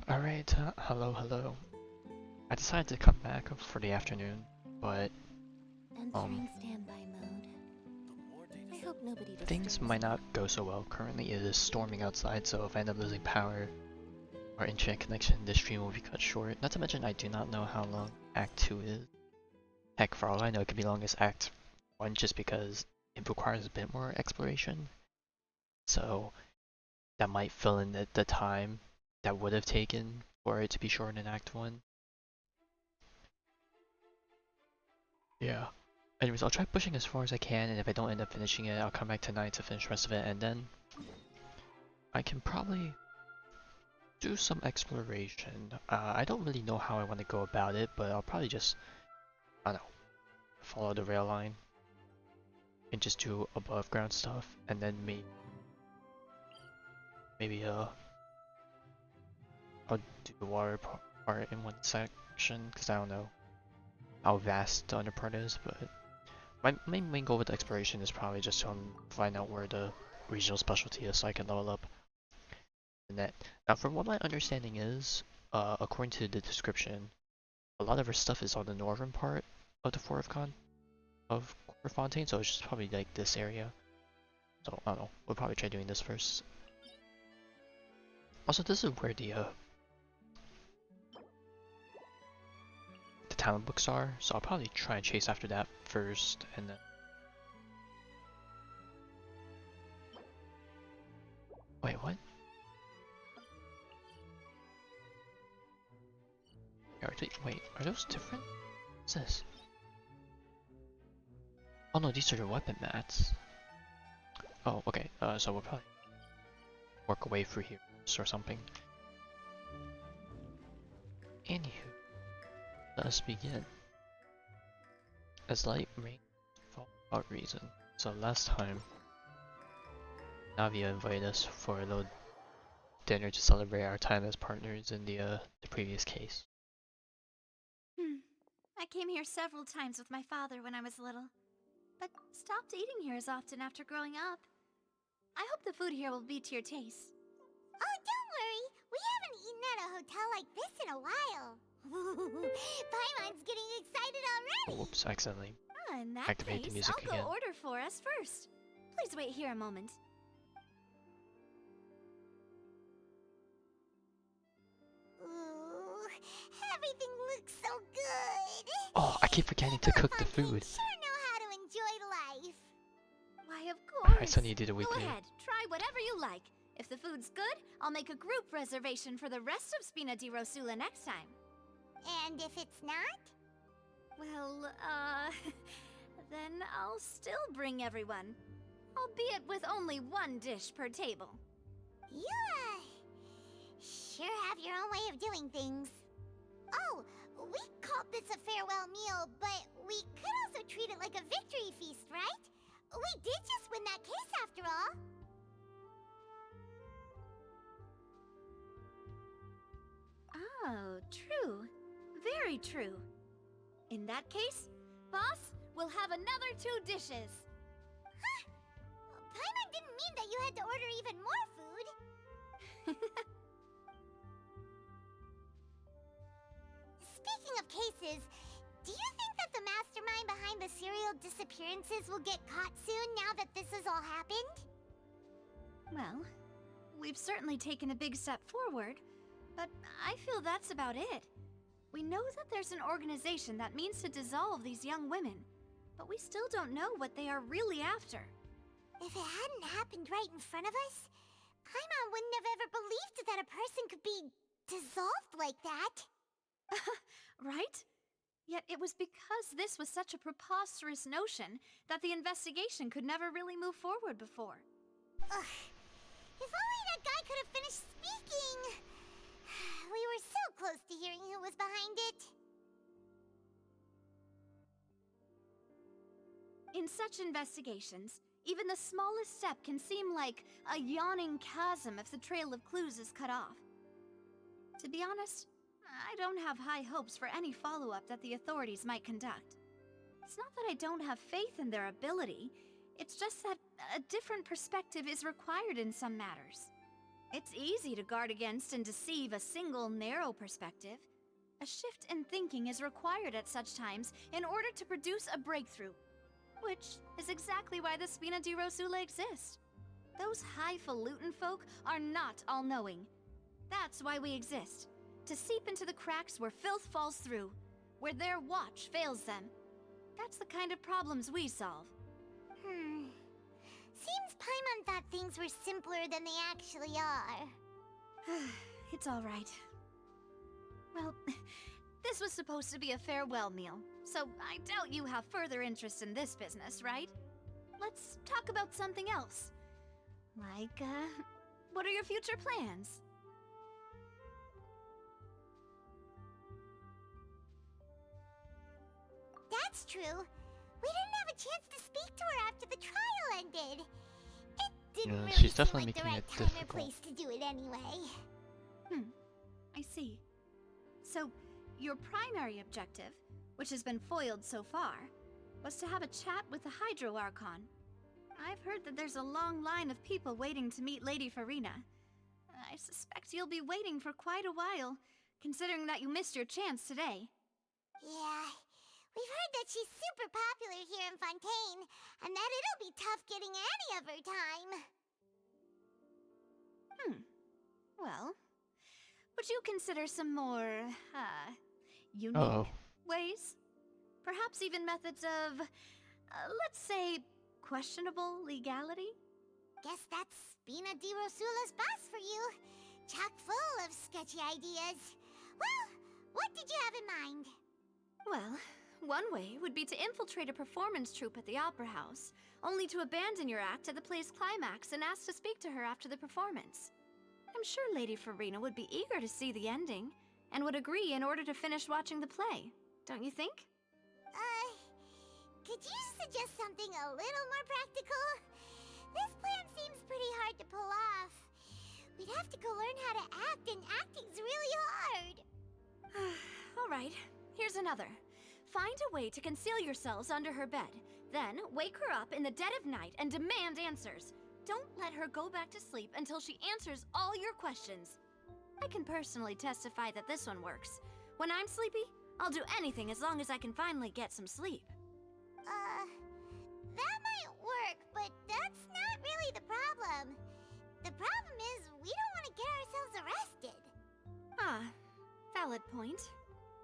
Alright, hello. I decided to come back for the afternoon, but Entering standby mode. I hope nobody things disturbs might me. not go so well. Currently it is storming outside, so if I end up losing power or internet connection, this stream will be cut short. Not to mention I do not know how long Act 2 is. Heck, for all I know it could be long as Act 1 just because it requires a bit more exploration. So that might fill in the time that would have taken for it to be short in Act 1. Yeah. Anyways, I'll try pushing as far as I can, and if I don't end up finishing it, I'll come back tonight to finish the rest of it, and then I can probably do some exploration. I don't really know how I want to go about it, but I'll probably just, I don't know, follow the rail line and just do above ground stuff, and then maybe I'll do the water part in one section, because I don't know how vast the under part is, but my main goal with exploration is probably just to find out where the regional specialty is so I can level up the net. Now, from what my understanding is, according to the description, a lot of her stuff is on the northern part of the of Fontaine, so it's just probably like this area. So I don't know. We'll probably try doing this first. Also, this is where the talent books are, so I'll probably try and chase after that first, and then. Wait, what? Wait, are those different? What's this? Oh no, these are the weapon mats. Oh, okay. So we'll probably work away through here or something. Anywho, let us begin. As light rain fall without reason. So last time, Navia invited us for a little dinner to celebrate our time as partners in the previous case. I came here several times with my father when I was little, but stopped eating here as often after growing up. I hope the food here will be to your taste. Oh, don't worry. We haven't eaten at a hotel like this in a while. Paimon's getting excited already. Whoops, accidentally In that activate the case, music I'll go again. order for us first. Please wait here a moment. Ooh, everything looks so good. Oh, I keep forgetting to People cook the at Fontaine food. sure know how to enjoy life. Why, of I course. still need to do the Go weekly. ahead, try whatever you like. If the food's good, I'll make a group reservation for the rest of Spina di Rosula next time. And if it's not? Well, then I'll still bring everyone. Albeit with only one dish per table. You, sure have your own way of doing things. Oh, we called this a farewell meal, but we could also treat it like a victory feast, right? We did just win that case after all. Oh, true. Very true. In that case, boss, we'll have another 2 dishes. Huh? Paimon didn't mean that you had to order even more food. Speaking of cases, do you think that the mastermind behind the serial disappearances will get caught soon now that this has all happened? Well, we've certainly taken a big step forward, but I feel that's about it. We know that there's an organization that means to dissolve these young women, but we still don't know what they are really after. If it hadn't happened right in front of us, Paimon wouldn't have ever believed that a person could be dissolved like that. Right? Yet it was because this was such a preposterous notion that the investigation could never really move forward before. Ugh. If only that guy could have finished speaking. We were so close to hearing who was behind it. In such investigations, even the smallest step can seem like a yawning chasm if the trail of clues is cut off. To be honest, I don't have high hopes for any follow-up that the authorities might conduct. It's not that I don't have faith in their ability, it's just that a different perspective is required in some matters. It's easy to guard against and deceive a single narrow perspective. A shift in thinking is required at such times in order to produce a breakthrough, which is exactly why the Spina di Rosula exist. Those highfalutin folk are not all-knowing. That's why we exist, to seep into the cracks where filth falls through, where their watch fails them. That's the kind of problems we solve. Seems Paimon thought things were simpler than they actually are. It's all right. Well, this was supposed to be a farewell meal, so I doubt you have further interest in this business, right? Let's talk about something else. Like, what are your future plans? That's true. We didn't have a chance to speak to her after the trial ended. It didn't really she's seem definitely like the making right it time or difficult. place to do it anyway. I see. So, your primary objective, which has been foiled so far, was to have a chat with the Hydro Archon. I've heard that there's a long line of people waiting to meet Lady Farina. I suspect you'll be waiting for quite a while, considering that you missed your chance today. Yeah, we've heard that she's super popular here in Fontaine, and that it'll be tough getting any of her time. Well, would you consider some more, unique Uh-oh. ways? Perhaps even methods of, let's say, questionable legality? Guess that's Spina di Rosula's boss for you. Chock full of sketchy ideas. Well, what did you have in mind? Well, one way would be to infiltrate a performance troupe at the Opera House, only to abandon your act at the play's climax and ask to speak to her after the performance. I'm sure Lady Farina would be eager to see the ending, and would agree in order to finish watching the play, don't you think? Could you suggest something a little more practical? This plan seems pretty hard to pull off. We'd have to go learn how to act, and acting's really hard. Alright, here's another. Find a way to conceal yourselves under her bed, then wake her up in the dead of night and demand answers. Don't let her go back to sleep until she answers all your questions. I can personally testify that this one works. When I'm sleepy, I'll do anything as long as I can finally get some sleep. That might work, but that's not really the problem. The problem is we don't want to get ourselves arrested. Ah, valid point.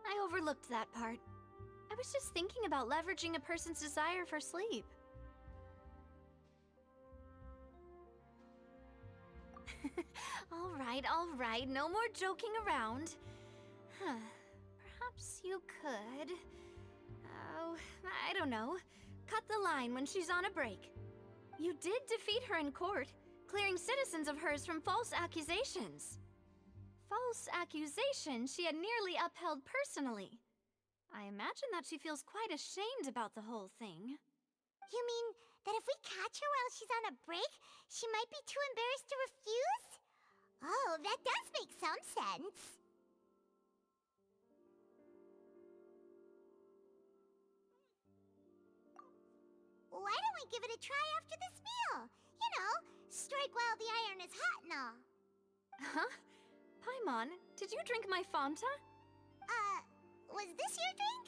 I overlooked that part. I was just thinking about leveraging a person's desire for sleep. All right, no more joking around. Perhaps you could... Oh, I don't know. Cut the line when she's on a break. You did defeat her in court, clearing citizens of hers from false accusations. False accusations she had nearly upheld personally. I imagine that she feels quite ashamed about the whole thing. You mean that if we catch her while she's on a break, she might be too embarrassed to refuse? Oh, that does make some sense. Why don't we give it a try after this meal? You know, strike while the iron is hot and all. Huh? Paimon, did you drink my Fanta? Was this your drink?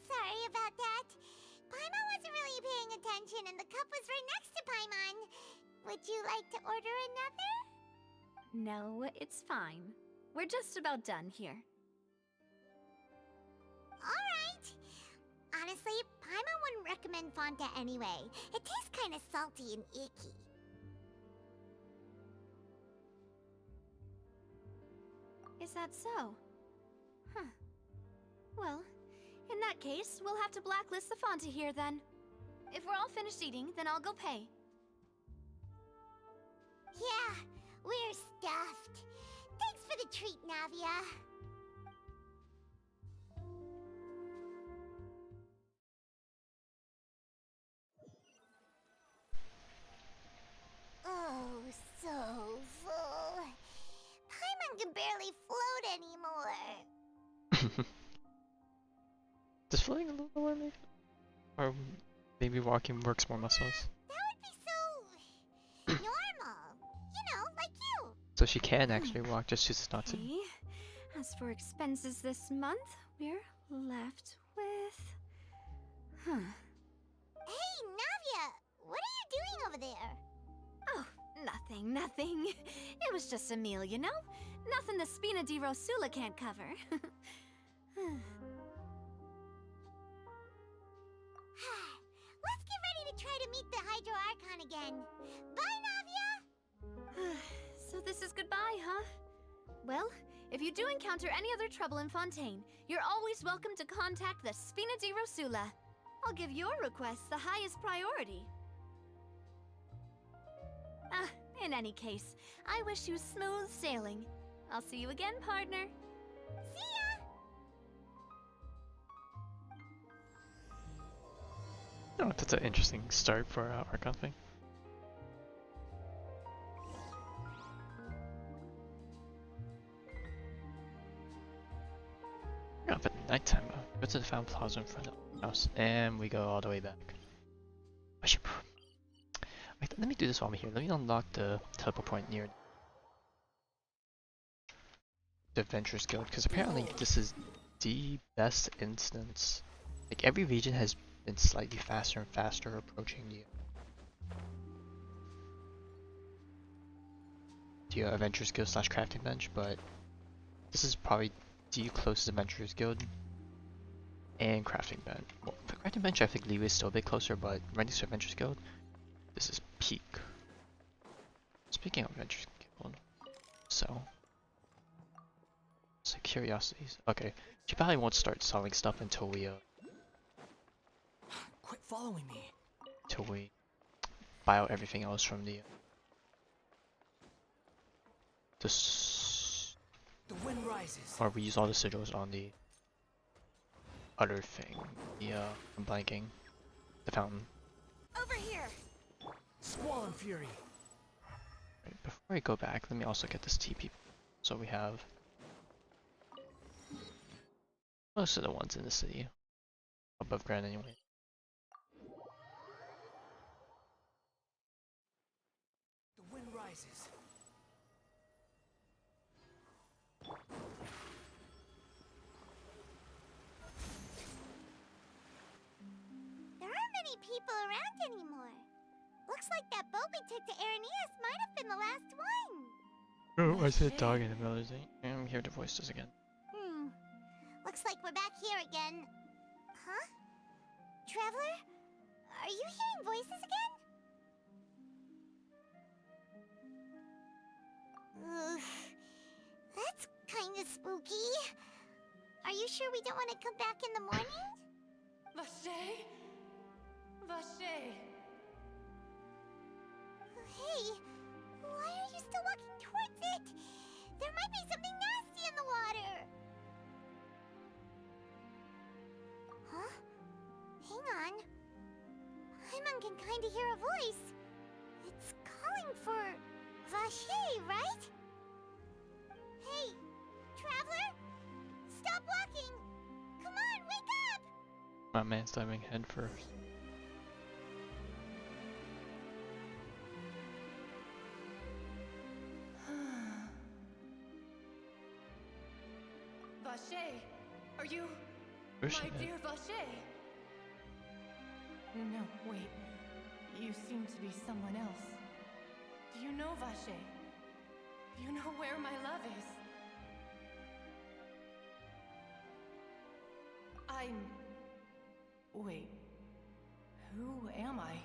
Sorry about that. Paimon wasn't really paying attention and the cup was right next to Paimon. Would you like to order another? No, it's fine. We're just about done here. Alright. Honestly, Paimon wouldn't recommend Fanta anyway. It tastes kind of salty and icky. Is that so? Huh. Well, in that case, we'll have to blacklist the Fanta here then. If we're all finished eating, then I'll go pay. Yeah, we're stuffed. Thanks for the treat, Navia. Oh, so full. Paimon can barely float anymore. Just floating a little more, maybe? Or Maybe walking works more muscles. That would be so normal. You know, like you. So she can actually walk, just chooses not to. Okay. As for expenses this month, we're left with... Huh. Hey, Navia, what are you doing over there? Oh, nothing. It was just a meal, you know? Nothing the Spina di Rosula can't cover. Let's get ready to try to meet the Hydro Archon again. Bye, Navia! So this is goodbye, huh? Well, if you do encounter any other trouble in Fontaine, you're always welcome to contact the Spina di Rosula. I'll give your requests the highest priority. In any case, I wish you smooth sailing. I'll see you again, partner. See ya! Oh, that's an interesting start for Archon thing. Yeah, but nighttime. Go to the Fountain Plaza in front of the house, and we go all the way back. I should. Wait, let me do this while I'm here. Let me unlock the teleport point near the Adventurers Guild, because apparently this is the best instance. Like, every region has been slightly faster and faster approaching the Adventurers Guild / crafting bench, but this is probably the closest Adventurers Guild and crafting bench. Well, for crafting bench, I think Leeway is still a bit closer, but right next to Adventurers Guild, this is peak. Speaking of Adventurers Guild, so curiosities. Okay, she probably won't start selling stuff until we Quit following me. till we buy out everything else from the The wind rises. or we use all the sigils on the other thing. The I'm blanking. The fountain. Over here! Squall and fury. Right, before I go back, let me also get this TP. So we have most of the ones in the city. Above ground anyway. The wind rises. There aren't many people around anymore. Looks like that boat we took to Araneas might have been the last one. Oh, I see a dog in the middle of the thing. And we hear the voices again. Looks like we're back here again. Huh? Traveler? Are you hearing voices again? Ugh. That's kinda spooky. Are you sure we don't want to come back in the morning? Vache? Vache! Hey, why are you still walking towards it? There might be something nasty in the water. Huh? Hang on. Paimon can kinda hear a voice. It's calling for Vache, right? Hey, traveler? Stop walking! Come on, wake up! My man's diving head first. Vache! Are you... Where's she my at? dear Vache? No, wait. You seem to be someone else. Do you know Vache? Do you know where my love is? Wait. Who am I?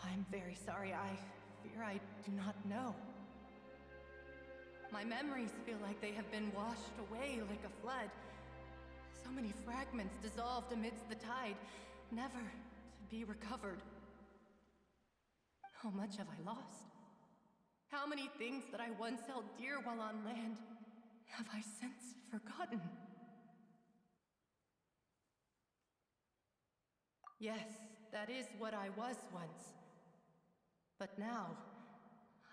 I'm very sorry. I fear I do not know. My memories feel like they have been washed away like a flood. So many fragments dissolved amidst the tide, never to be recovered. How much have I lost? How many things that I once held dear while on land have I since forgotten? Yes, that is what I was once. But now,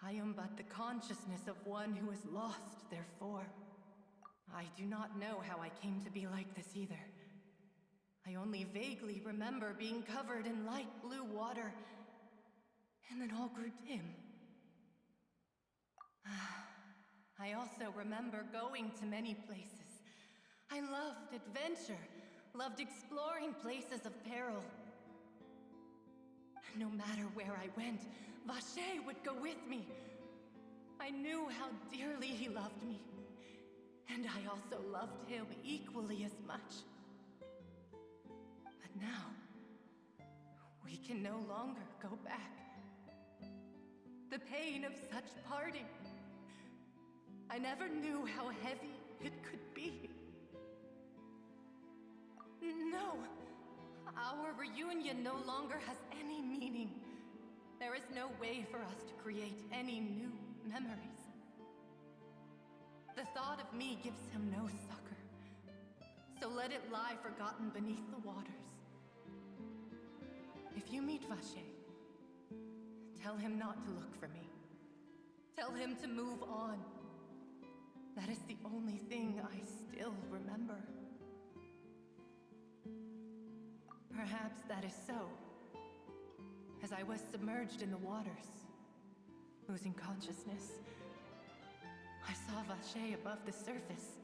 I am but the consciousness of one who is lost, therefore. I do not know how I came to be like this either. I only vaguely remember being covered in light blue water, and then all grew dim. I also remember going to many places. I loved adventure, loved exploring places of peril. And no matter where I went, Vacher would go with me. I knew how dearly he loved me, and I also loved him equally as much. But now, we can no longer go back. The pain of such parting, I never knew how heavy it could be. No, our reunion no longer has any meaning. There is no way for us to create any new memories. The thought of me gives him no succor, so let it lie forgotten beneath the waters. If you meet Vacher, tell him not to look for me. Tell him to move on. That is the only thing I still remember. Perhaps that is so. As I was submerged in the waters, losing consciousness, I saw Vacher above the surface.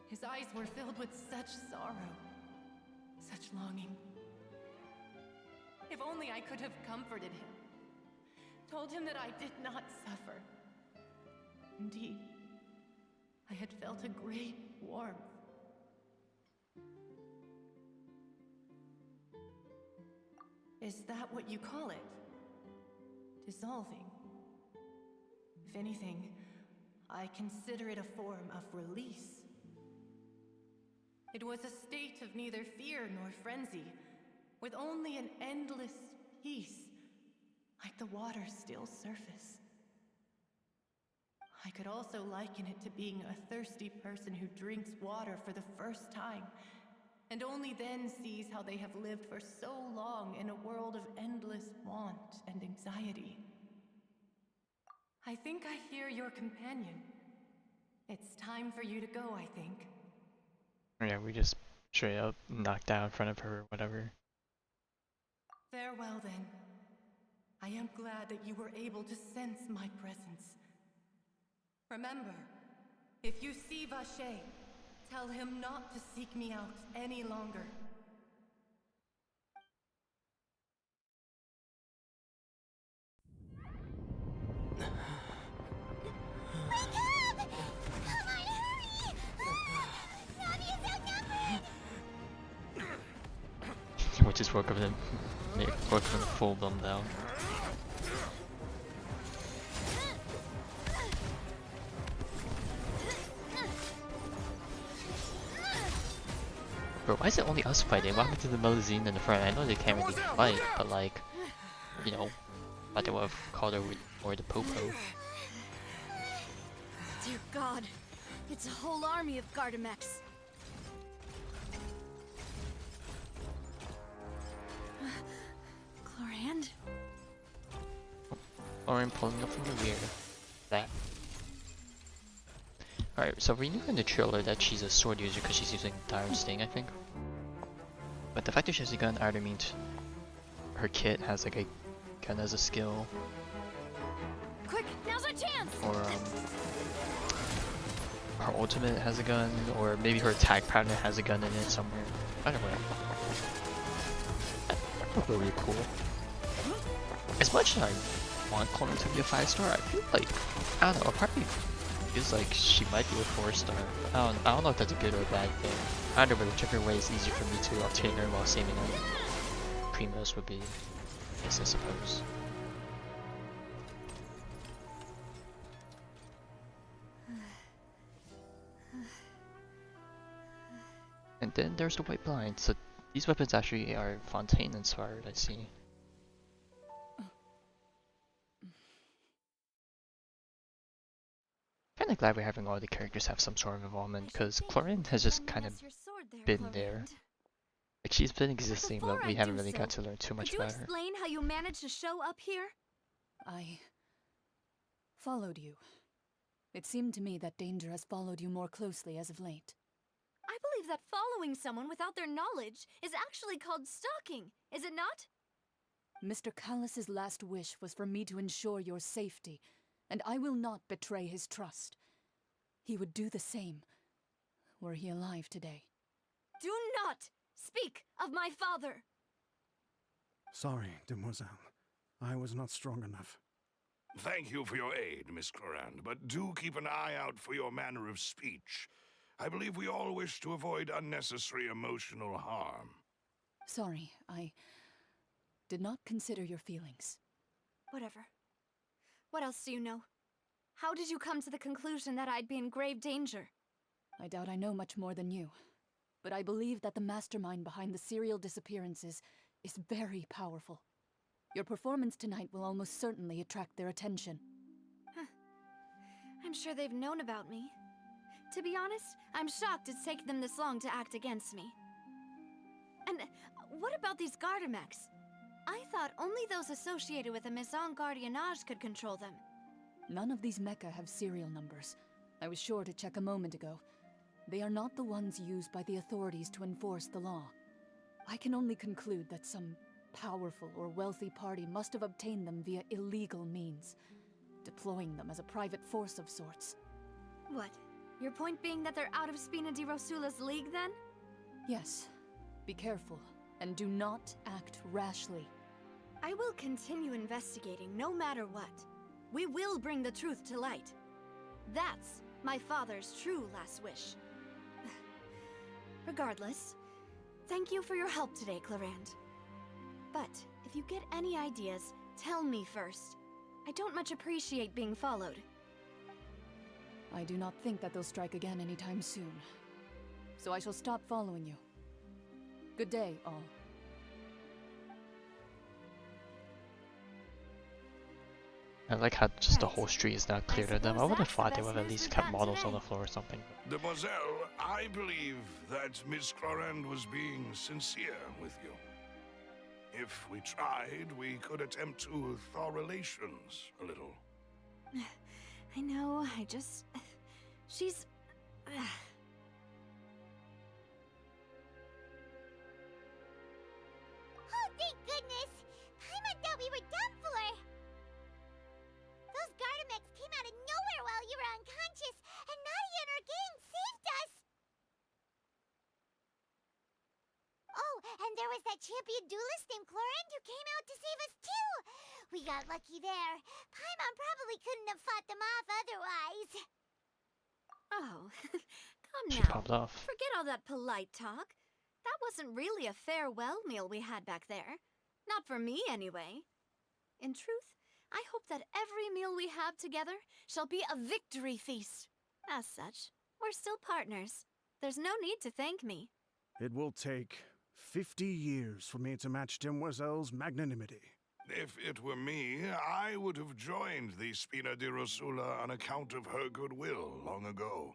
His eyes were filled with such sorrow, such longing. If only I could have comforted him, told him that I did not suffer. Indeed, I had felt a great warmth. Is that what you call it? Dissolving? If anything, I consider it a form of release. It was a state of neither fear nor frenzy, with only an endless peace, like the water's still surface. I could also liken it to being a thirsty person who drinks water for the first time, and only then sees how they have lived for so long in a world of endless want and anxiety. I think I hear your companion. It's time for you to go, I think. Yeah, we just straight up knocked out in front of her or whatever. Farewell, then. I am glad that you were able to sense my presence. Remember, if you see Vacher, tell him not to seek me out any longer. Wake up! Come on, hurry! Navia's outnumbered! We just woke up in full blown down. Bro, why is it only us fighting? What happened to the Melusine in the front? I know they can't really fight, but like, you know, I they would have called her more the Popo. Dear God, it's a whole army of Gardamex. Chlorand? Lauren pulling up from the rear. That. Alright, so we knew in the trailer that she's a sword user because she's using Dire Sting, I think. But the fact that she has a gun either means her kit has like a gun as a skill, Quick, now's our chance! or her ultimate has a gun, or maybe her attack pattern has a gun in it somewhere. I don't know. That's really cool. As much as I want Clone to be a 5-star, I feel like, I don't know, a part of me feels like she might be a 4-star. I don't know if that's a good or a bad thing. Either way, whichever way is easier for me to obtain her while saving her. Primos would be, I suppose. And then there's the white blind, so these weapons actually are Fontaine inspired, I see. Kinda glad we're having all the characters have some sort of involvement, because Chlorine has just kind of been there. Like, she's been existing, but we haven't really got to learn too much about her. Could you explain how you managed to show up here? I followed you. It seemed to me that danger has followed you more closely as of late. I believe that following someone without their knowledge is actually called stalking, is it not? Mr. Callus's last wish was for me to ensure your safety, and I will not betray his trust. He would do the same, were he alive today. Do not speak of my father! Sorry, demoiselle. I was not strong enough. Thank you for your aid, Miss Clorand, but do keep an eye out for your manner of speech. I believe we all wish to avoid unnecessary emotional harm. Sorry, I did not consider your feelings. Whatever. What else do you know? How did you come to the conclusion that I'd be in grave danger? I doubt I know much more than you, but I believe that the mastermind behind the serial disappearances is very powerful. Your performance tonight will almost certainly attract their attention. I'm sure they've known about me. To be honest, I'm shocked it's taken them this long to act against me. And what about these Gardamex? I thought only those associated with the Maison Gardiennage could control them. None of these mecha have serial numbers. I was sure to check a moment ago. They are not the ones used by the authorities to enforce the law. I can only conclude that some powerful or wealthy party must have obtained them via illegal means, deploying them as a private force of sorts. What? Your point being that they're out of Spina di Rosula's league, then? Yes. Be careful, and do not act rashly. I will continue investigating, no matter what. We will bring the truth to light. That's my father's true last wish. Regardless, thank you for your help today, Clorand. But if you get any ideas, tell me first. I don't much appreciate being followed. I do not think that they'll strike again anytime soon. So I shall stop following you. Good day, all. I like how just the whole street is now clear to them. I would have thought they would have at least kept models on the floor or something. Demoiselle, I believe that Miss Clorand was being sincere with you. If we tried, we could attempt to thaw relations a little. I know, she's... Oh, thank goodness! Paimon thought we were done for! Those Gardamex came out of nowhere while you were unconscious, and Navia and her gang saved us! Oh, and there was that champion duelist named Clorand who came out to save us too! We got lucky there. Paimon probably couldn't have fought them off otherwise. Oh, come She now. popped off. Forget all that polite talk. That wasn't really a farewell meal we had back there. Not for me, anyway. In truth, I hope that every meal we have together shall be a victory feast. As such, we're still partners. There's no need to thank me. It will take 50 years for me to match Demoiselle's magnanimity. If it were me, I would have joined the Spina di Rosula on account of her goodwill long ago.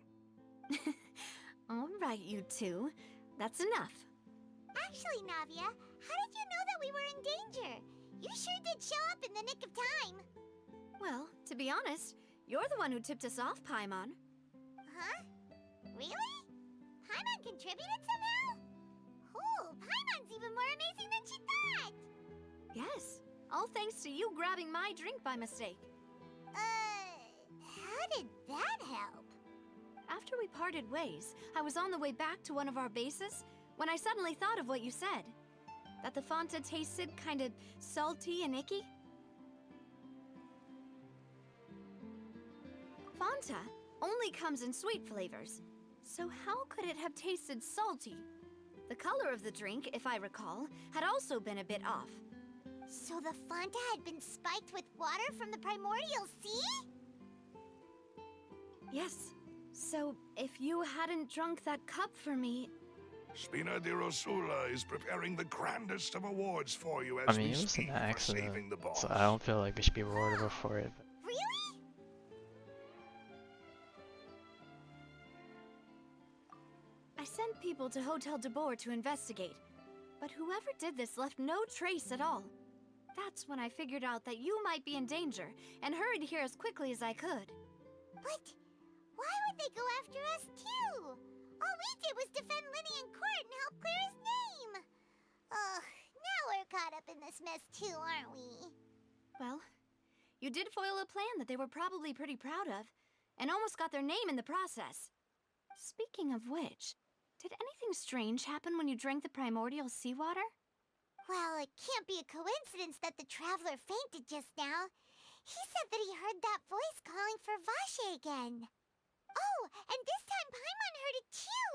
All right, you two. That's enough. Actually, Navia, how did you know that we were in danger? You sure did show up in the nick of time. Well, to be honest, you're the one who tipped us off, Paimon. Huh? Really? Paimon contributed somehow? Oh, Paimon's even more amazing than she thought! Yes, all thanks to you grabbing my drink by mistake. How did that help? After we parted ways, I was on the way back to one of our bases when I suddenly thought of what you said. That the Fonta tasted kind of salty and icky. Fonta only comes in sweet flavors, so how could it have tasted salty? The color of the drink, if I recall, had also been a bit off. So the Fonta had been spiked with water from the primordial sea? Yes. So, if you hadn't drunk that cup for me... Spina di Rosula is preparing the grandest of awards for you I as mean, we it was an speak for accident, saving the boss. so I don't feel like we should be rewarded for it. But Really? I sent people to Hotel de Boer to investigate, but whoever did this left no trace at all. That's when I figured out that you might be in danger, and hurried here as quickly as I could. But why would they go after us too? All we did was defend Linny in court and help clear his name. Ugh, now we're caught up in this mess too, aren't we? Well, you did foil a plan that they were probably pretty proud of, and almost got their name in the process. Speaking of which, did anything strange happen when you drank the primordial seawater? Well, it can't be a coincidence that the traveler fainted just now. He said that he heard that voice calling for Vache again. Oh, and this time Paimon heard it too,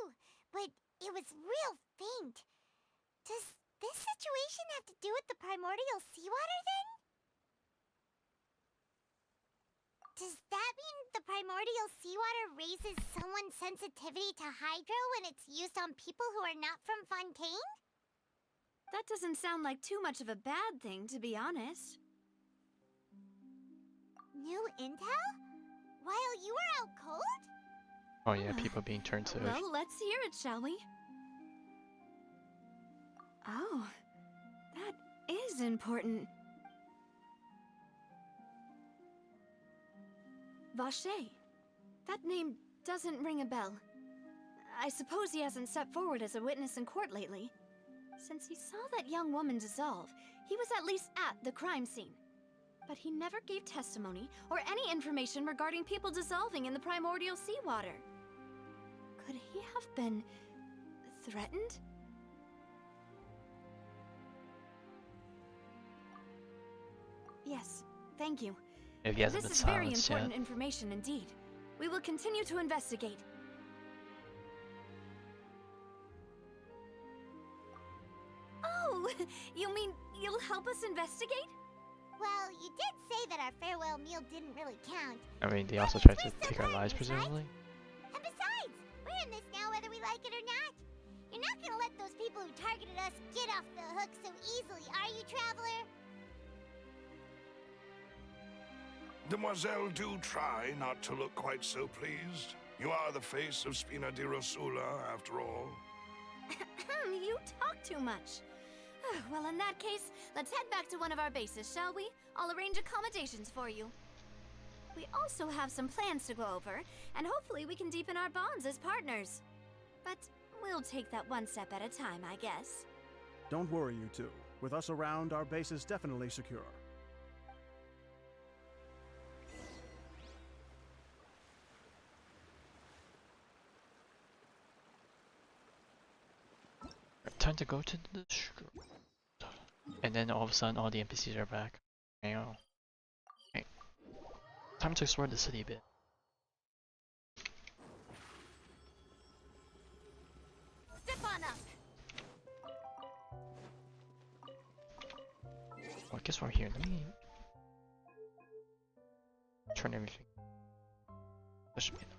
but it was real faint. Does this situation have to do with the primordial seawater then? Does that mean the primordial seawater raises someone's sensitivity to hydro when it's used on people who are not from Fontaine? That doesn't sound like too much of a bad thing, to be honest. New intel? While you were out cold? Oh yeah, people being turned to... Well, let's hear it, shall we? Oh, that is important. Vache. That name doesn't ring a bell. I suppose he hasn't stepped forward as a witness in court lately. Since he saw that young woman dissolve, he was at least at the crime scene. But he never gave testimony or any information regarding people dissolving in the primordial seawater. Could he have been threatened? Yes, thank you. If he hasn't This been is very silenced important yet. information indeed. We will continue to investigate. Oh, you mean you'll help us investigate? Well, you did say that our farewell meal didn't really count. I mean, they That also means tried to we're still take our lives, partners, right? presumably. And besides, we're in this now whether we like it or not. You're not gonna let those people who targeted us get off the hook so easily, are you, Traveler? Demoiselle, do try not to look quite so pleased. You are the face of Spina di Rosula, after all. You talk too much. Well, in that case, let's head back to one of our bases, shall we? I'll arrange accommodations for you. We also have some plans to go over, and hopefully we can deepen our bonds as partners. But we'll take that one step at a time, I guess. Don't worry, you two. With us around, our base is definitely secure. Time to go to the street. And then all of a sudden, all the NPCs are back. Hang on. Okay. Time to explore the city a bit. Step on up! Well, I guess we're here. Let me turn everything. That should be enough.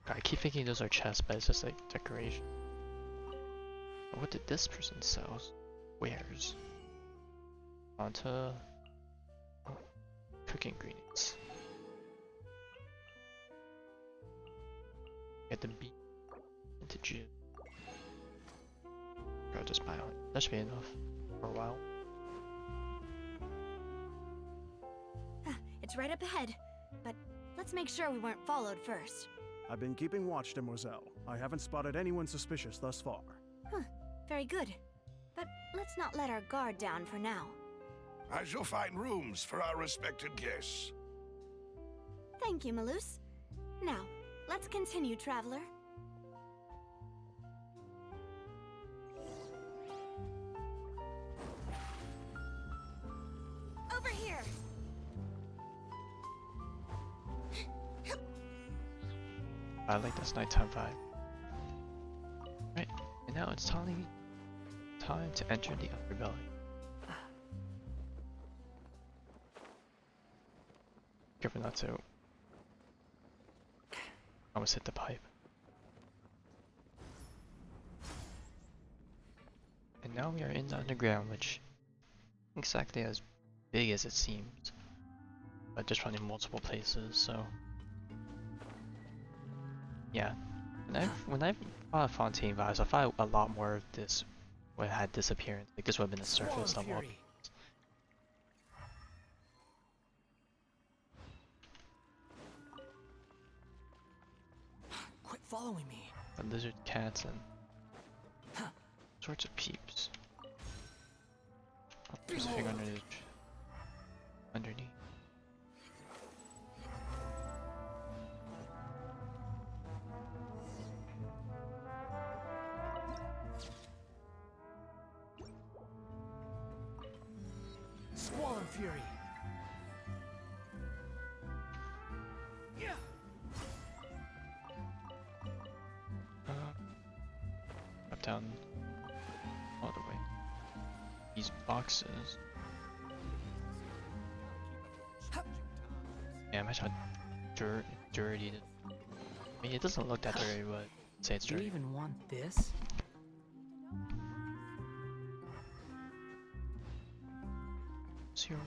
I keep thinking those are chests, but it's just like decoration. What did this person sell? Wares. Onto cooking ingredients. Get the beef into juice. I'll just buy it. That should be enough for a while. It's right up ahead, but let's make sure we weren't followed first. I've been keeping watch, Demoiselle. I haven't spotted anyone suspicious thus far. Very good. But let's not let our guard down for now. I shall find rooms for our respected guests. Thank you, Malus. Now, let's continue, Traveler. Over here! I like this nighttime vibe. Right, and now it's time to enter the underbelly. Careful not to almost hit the pipe. And now we are in the underground, which isn't exactly as big as it seems, but just running multiple places, so yeah. When I've fought Fontaine vibes, I thought a lot more of this would have had disappearance. Like this would have been a surface level. following me. The lizard cats and sorts of peeps. Oh, there's a thing underneath. Squall and fury. Yeah. Up, down, all the way. These boxes. Yeah, imagine how dirty it is. I mean, it doesn't look that dirty, but I'd say it's Do you dirty. even want this? So you're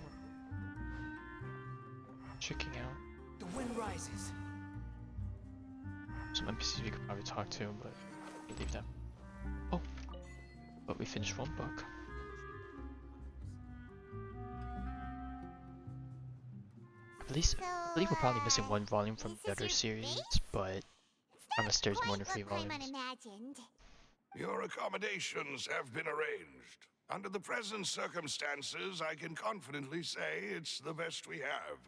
checking out The wind rises. some NPCs we could probably talk to, but we'll leave them. Oh, but we finished one book. I believe we're probably missing one volume from the other series, but unless there's more than 3 volumes. Imagined. Your accommodations have been arranged. Under the present circumstances, I can confidently say it's the best we have.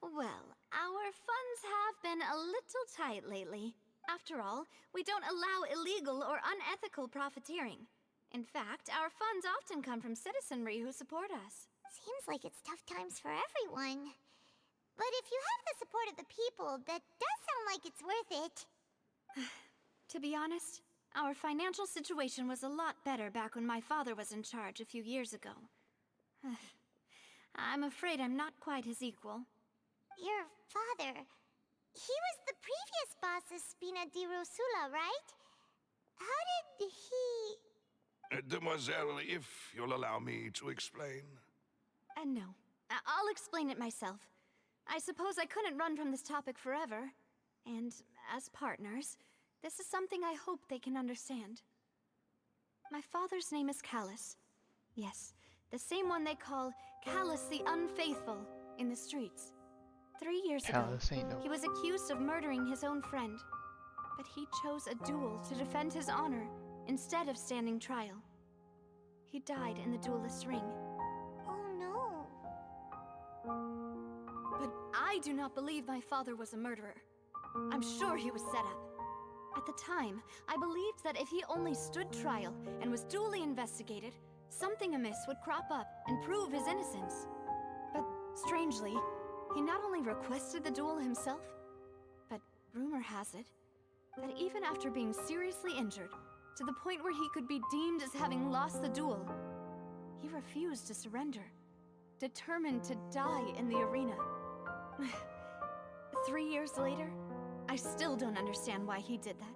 Well, our funds have been a little tight lately. After all, we don't allow illegal or unethical profiteering. In fact, our funds often come from citizenry who support us. Seems like it's tough times for everyone. But if you have the support of the people, that does sound like it's worth it. To be honest, our financial situation was a lot better back when my father was in charge a few years ago. I'm afraid I'm not quite his equal. Your father... He was the previous boss of Spina di Rosula, right? How did he... Demoiselle, if you'll allow me to explain. No. I'll explain it myself. I suppose I couldn't run from this topic forever. And as partners, this is something I hope they can understand. My father's name is Callus. Yes, the same one they call Callus the Unfaithful in the streets. 3 years ago, he was accused of murdering his own friend. But he chose a duel to defend his honor instead of standing trial. He died in the duelist's ring. Oh no. But I do not believe my father was a murderer. I'm sure he was set up. At the time, I believed that if he only stood trial and was duly investigated, something amiss would crop up and prove his innocence. But strangely, he not only requested the duel himself, but rumor has it that even after being seriously injured, to the point where he could be deemed as having lost the duel, he refused to surrender, determined to die in the arena. 3 years later, I still don't understand why he did that.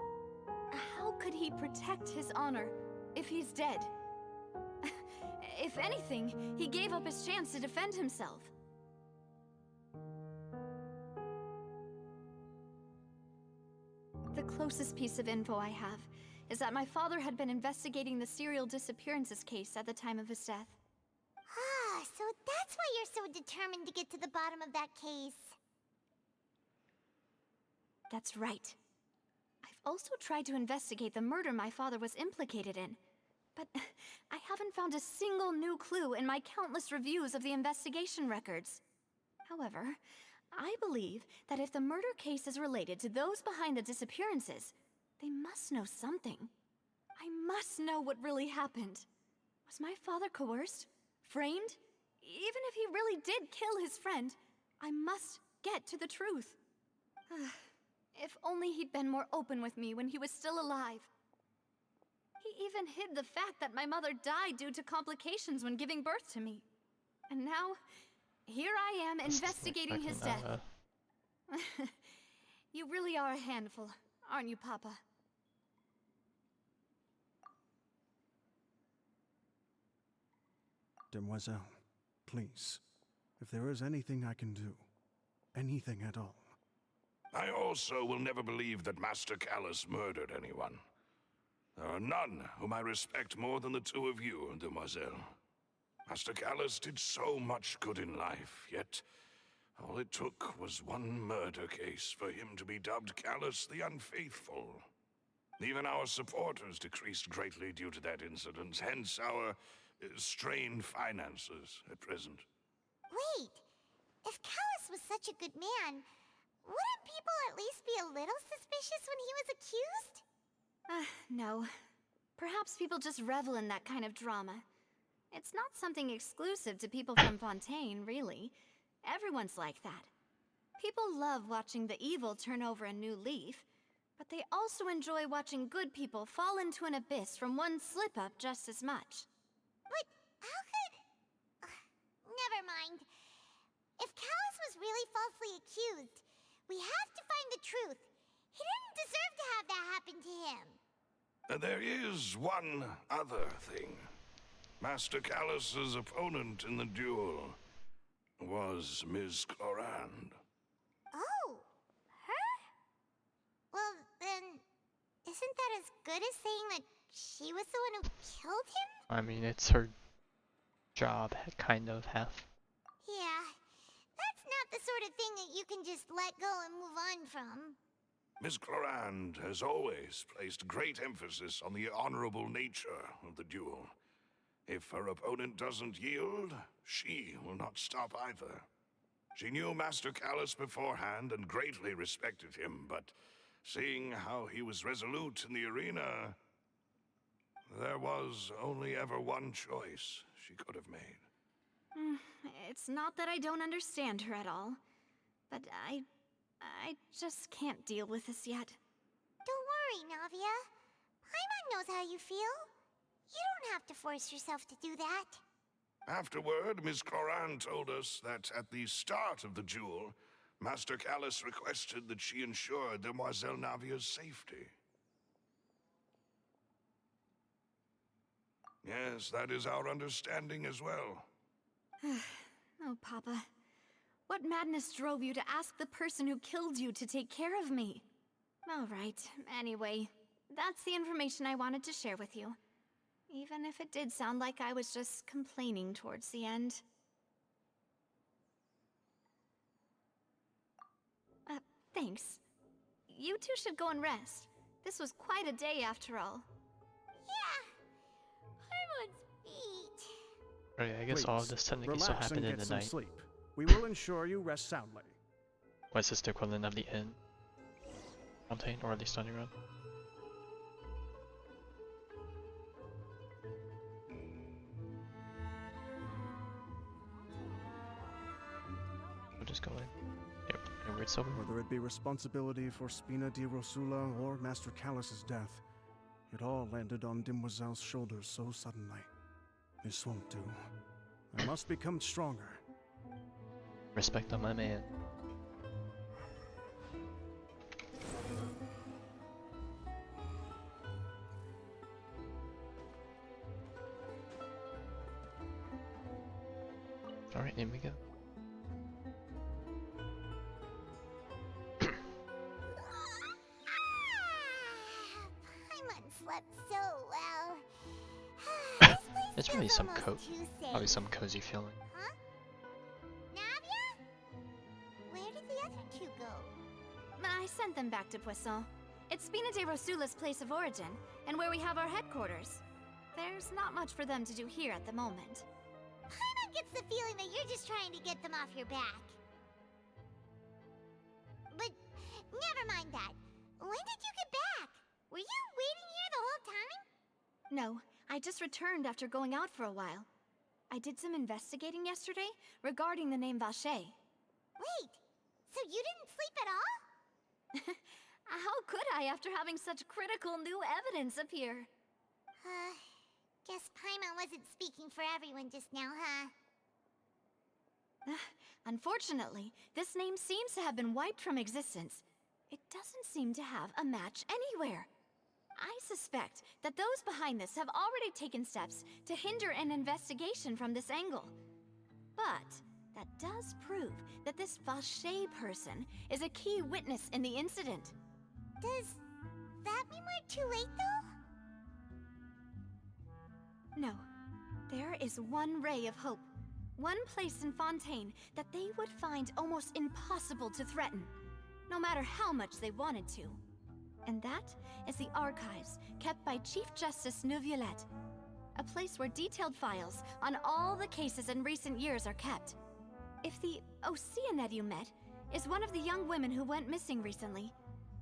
How could he protect his honor if he's dead? If anything, he gave up his chance to defend himself. The closest piece of info I have is that my father had been investigating the serial disappearances case at the time of his death. Ah, so that's why you're so determined to get to the bottom of that case. That's right. I've also tried to investigate the murder my father was implicated in, but I haven't found a single new clue in my countless reviews of the investigation records. However, I believe that if the murder case is related to those behind the disappearances, they must know something. I must know what really happened. Was my father coerced? Framed? Even if he really did kill his friend, I must get to the truth. If only he'd been more open with me when he was still alive. He even hid the fact that my mother died due to complications when giving birth to me. And now, here I am investigating his death. You really are a handful, aren't you, Papa? Demoiselle, please, if there is anything I can do, anything at all. I also will never believe that Master Callus murdered anyone. There are none whom I respect more than the two of you, Demoiselle. Master Callus did so much good in life, yet All it took was one murder case for him to be dubbed Callus the Unfaithful. Even our supporters decreased greatly due to that incident, hence our strained finances at present. Wait, if Callus was such a good man, wouldn't people at least be a little suspicious when he was accused? No. Perhaps people just revel in that kind of drama. It's not something exclusive to people from Fontaine, really. Everyone's like that. People love watching the evil turn over a new leaf, but they also enjoy watching good people fall into an abyss from one slip-up just as much. But how could... Never mind. If Callus was really falsely accused, we have to find the truth. He didn't deserve to have that happen to him. There is one other thing. Master Callus's opponent in the duel was Ms. Clorand. Oh, her? Well, then, isn't that as good as saying that she was the one who killed him? I mean, it's her job, kind of, half. Yeah, that's not the sort of thing that you can just let go and move on from. Ms. Clorand has always placed great emphasis on the honorable nature of the duel. If her opponent doesn't yield, she will not stop either. She knew Master Callus beforehand and greatly respected him, but seeing how he was resolute in the arena, there was only ever one choice she could have made. It's not that I don't understand her at all, but I just can't deal with this yet. Don't worry, Navia. Paimon knows how you feel. You don't have to force yourself to do that. Afterward, Ms. Clorand told us that at the start of the duel, Master Callus requested that she ensure Demoiselle Navia's safety. Yes, that is our understanding as well. Oh, Papa. What madness drove you to ask the person who killed you to take care of me? All right, anyway, that's the information I wanted to share with you. Even if it did sound like I was just complaining towards the end. Thanks. You two should go and rest. This was quite a day after all. Yeah, Paimon's feet. Right, I guess all of Please, this technically relax still and happened in get the some night. sleep. We will ensure you rest soundly. What's this the equivalent of the inn? Fontaine, or at least underground? We'll just go in. Yep, and it's over. Whether it be responsibility for Spina di Rosula or Master Callus's death, it all landed on Demoiselle's shoulders so suddenly. This won't do. I must become stronger. Respect on my man. Alright, in we go. Paimon slept so well. This place It's feels really some almost too safe. probably some cozy feeling. Huh? Navia? Where did the other two go? I sent them back to Poisson. It's Spina de Rosula's place of origin, and where we have our headquarters. There's not much for them to do here at the moment. Paimon gets the feeling that you're just trying to get them off your back. But never mind that. When did you get back? Were you waiting here the whole time? No, I just returned after going out for a while. I did some investigating yesterday regarding the name Vacher. Wait, so you didn't sleep at all? How could I after having such critical new evidence appear? Guess Paimon wasn't speaking for everyone just now, huh? Unfortunately, this name seems to have been wiped from existence. It doesn't seem to have a match anywhere. I suspect that those behind this have already taken steps to hinder an investigation from this angle. But that does prove that this Vacher person is a key witness in the incident. Does that mean we're too late, though? No. There is one ray of hope. One place in Fontaine that they would find almost impossible to threaten, no matter how much they wanted to. And that is the archives kept by Chief Justice Navia, a place where detailed files on all the cases in recent years are kept. If the Oceanid you met is one of the young women who went missing recently,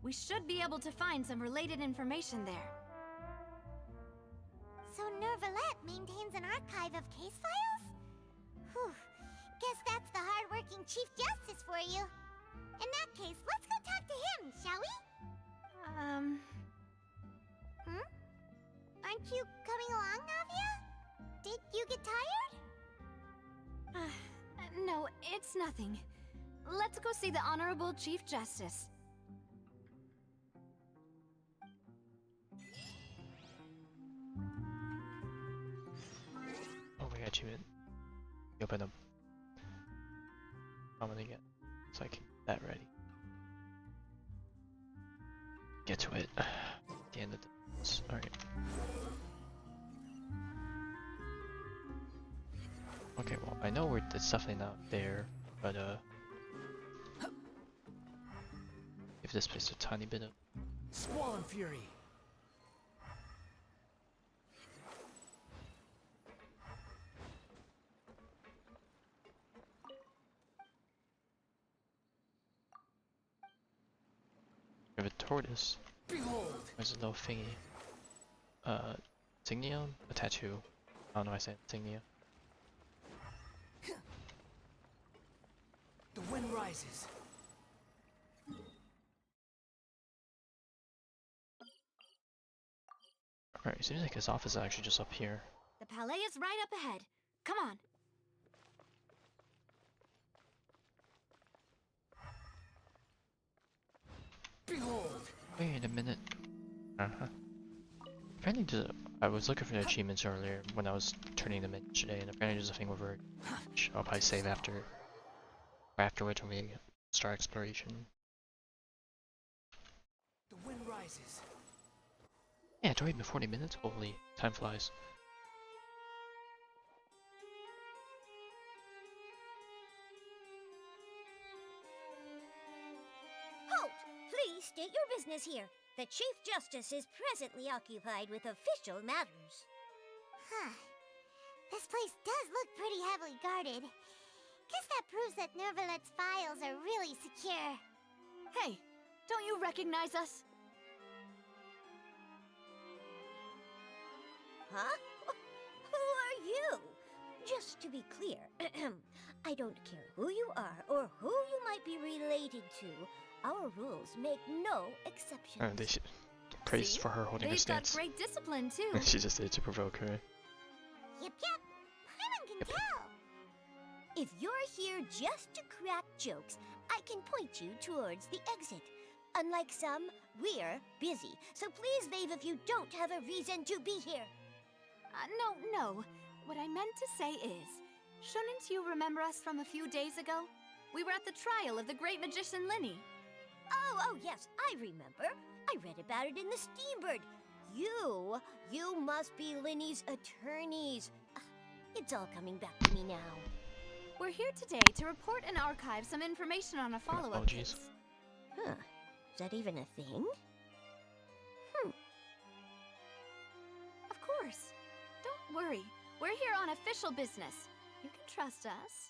we should be able to find some related information there. So Nervalet maintains an archive of case files? Whew. Guess that's the hard-working Chief Justice for you. In that case, let's go talk to him, shall we? Aren't you coming along, Navia? Did you get tired? No, it's nothing. Let's go see the Honorable Chief Justice. Oh, we got you in. Open up. I'm gonna get so I can get that ready. Get to it. The end of this. Alright. Okay, well, I know it's definitely not there, but give this place a tiny bit of Squall fury. we have a tortoise. Behold. There's a little thingy. Insignia? A tattoo. I don't know why I said insignia. The wind rises. Alright, seems like his office is actually just up here. The Palais is right up ahead. Come on. Behold. Wait a minute. Apparently I was looking for the achievements earlier when I was turning them in today, and apparently there's a thing over which I'll probably save afterwards when we start exploration. The wind rises. Yeah, it's already been 40 minutes? Holy, time flies. Halt! Please state your business here. The Chief Justice is presently occupied with official matters. Huh. This place does look pretty heavily guarded. Guess that proves that Nervalet's files are really secure. Hey, don't you recognize us? Huh? Who are you? Just to be clear, I don't care who you are or who you might be related to. Our rules make no exceptions. They should praise See? for her holding her They've got stance. great discipline too. She just did it to provoke her. Yep. Paimon can tell. If you're here just to crack jokes, I can point you towards the exit. Unlike some, we're busy, so please leave if you don't have a reason to be here. No. What I meant to say is, shouldn't you remember us from a few days ago? We were at the trial of the great magician Linny. Oh, yes, I remember. I read about it in the Steambird. You must be Linny's attorneys. It's all coming back to me now. We're here today to report and archive some information on a follow-up Apologies. case. Huh. Is that even a thing? Of course. Don't worry. We're here on official business. You can trust us.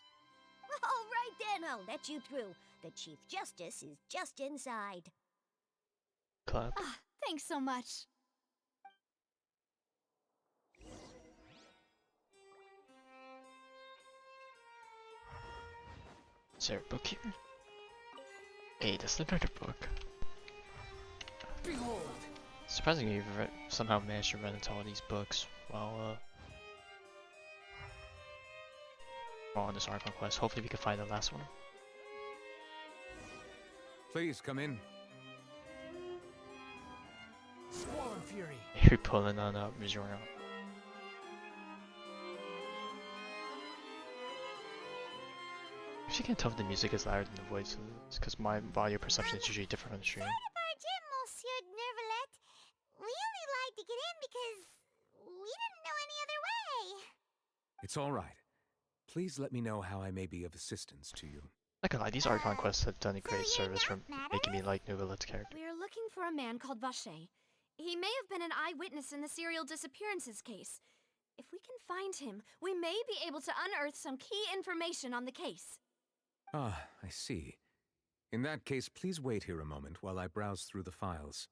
All right then, I'll let you through. The Chief Justice is just inside. Clap. Thanks so much. Is there a book here? Hey, that's another book. Behold. Surprisingly, you've somehow managed to run into all these books while on this Archon quest. Hopefully we can find the last one. Please come in. Squall fury. You're pulling on Rizora. Actually can't tell if the music is louder than the voices, because my audio perception is usually different on the stream. Sorry to barge in, Monsieur Nervalet. We only lied to get in because we didn't know any other way. It's all right. Please let me know how I may be of assistance to you. Not gonna lie, these Archon quests have done a so great your service for death matters? making me like Nouvelette's character. We're looking for a man called Vache. He may have been an eyewitness in the serial disappearances case. If we can find him, we may be able to unearth some key information on the case. Ah, I see. In that case, please wait here a moment while I browse through the files.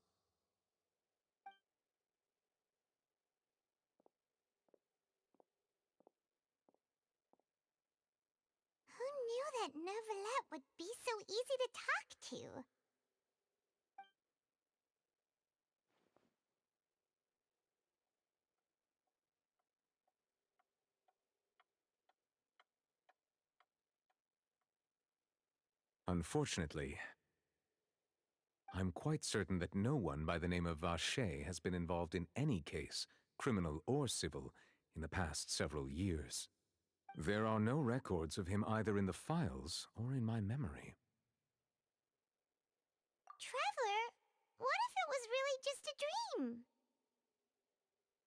Who knew that Neuvillette would be so easy to talk to? Unfortunately, I'm quite certain that no one by the name of Vache has been involved in any case, criminal or civil, in the past several years. There are no records of him either in the files or in my memory. Traveler, what if it was really just a dream?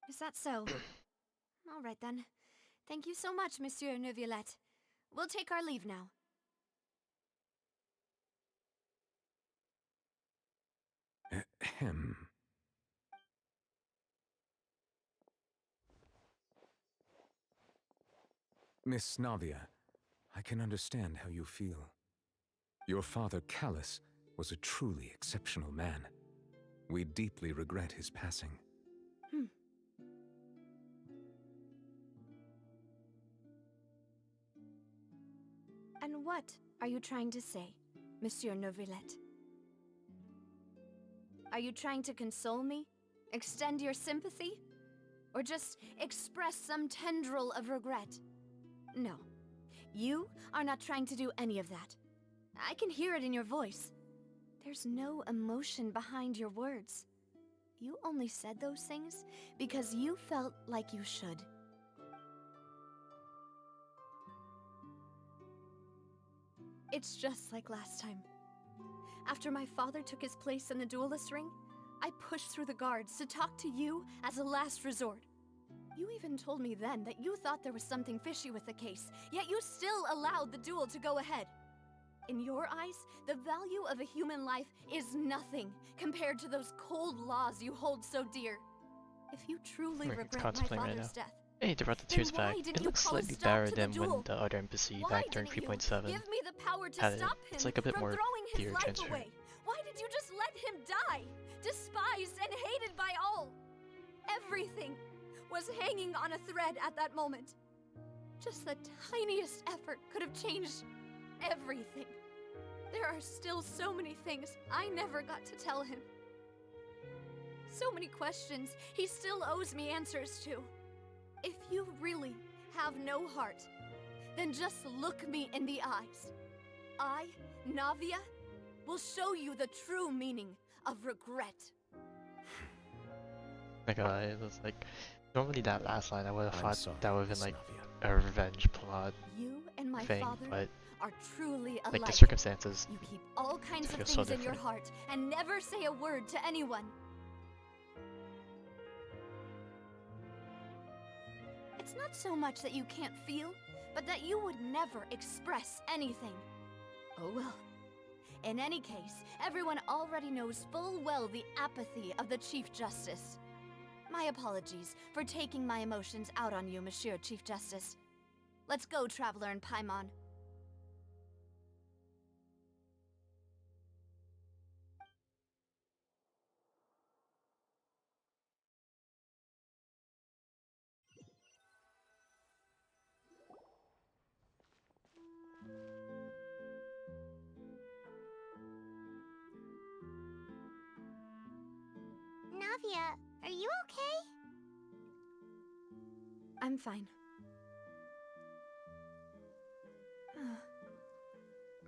Is that so? All right then. Thank you so much, Monsieur Neuvillette. We'll take our leave now. Ahem. Miss Navia, I can understand how you feel. Your father, Callus, was a truly exceptional man. We deeply regret his passing. And what are you trying to say, Monsieur Neuvillette? Are you trying to console me? Extend your sympathy? Or just express some tendril of regret? No. You are not trying to do any of that. I can hear it in your voice. There's no emotion behind your words. You only said those things because you felt like you should. It's just like last time. After my father took his place in the duelist ring, I pushed through the guards to talk to you as a last resort. You even told me then that you thought there was something fishy with the case, yet you still allowed the duel to go ahead. In your eyes, the value of a human life is nothing compared to those cold laws you hold so dear. If you truly regret my father's death, hey, they brought the tears back. It looks slightly better than when duel? the other embassy Why back during didn't you 3.7 give me the power to had it. stop him It's like a bit from more throwing his fear life transfer. away? Why did you just let him die? Despised and hated by all. Everything was hanging on a thread at that moment. Just the tiniest effort could have changed everything. There are still so many things I never got to tell him. So many questions he still owes me answers to. If you really have no heart, then just look me in the eyes. I, Navia, will show you the true meaning of regret. Like, it was like, normally that last line I would have thought sorry, that would have Miss been like Navia. a revenge plot You and my thing, father but are truly alike. like the circumstances. You keep all kinds of feel things so in your different. heart and never say a word to anyone. It's not so much that you can't feel, but that you would never express anything. Oh well. In any case, everyone already knows full well the apathy of the Chief Justice. My apologies for taking my emotions out on you, Monsieur Chief Justice. Let's go, Traveler and Paimon. Navia, are you okay? I'm fine.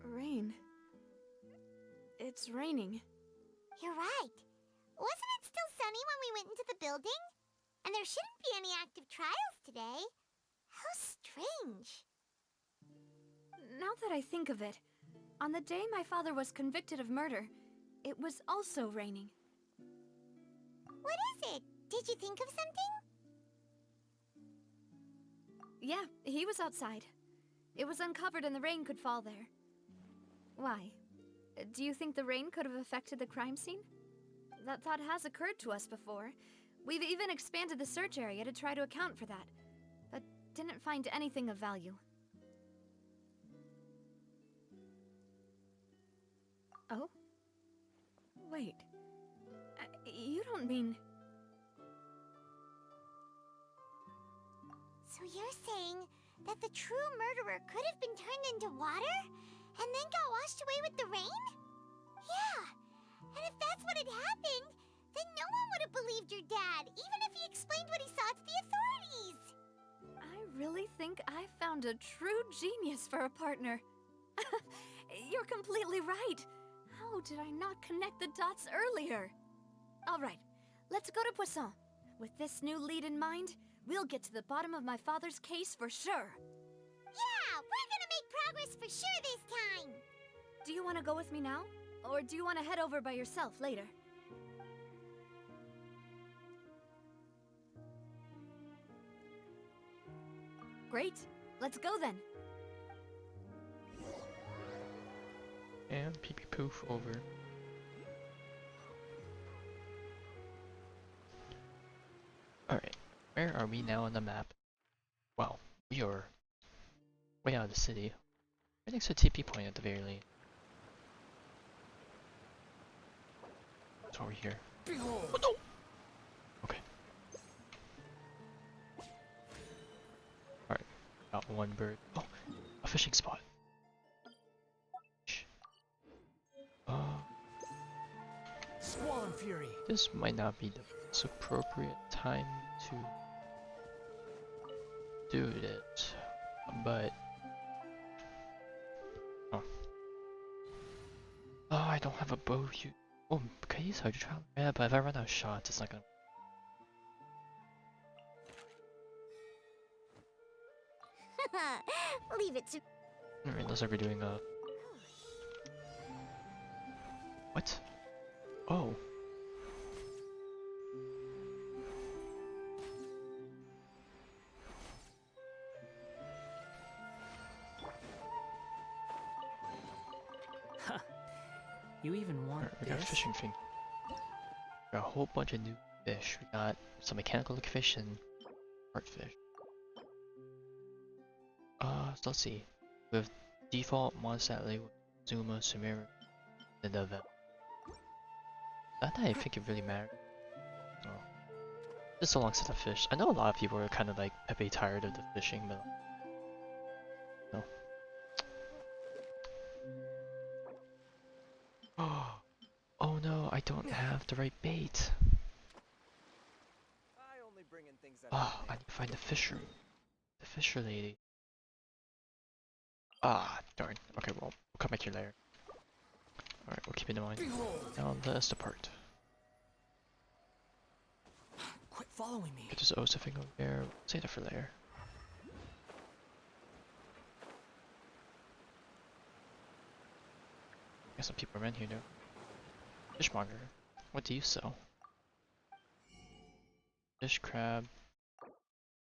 Rain. It's raining. You're right. Wasn't it still sunny when we went into the building? And there shouldn't be any active trials today. How strange. Now that I think of it, on the day my father was convicted of murder, it was also raining. What is it? Did you think of something? Yeah, he was outside. It was uncovered and the rain could fall there. Why? Do you think the rain could have affected the crime scene? That thought has occurred to us before. We've even expanded the search area to try to account for that, but didn't find anything of value. Oh? Wait. You don't mean... So you're saying that the true murderer could have been turned into water and then got washed away with the rain? Yeah, and if that's what had happened, then no one would have believed your dad, even if he explained what he saw to the authorities. I really think I found a true genius for a partner. You're completely right. How did I not connect the dots earlier? All right, let's go to Poisson. With this new lead in mind, we'll get to the bottom of my father's case for sure. Yeah, we're gonna make progress for sure this time. Do you want to go with me now? Or do you want to head over by yourself later? Great, let's go then. And pee pee poof over. Alright, where are we now on the map? Wow, we are way out of the city. Right next to a TP point at the very least. It's over here. Behold! Oh no! Okay. Alright, got one bird. Oh, a fishing spot. Squall and Fury! This might not be the most appropriate time to do it, but oh, I don't have a bow. Oh, can I use hydro travel? Yeah, but if I run out of shots, it's not gonna. Leave it to... Alright, unless we're doing a. What? Oh. You even want We got a fishing thing. We got a whole bunch of new fish. We got some mechanical looking fish and art fish. So let's see. With default, Mondstadt, Zuma, Sumeru, and Navia. Not that I think it really matters. So, just a long set of fish. I know a lot of people are kind of like a bit tired of the fishing, but no. Oh no, I don't have the right bait. I need to find the fisher. The fisher lady. Ah, darn. Okay, well, we'll come back here later. Alright, we'll keep it in mind. Now let's depart. Quit following me. Get this Osa thing over there. Save that for later. Got some people around here now. Fishmonger. What do you sell? Fish, crab,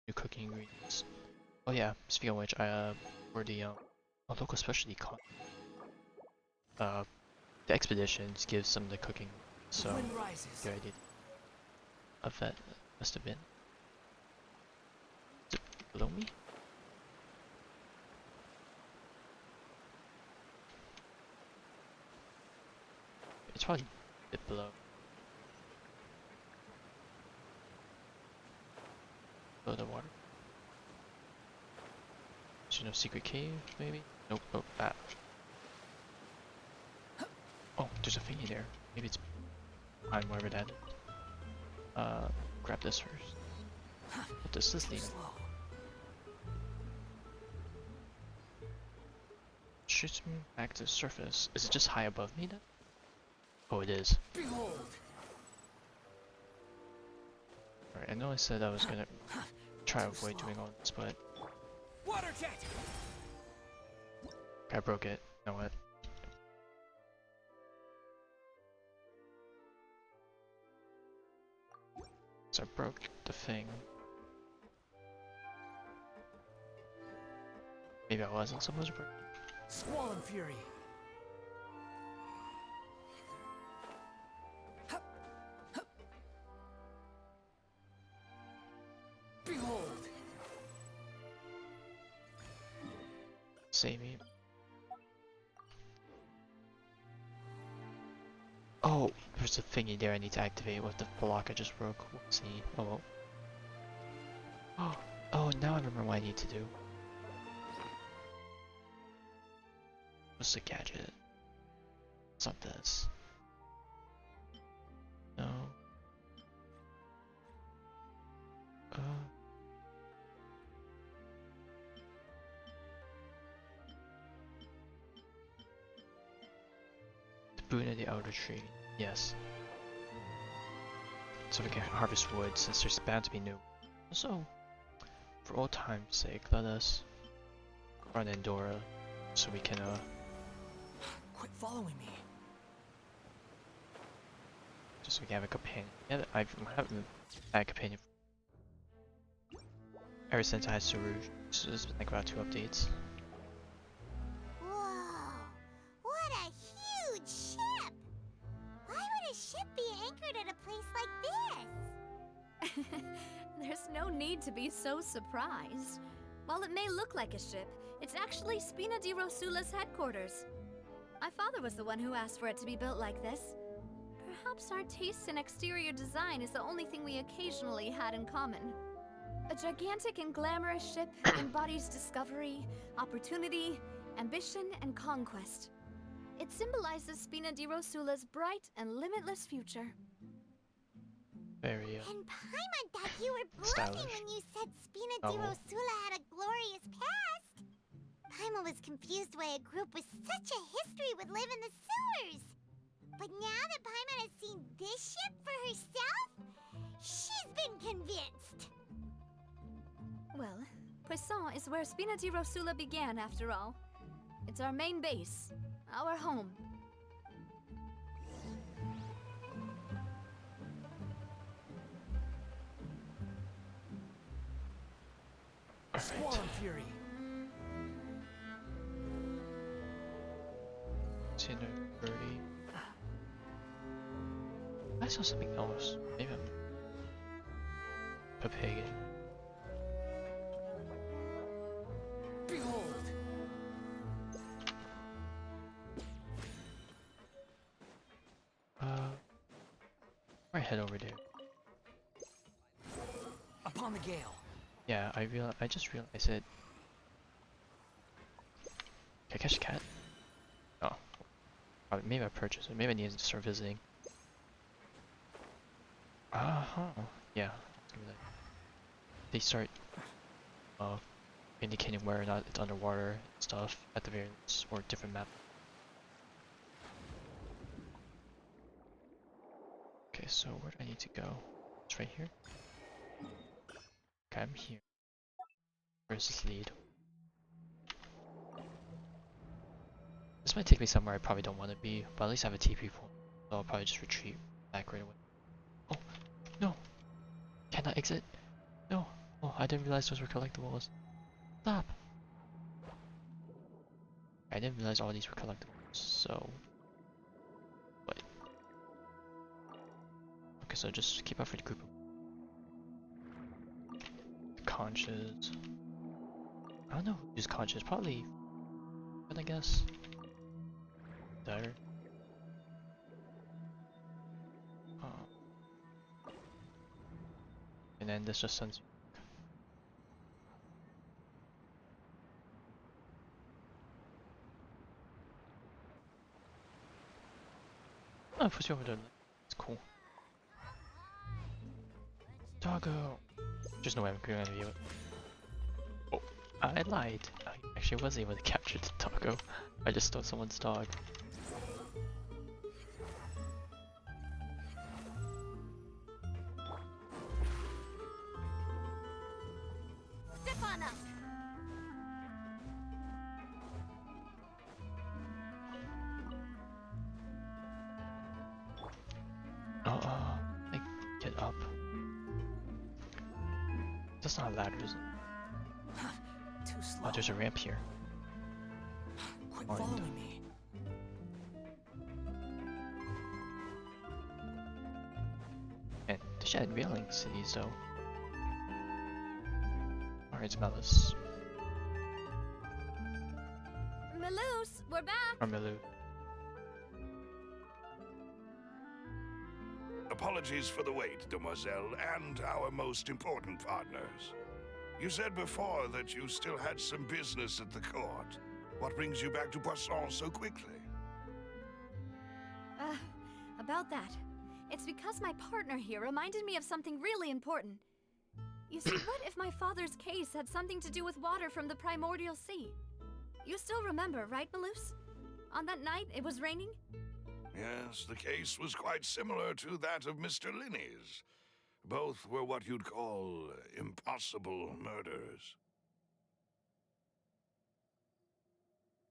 new cooking ingredients. Oh yeah, speaking of which, I for the a local specialty con. The expeditions give some of the cooking, so good idea. Of that must have been. Is it below me? It's probably a bit below. Below the water. Is there no secret cave, maybe? Nope, nope, that. Oh, there's a thingy there. Maybe it's behind wherever that is. Grab this first. What does this lead? Shoots me back to the surface. Is it just high above me then? Oh, it is. Behold! Alright, I know I said I was gonna try to avoid doing all this, but Water jet! I broke it. You know what? So I broke the thing. Maybe Maybe I wasn't supposed to break. Squall and fury. Behold. Save me. Oh, there's a thingy there I need to activate with the block I just broke. Whoopsie. Oh well. Oh, now I remember what I need to do. What's the gadget? It's not this. No. The boon of the outer tree. Yes. So we can harvest wood since there's bound to be new. Also, for old time's sake, let us run Endora so we can Quit following me. just so we can have a companion. Yeah, I haven't had a companion ever since I had Suruj. So it's been like about 2 updates. Whoa! What a huge ship! Why would a ship be anchored at a place like this? There's no need to be so surprised. While it may look like a ship, it's actually Spina di Rosula's headquarters. My father was the one who asked for it to be built like this. Perhaps our taste in exterior design is the only thing we occasionally had in common. A gigantic and glamorous ship embodies discovery, opportunity, ambition, and conquest. It symbolizes Spina di Rosula's bright and limitless future. Very And Paimon thought you were stylish. bluffing when you said Spina di Oh. Rosula had a glorious past. Paimon was confused why a group with such a history would live in the sewers. But now that Paimon has seen this ship for herself, she's been convinced. Well, Poisson is where Spina di Rosula began, after all. It's our main base, our home. Squall and fury. Tinder 30. I saw something else. Maybe I'm a pagan. Behold. Right, head over there. Upon the gale. Yeah, I just realized it. Can I catch a cat? Oh. Maybe I purchased it. Maybe I need to start visiting. Yeah. They start indicating whether or not it's underwater and stuff at the various or different map. Okay, so where do I need to go? It's right here. Okay, I'm here. Where's this lead? This might take me somewhere I probably don't want to be, but at least I have a TP point, so I'll probably just retreat back right away. Oh, no! Can I exit? No! Oh, I didn't realize those were collectibles. Stop! I didn't realize all these were collectibles, so... What? Okay, so just keep out for the group. Conches. I don't know who's conches, probably... But I guess... There. And then this just sends you. Oh, it puts you over there. It's cool. Doggo! There's no way I'm going to view it. Oh, I lied. I actually was able to capture the doggo. I just stole someone's dog. Step on up! I get up. That's not a ladder, is it? Too slow. Oh, there's a ramp here. following me. And the shed revealing cities though. Alright, Melus. Melus, we're back! Or Milu. Apologies for the wait, demoiselle, and our most important partners. You said before that you still had some business at the court. What brings you back to Poisson so quickly? About that. It's because my partner here reminded me of something really important. You see, what if my father's case had something to do with water from the primordial sea? You still remember, right, Melus? On that night, it was raining? Yes, the case was quite similar to that of Mr. Linney's. Both were what you'd call impossible murders.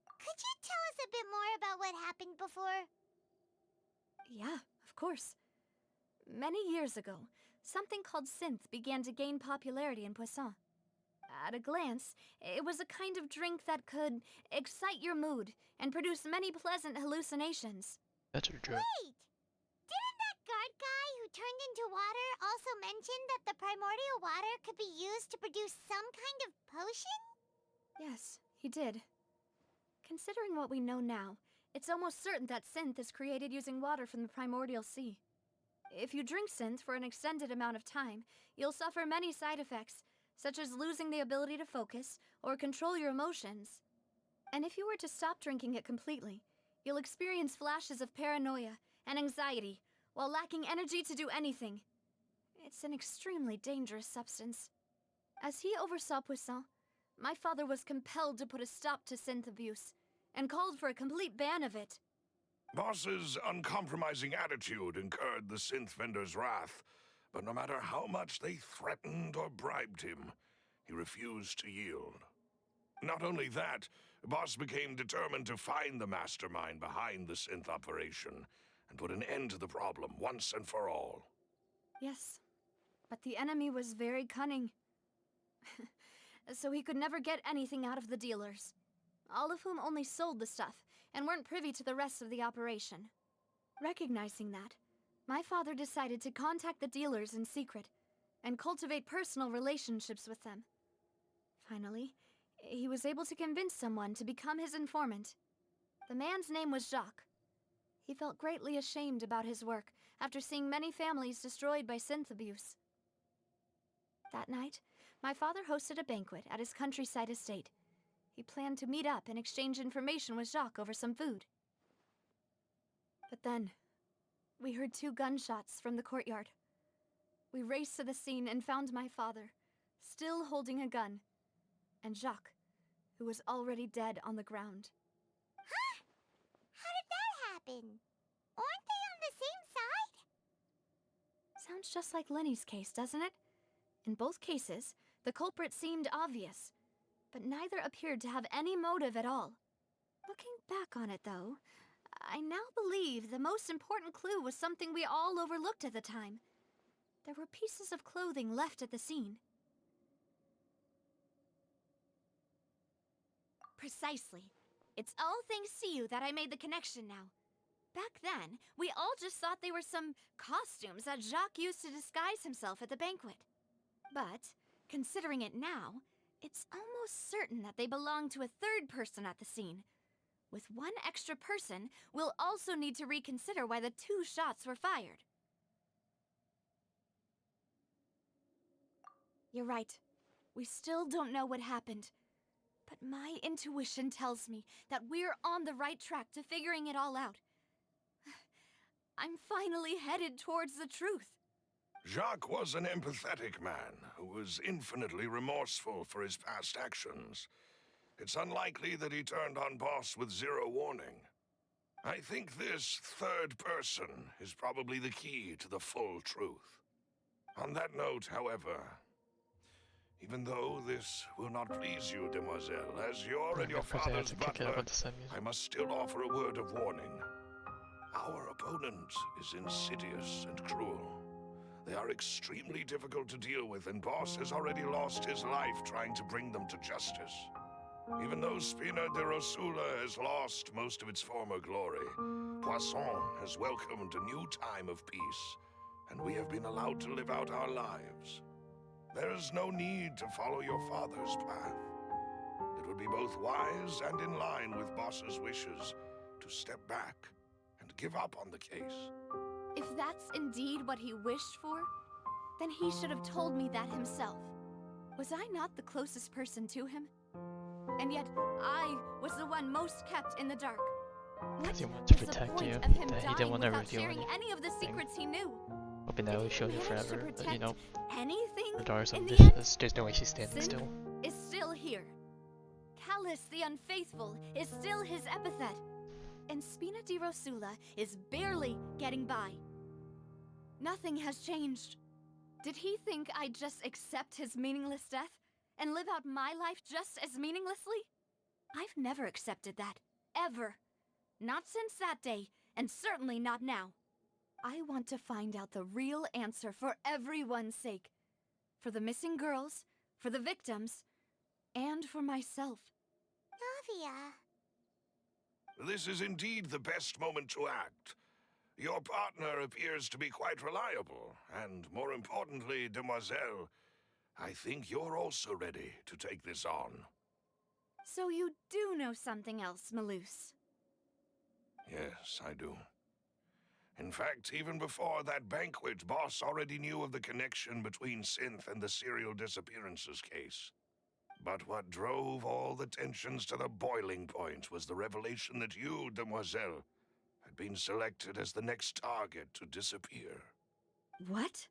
Could you tell us a bit more about what happened before? Yeah, of course. Many years ago, something called synth began to gain popularity in Poisson. At a glance, it was a kind of drink that could excite your mood and produce many pleasant hallucinations. That's a joke. Wait! Didn't that guard guy who turned into water also mention that the primordial water could be used to produce some kind of potion? Yes, he did. Considering what we know now, it's almost certain that synth is created using water from the primordial sea. If you drink synth for an extended amount of time, you'll suffer many side effects, such as losing the ability to focus or control your emotions. And if you were to stop drinking it completely, you'll experience flashes of paranoia and anxiety while lacking energy to do anything. It's an extremely dangerous substance. As he oversaw Poisson, my father was compelled to put a stop to synth abuse and called for a complete ban of it. Boss's uncompromising attitude incurred the synth vendor's wrath, but no matter how much they threatened or bribed him, he refused to yield. Not only that, Boss became determined to find the mastermind behind the synth operation and put an end to the problem once and for all. Yes, but the enemy was very cunning. So he could never get anything out of the dealers, all of whom only sold the stuff and weren't privy to the rest of the operation. Recognizing that, my father decided to contact the dealers in secret and cultivate personal relationships with them. Finally, he was able to convince someone to become his informant. The man's name was Jacques. He felt greatly ashamed about his work after seeing many families destroyed by synth abuse. That night, my father hosted a banquet at his countryside estate. He planned to meet up and exchange information with Jacques over some food. But then, we heard 2 gunshots from the courtyard. We raced to the scene and found my father, still holding a gun, and Jacques, who was already dead on the ground. Huh? How did that happen? Aren't they on the same side? Sounds just like Lenny's case, doesn't it? In both cases, the culprit seemed obvious, but neither appeared to have any motive at all. Looking back on it, though, I now believe the most important clue was something we all overlooked at the time. There were pieces of clothing left at the scene. Precisely. It's all thanks to you that I made the connection now. Back then, we all just thought they were some costumes that Jacques used to disguise himself at the banquet. But, considering it now, it's almost certain that they belong to a third person at the scene. With one extra person, we'll also need to reconsider why the 2 shots were fired. You're right. We still don't know what happened. But my intuition tells me that we're on the right track to figuring it all out. I'm finally headed towards the truth. Jacques was an empathetic man who was infinitely remorseful for his past actions. It's unlikely that he turned on Boss with 0 warning. I think this third person is probably the key to the full truth. On that note, however, even though this will not please you, demoiselle, as you're and your father's butler, I must still offer a word of warning. Our opponent is insidious and cruel. They are extremely difficult to deal with, and Boss has already lost his life trying to bring them to justice. Even though Spina de Rosula has lost most of its former glory, Poisson has welcomed a new time of peace, and we have been allowed to live out our lives. There is no need to follow your father's path. It would be both wise and in line with Boss's wishes to step back and give up on the case. If that's indeed what he wished for, then he should have told me that himself. Was I not the closest person to him? And yet, I was the one most kept in the dark. What He wanted to was the protect point you, of him that he dying didn't want to without reveal sharing any of the secrets he knew? Hoping that would show you Managed to forever, but you protect know, anything regardless in of the this, end? there's no way she's standing Sin still. is still here. Callous the unfaithful is still his epithet. And Spina di Rosula is barely getting by. Nothing has changed. Did he think I'd just accept his meaningless death and live out my life just as meaninglessly? I've never accepted that. Ever. Not since that day, and certainly not now. I want to find out the real answer for everyone's sake. For the missing girls, for the victims, and for myself. Navia. This is indeed the best moment to act. Your partner appears to be quite reliable, and more importantly, Demoiselle, I think you're also ready to take this on. So you do know something else, Maloose? Yes, I do. In fact, even before that banquet, Boss already knew of the connection between Synth and the serial disappearances case. But what drove all the tensions to the boiling point was the revelation that you, Demoiselle, had been selected as the next target to disappear. What?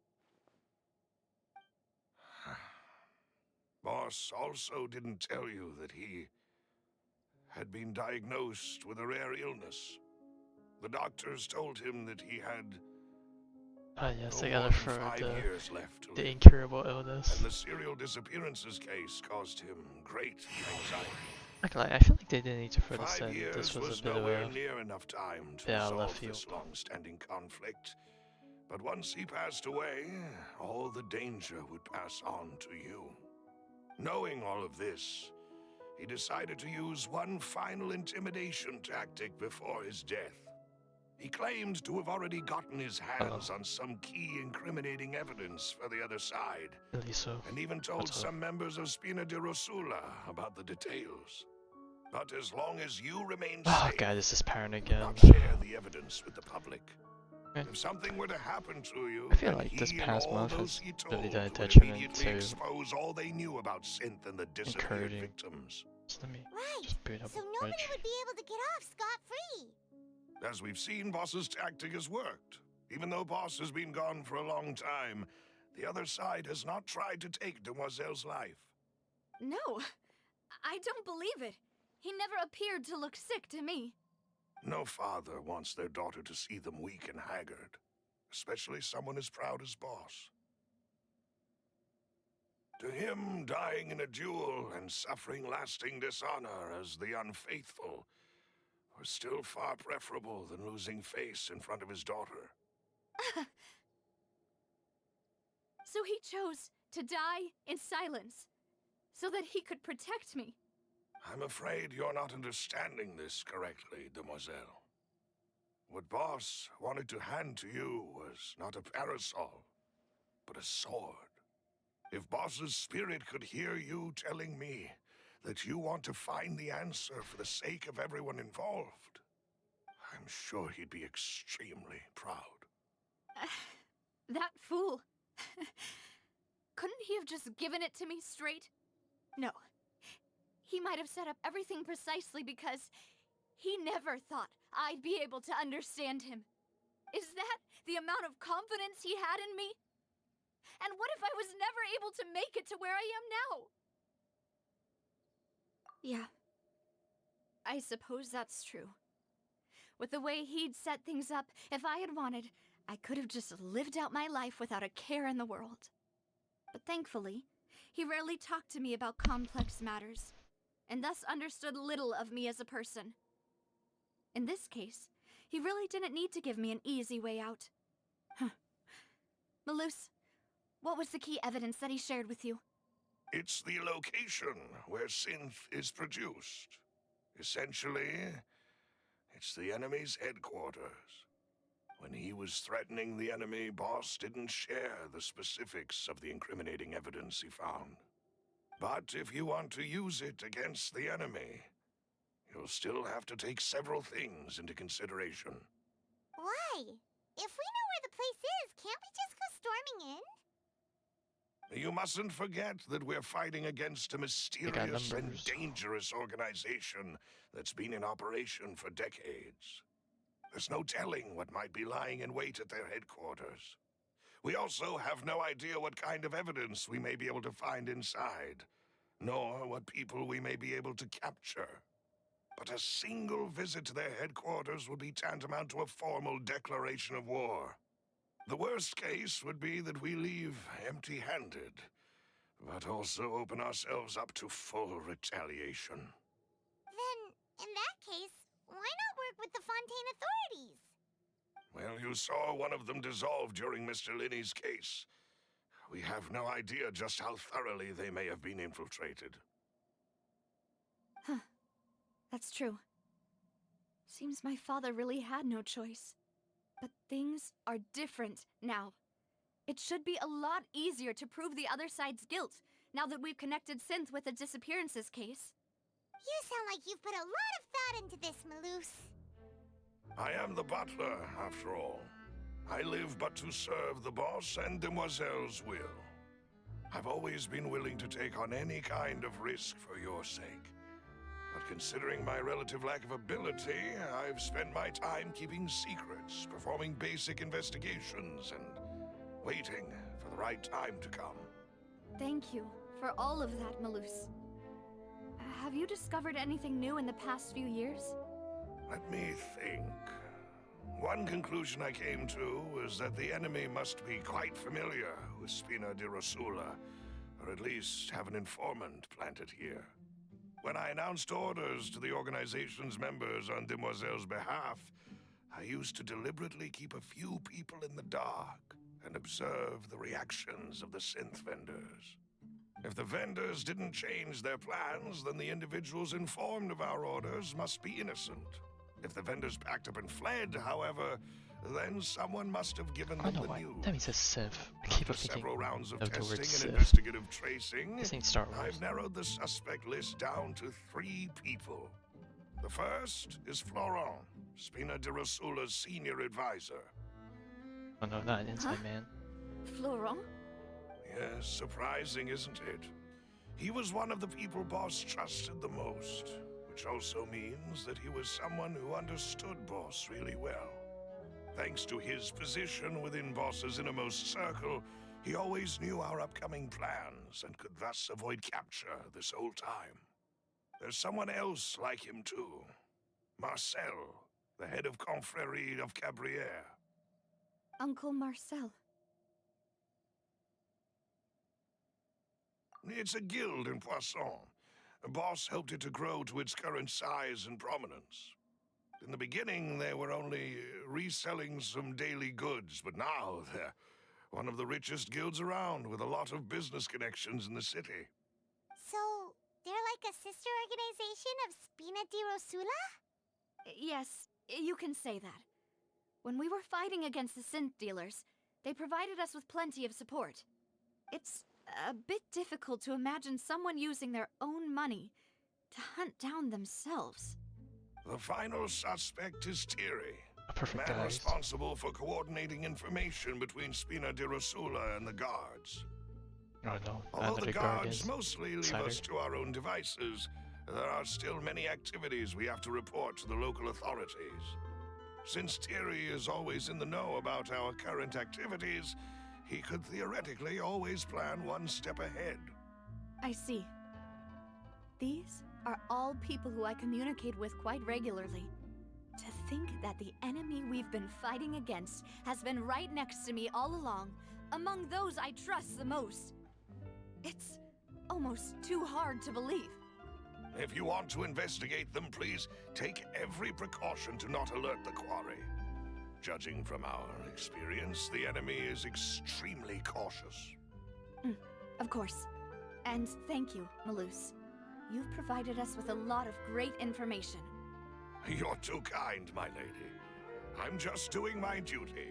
Boss also didn't tell you that he had been diagnosed with a rare illness. The doctors told him that he had Ah yes, no I more gotta than throw 5 years left to the live. incurable illness. And the serial disappearances case caused him great anxiety. I feel like they didn't need to throw this 5 in. years This was a bit of nowhere a near enough time to yeah, resolve left this field. long-standing conflict. But once he passed away, all the danger would pass on to you. Knowing all of this, he decided to use one final intimidation tactic before his death. He claimed to have already gotten his hands on some key incriminating evidence for the other side, At least so. and even told That's some members of Spina de Rosula about the details. But as long as you remain Oh safe, god, this is Parent do again. not share the evidence with the public. Eh. If something were to happen to you, I feel then like this he and past all month those has he really told done a would detriment immediately to expose all they knew about Synth and the disappeared encouraging. victims. So let me Right. just boot up So a nobody bridge. would be able to get off scot-free. As we've seen, Boss's tactic has worked. Even though Boss has been gone for a long time, the other side has not tried to take Demoiselle's life. No, I don't believe it. He never appeared to look sick to me. No father wants their daughter to see them weak and haggard, especially someone as proud as Boss. To him, dying in a duel and suffering lasting dishonor as the unfaithful was still far preferable than losing face in front of his daughter. So he chose to die in silence, so that he could protect me. I'm afraid you're not understanding this correctly, Demoiselle. What Boss wanted to hand to you was not a parasol, but a sword. If Boss's spirit could hear you telling me that you want to find the answer for the sake of everyone involved, I'm sure he'd be extremely proud. That fool. Couldn't he have just given it to me straight? No. He might have set up everything precisely because he never thought I'd be able to understand him. Is that the amount of confidence he had in me? And what if I was never able to make it to where I am now? Yeah. I suppose that's true. With the way he'd set things up, if I had wanted, I could have just lived out my life without a care in the world. But thankfully, he rarely talked to me about complex matters, and thus understood little of me as a person. In this case, he really didn't need to give me an easy way out. Maloose, what was the key evidence that he shared with you? It's the location where synth is produced. Essentially, it's the enemy's headquarters. When he was threatening the enemy, Boss didn't share the specifics of the incriminating evidence he found. But if you want to use it against the enemy, you'll still have to take several things into consideration. Why? If we know where the place is, can't we just go storming in? You mustn't forget that we're fighting against a mysterious and dangerous organization that's been in operation for decades. There's no telling what might be lying in wait at their headquarters. We also have no idea what kind of evidence we may be able to find inside, nor what people we may be able to capture. But a single visit to their headquarters would be tantamount to a formal declaration of war. The worst case would be that we leave empty-handed, but also open ourselves up to full retaliation. Then, in that case, why not work with the Fontaine authorities? Well, you saw one of them dissolve during Mr. Linney's case. We have no idea just how thoroughly they may have been infiltrated. Huh. That's true. Seems my father really had no choice. But things are different now. It should be a lot easier to prove the other side's guilt, now that we've connected Synth with the disappearances case. You sound like you've put a lot of thought into this, Maloose. I am the butler, after all. I live but to serve the boss and Demoiselle's will. I've always been willing to take on any kind of risk for your sake. But considering my relative lack of ability, I've spent my time keeping secrets, performing basic investigations, and waiting for the right time to come. Thank you for all of that, Maloose. Have you discovered anything new in the past few years? Let me think. One conclusion I came to was that the enemy must be quite familiar with Spina di Rosula, or at least have an informant planted here. When I announced orders to the organization's members on Demoiselle's behalf, I used to deliberately keep a few people in the dark and observe the reactions of the synth vendors. If the vendors didn't change their plans, then the individuals informed of our orders must be innocent. If the vendors packed up and fled, however, then someone must have given them the news. That means a Civ. I keep After thinking several rounds of of the testing word and Civ. investigative tracing, This ain't Star Wars. I've narrowed the suspect list down to 3 people. The first is Florent, Spina di Rosula's senior advisor. Oh no, not an inside man. Florent? Yes, surprising, isn't it? He was one of the people Boss trusted the most, which also means that he was someone who understood Boss really well. Thanks to his position within Boss's innermost circle, he always knew our upcoming plans and could thus avoid capture this whole time. There's someone else like him too. Marcel, the head of Confrérie of Cabrières. Uncle Marcel. It's a guild in Poisson. Boss helped it to grow to its current size and prominence. In the beginning, they were only reselling some daily goods, but now they're one of the richest guilds around, with a lot of business connections in the city. So, they're like a sister organization of Spina di Rosula? Yes, you can say that. When we were fighting against the synth dealers, they provided us with plenty of support. It's a bit difficult to imagine someone using their own money to hunt down themselves. The final suspect is Thierry, A perfect the man guy. responsible for coordinating information between Spina di Rosula and the guards. Oh no, Although not the a guard guards is. mostly leave Insider. us to our own devices, there are still many activities we have to report to the local authorities. Since Thierry is always in the know about our current activities, he could theoretically always plan one step ahead. I see. These are all people who I communicate with quite regularly. To think that the enemy we've been fighting against has been right next to me all along, among those I trust the most. It's almost too hard to believe. If you want to investigate them, please take every precaution to not alert the quarry. Judging from our experience, the enemy is extremely cautious. Of course. And thank you, Malus. You've provided us with a lot of great information. You're too kind, my lady. I'm just doing my duty.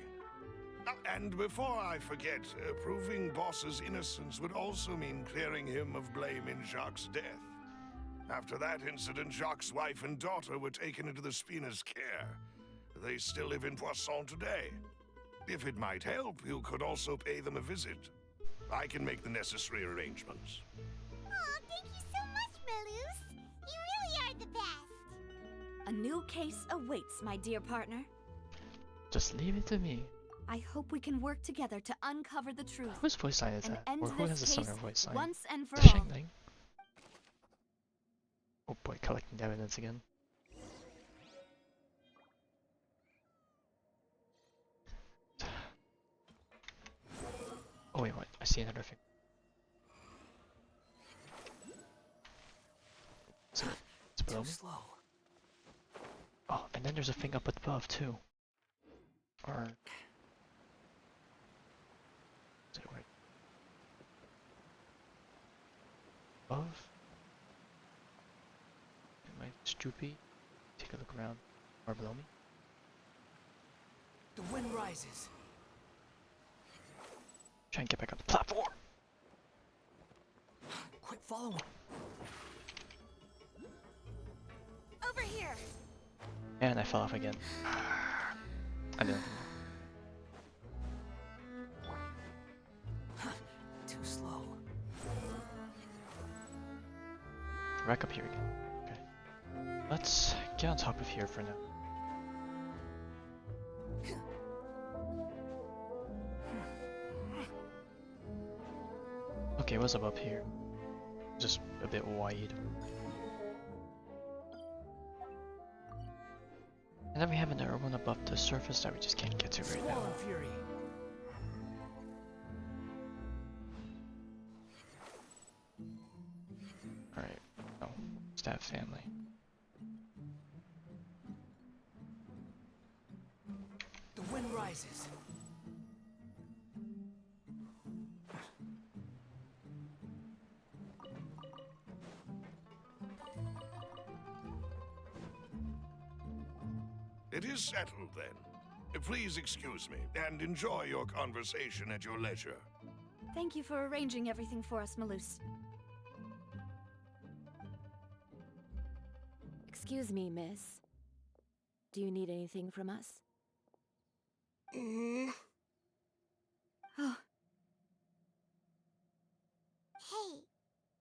And before I forget, proving Boss's innocence would also mean clearing him of blame in Jacques' death. After that incident, Jacques' wife and daughter were taken into the Spina's care. They still live in Poisson today. If it might help, you could also pay them a visit. I can make the necessary arrangements. Aw, thank you so much, Malus. You really are the best. A new case awaits, my dear partner. Just leave it to me. I hope we can work together to uncover the truth. Whose voice line is and that? end Or who this has a case similar voice line? once and for The all. Shangling? Oh boy, collecting evidence again. Oh wait, what? I see another thing. It's below Too me? slow. Oh, and then there's a thing up above too. Or... is it right? Above? Am I stoopy? Take a look around. Or below me? The wind rises. Try and get back on the platform! Quit following. Over here! And I fell off again. I didn't. Too slow. Back up here again. Okay. Let's get on top of here for now. Okay, what's up here? Just a bit wide. And then we have another one above the surface that we just can't get to right now. Swollen fury. Alright. Oh, it's that family. The wind rises. It is settled, then. Please excuse me, and enjoy your conversation at your leisure. Thank you for arranging everything for us, Malus. Excuse me, miss. Do you need anything from us? Oh, Hey,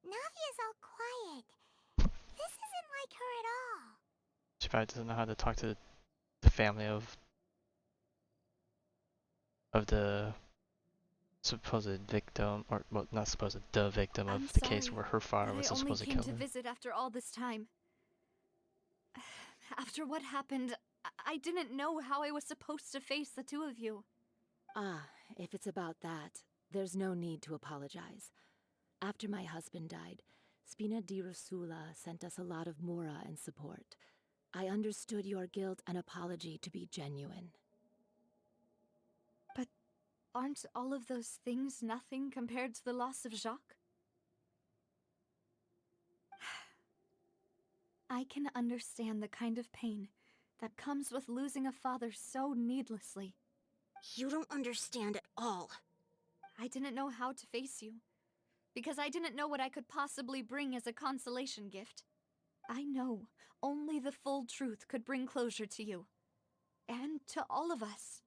Navia's all quiet. This isn't like her at all. She probably doesn't know how to talk to the family of the supposed victim, or well, not supposed, the victim I'm of the case sorry where her father that was I only supposed to came kill to her. visit after all this time. After what happened, I didn't know how I was supposed to face the two of you. Ah, if it's about that, there's no need to apologize. After my husband died, Spina di Rosula sent us a lot of mora and support. I understood your guilt and apology to be genuine. But aren't all of those things nothing compared to the loss of Jacques? I can understand the kind of pain that comes with losing a father so needlessly. You don't understand at all. I didn't know how to face you, because I didn't know what I could possibly bring as a consolation gift. I know only the full truth could bring closure to you, and to all of us.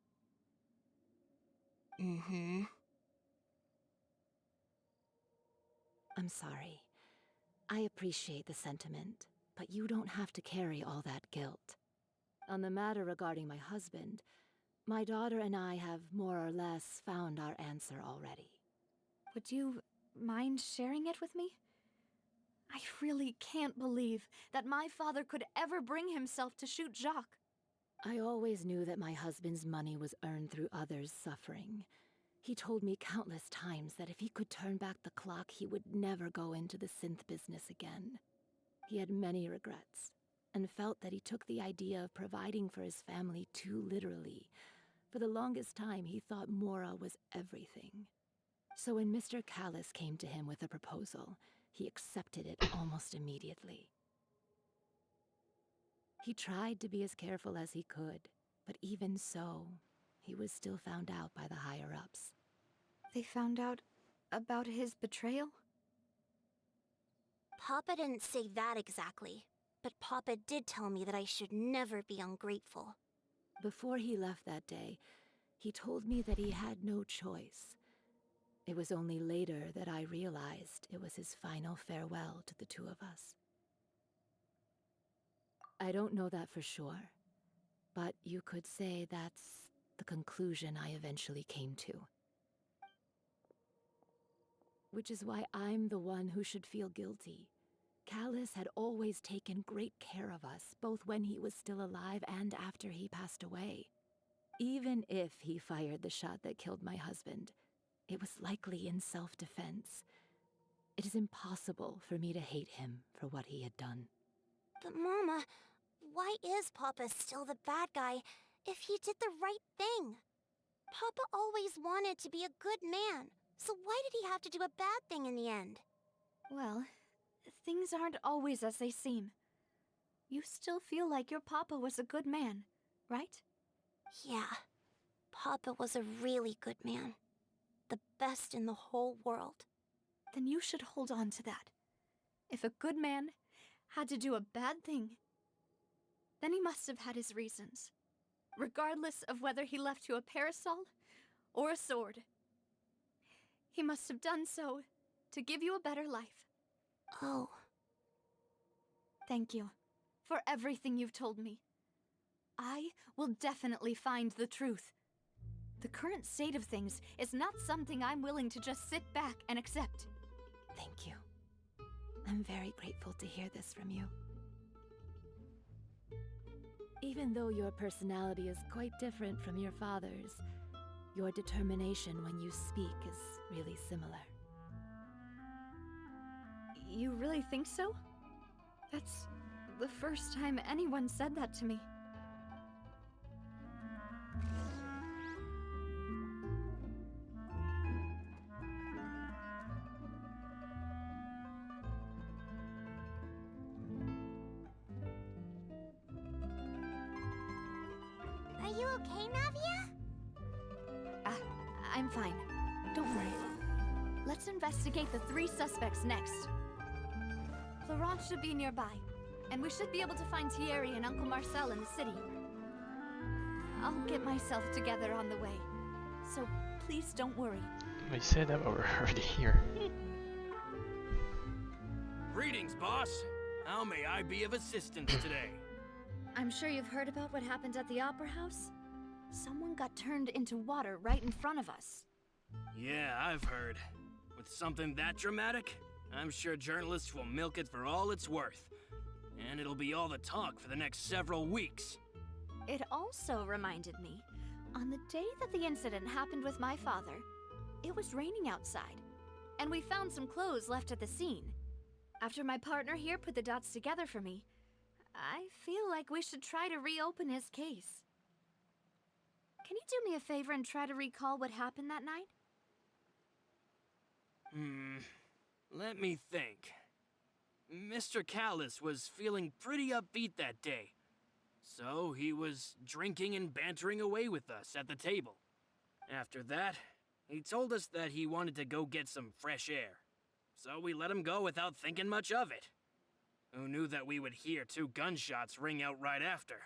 Mm-hmm. I'm sorry. I appreciate the sentiment, but you don't have to carry all that guilt. On the matter regarding my husband, my daughter and I have more or less found our answer already. Would you mind sharing it with me? I really can't believe that my father could ever bring himself to shoot Jacques. I always knew that my husband's money was earned through others' suffering. He told me countless times that if he could turn back the clock, he would never go into the synth business again. He had many regrets, and felt that he took the idea of providing for his family too literally. For the longest time, he thought Mora was everything. So when Mr. Callus came to him with a proposal, he accepted it almost immediately. He tried to be as careful as he could, but even so, he was still found out by the higher-ups. They found out about his betrayal? Papa didn't say that exactly, but Papa did tell me that I should never be ungrateful. Before he left that day, he told me that he had no choice. It was only later that I realized it was his final farewell to the two of us. I don't know that for sure, but you could say that's the conclusion I eventually came to. Which is why I'm the one who should feel guilty. Callus had always taken great care of us, both when he was still alive and after he passed away. Even if he fired the shot that killed my husband, it was likely in self-defense. It is impossible for me to hate him for what he had done. But Mama, why is Papa still the bad guy if he did the right thing? Papa always wanted to be a good man, so why did he have to do a bad thing in the end? Well, things aren't always as they seem. You still feel like your papa was a good man, right? Yeah, Papa was a really good man. The best in the whole world. Then you should hold on to that. If a good man had to do a bad thing, then he must have had his reasons, regardless of whether he left you a parasol or a sword. He must have done so to give you a better life. Oh. Thank you for everything you've told me. I will definitely find the truth. The current state of things is not something I'm willing to just sit back and accept. Thank you. I'm very grateful to hear this from you. Even though your personality is quite different from your father's, your determination when you speak is really similar. You really think so? That's the first time anyone said that to me. Are you okay, Navia? I'm fine. Don't worry. Let's investigate the 3 suspects next. Florent should be nearby, and we should be able to find Thierry and Uncle Marcel in the city. I'll get myself together on the way, so please don't worry. We said that, but we're already here. Greetings, boss. How may I be of assistance today? I'm sure you've heard about what happened at the Opera House. Someone got turned into water right in front of us. Yeah, I've heard. With something that dramatic, I'm sure journalists will milk it for all it's worth. And it'll be all the talk for the next several weeks. It also reminded me, on the day that the incident happened with my father, it was raining outside, and we found some clothes left at the scene. After my partner here put the dots together for me, I feel like we should try to reopen his case. Can you do me a favor and try to recall what happened that night? Let me think. Mr. Callus was feeling pretty upbeat that day. So he was drinking and bantering away with us at the table. After that, he told us that he wanted to go get some fresh air. So we let him go without thinking much of it. Who knew that we would hear 2 gunshots ring out right after?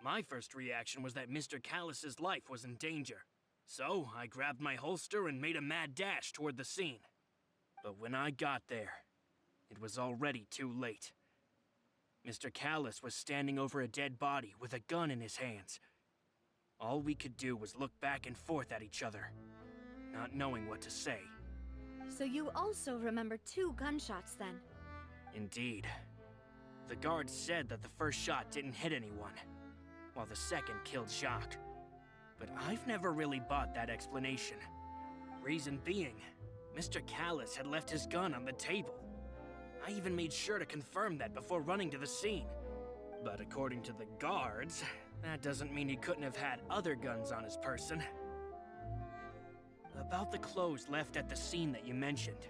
My first reaction was that Mr. Callus's life was in danger. So I grabbed my holster and made a mad dash toward the scene. But when I got there, it was already too late. Mr. Callus was standing over a dead body with a gun in his hands. All we could do was look back and forth at each other, not knowing what to say. So you also remember 2 gunshots then? Indeed. The guard said that the first shot didn't hit anyone, while the second killed Jacques. But I've never really bought that explanation. Reason being, Mr. Callus had left his gun on the table. I even made sure to confirm that before running to the scene. But according to the guards, that doesn't mean he couldn't have had other guns on his person. about the clothes left at the scene that you mentioned.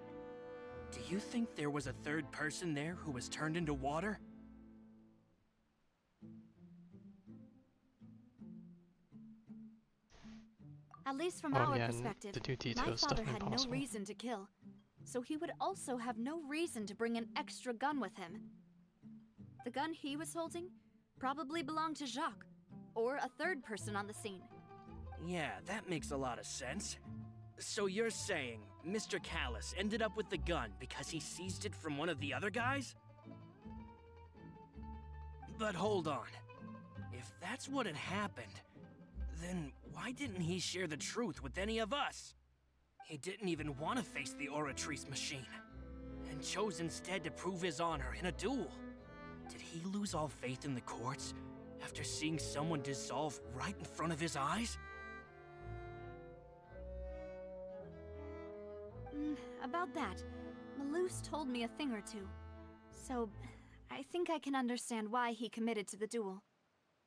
Do you think there was a third person there who was turned into water? At least from Oh our yeah, and perspective, the new my details father definitely had no possible. reason to kill. So he would also have no reason to bring an extra gun with him. The gun he was holding probably belonged to Jacques, or a third person on the scene. Yeah, that makes a lot of sense. So you're saying Mr. Callus ended up with the gun because he seized it from one of the other guys? But hold on. If that's what had happened, then why didn't he share the truth with any of us? He didn't even want to face the Oratrice machine, and chose instead to prove his honor in a duel. Did he lose all faith in the courts after seeing someone dissolve right in front of his eyes? About that, Malus told me a thing or two. So, I think I can understand why he committed to the duel.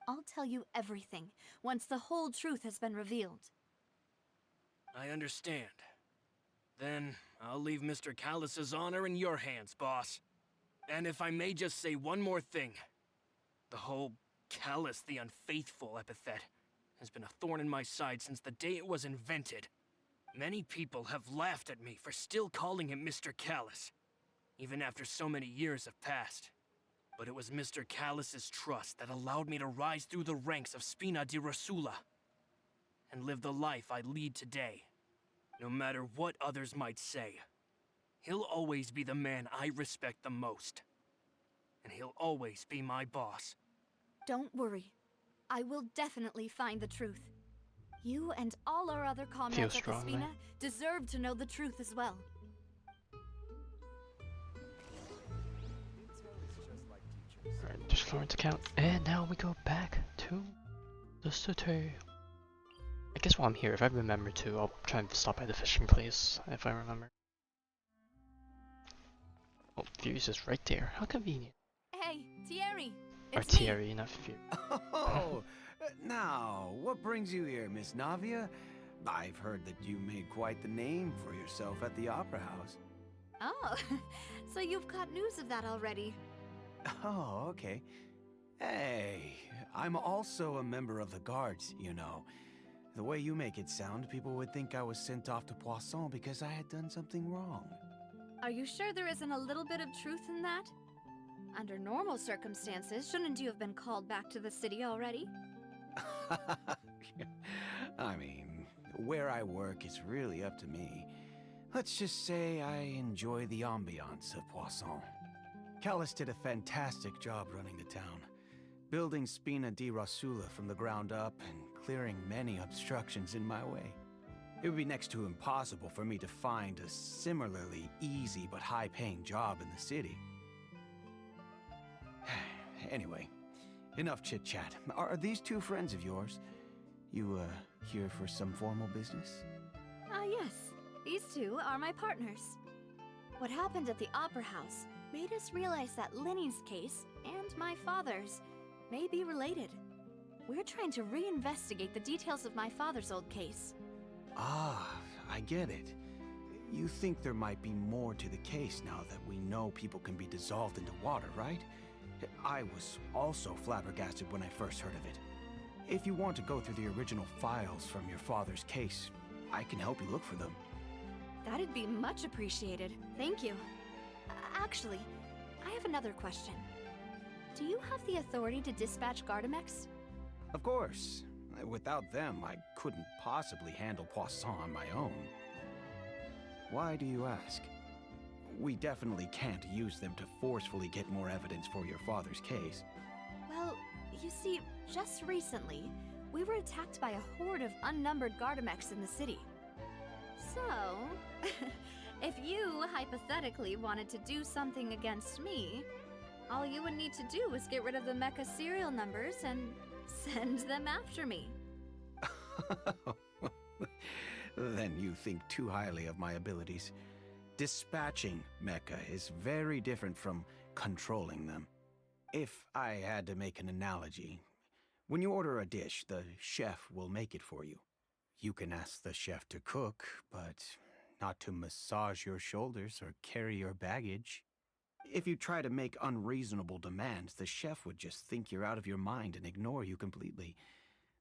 I'll tell you everything, once the whole truth has been revealed. I understand. Then, I'll leave Mr. Callus's honor in your hands, boss. And if I may just say one more thing. The whole Callus the Unfaithful epithet has been a thorn in my side since the day it was invented. Many people have laughed at me for still calling him Mr. Callus, even after so many years have passed. But it was Mr. Callus's trust that allowed me to rise through the ranks of Spina di Rosula and live the life I lead today. No matter what others might say, he'll always be the man I respect the most. And he'll always be my boss. Don't worry. I will definitely find the truth. You and all our other comrades at the strong, Spina man. deserve to know the truth as well. Alright, there's Florence account. And now we go back to the city. I guess while I'm here, if I remember to, I'll try and stop by the fishing place, if I remember. Oh, Fuse is right there. How convenient. Hey, Thierry! Or It's me! Thierry, not Fuse. Oh, now, what brings you here, Miss Navia? I've heard that you made quite the name for yourself at the Opera House. Oh, so you've got news of that already. Oh, okay. Hey, I'm also a member of the Guards, you know. The way you make it sound, people would think I was sent off to Poisson because I had done something wrong. Are you sure there isn't a little bit of truth in that? Under normal circumstances, shouldn't you have been called back to the city already? I mean, where I work is really up to me. Let's just say I enjoy the ambiance of Poisson. Callus did a fantastic job running the town, building Spina di Rosula from the ground up and clearing many obstructions in my way. It would be next to impossible for me to find a similarly easy but high-paying job in the city. Anyway, enough chit-chat. Are these two friends of yours? You, here for some formal business? Yes. These two are my partners. What happened at the Opera House made us realize that Linny's case and my father's may be related. We're trying to reinvestigate the details of my father's old case. Ah, I get it. You think there might be more to the case now that we know people can be dissolved into water, right? I was also flabbergasted when I first heard of it. If you want to go through the original files from your father's case, I can help you look for them. That'd be much appreciated. Thank you. Actually, I have another question. Do you have the authority to dispatch Gardamex? Of course. Without them, I couldn't possibly handle Poisson on my own. Why do you ask? We definitely can't use them to forcefully get more evidence for your father's case. Well, you see, just recently, we were attacked by a horde of unnumbered Gardamex in the city. So, if you hypothetically wanted to do something against me, all you would need to do was get rid of the mecha serial numbers and send them after me. Then you think too highly of my abilities. Dispatching mecha is very different from controlling them. If I had to make an analogy, when you order a dish, the chef will make it for you. You can ask the chef to cook, but not to massage your shoulders or carry your baggage. If you try to make unreasonable demands, the chef would just think you're out of your mind and ignore you completely.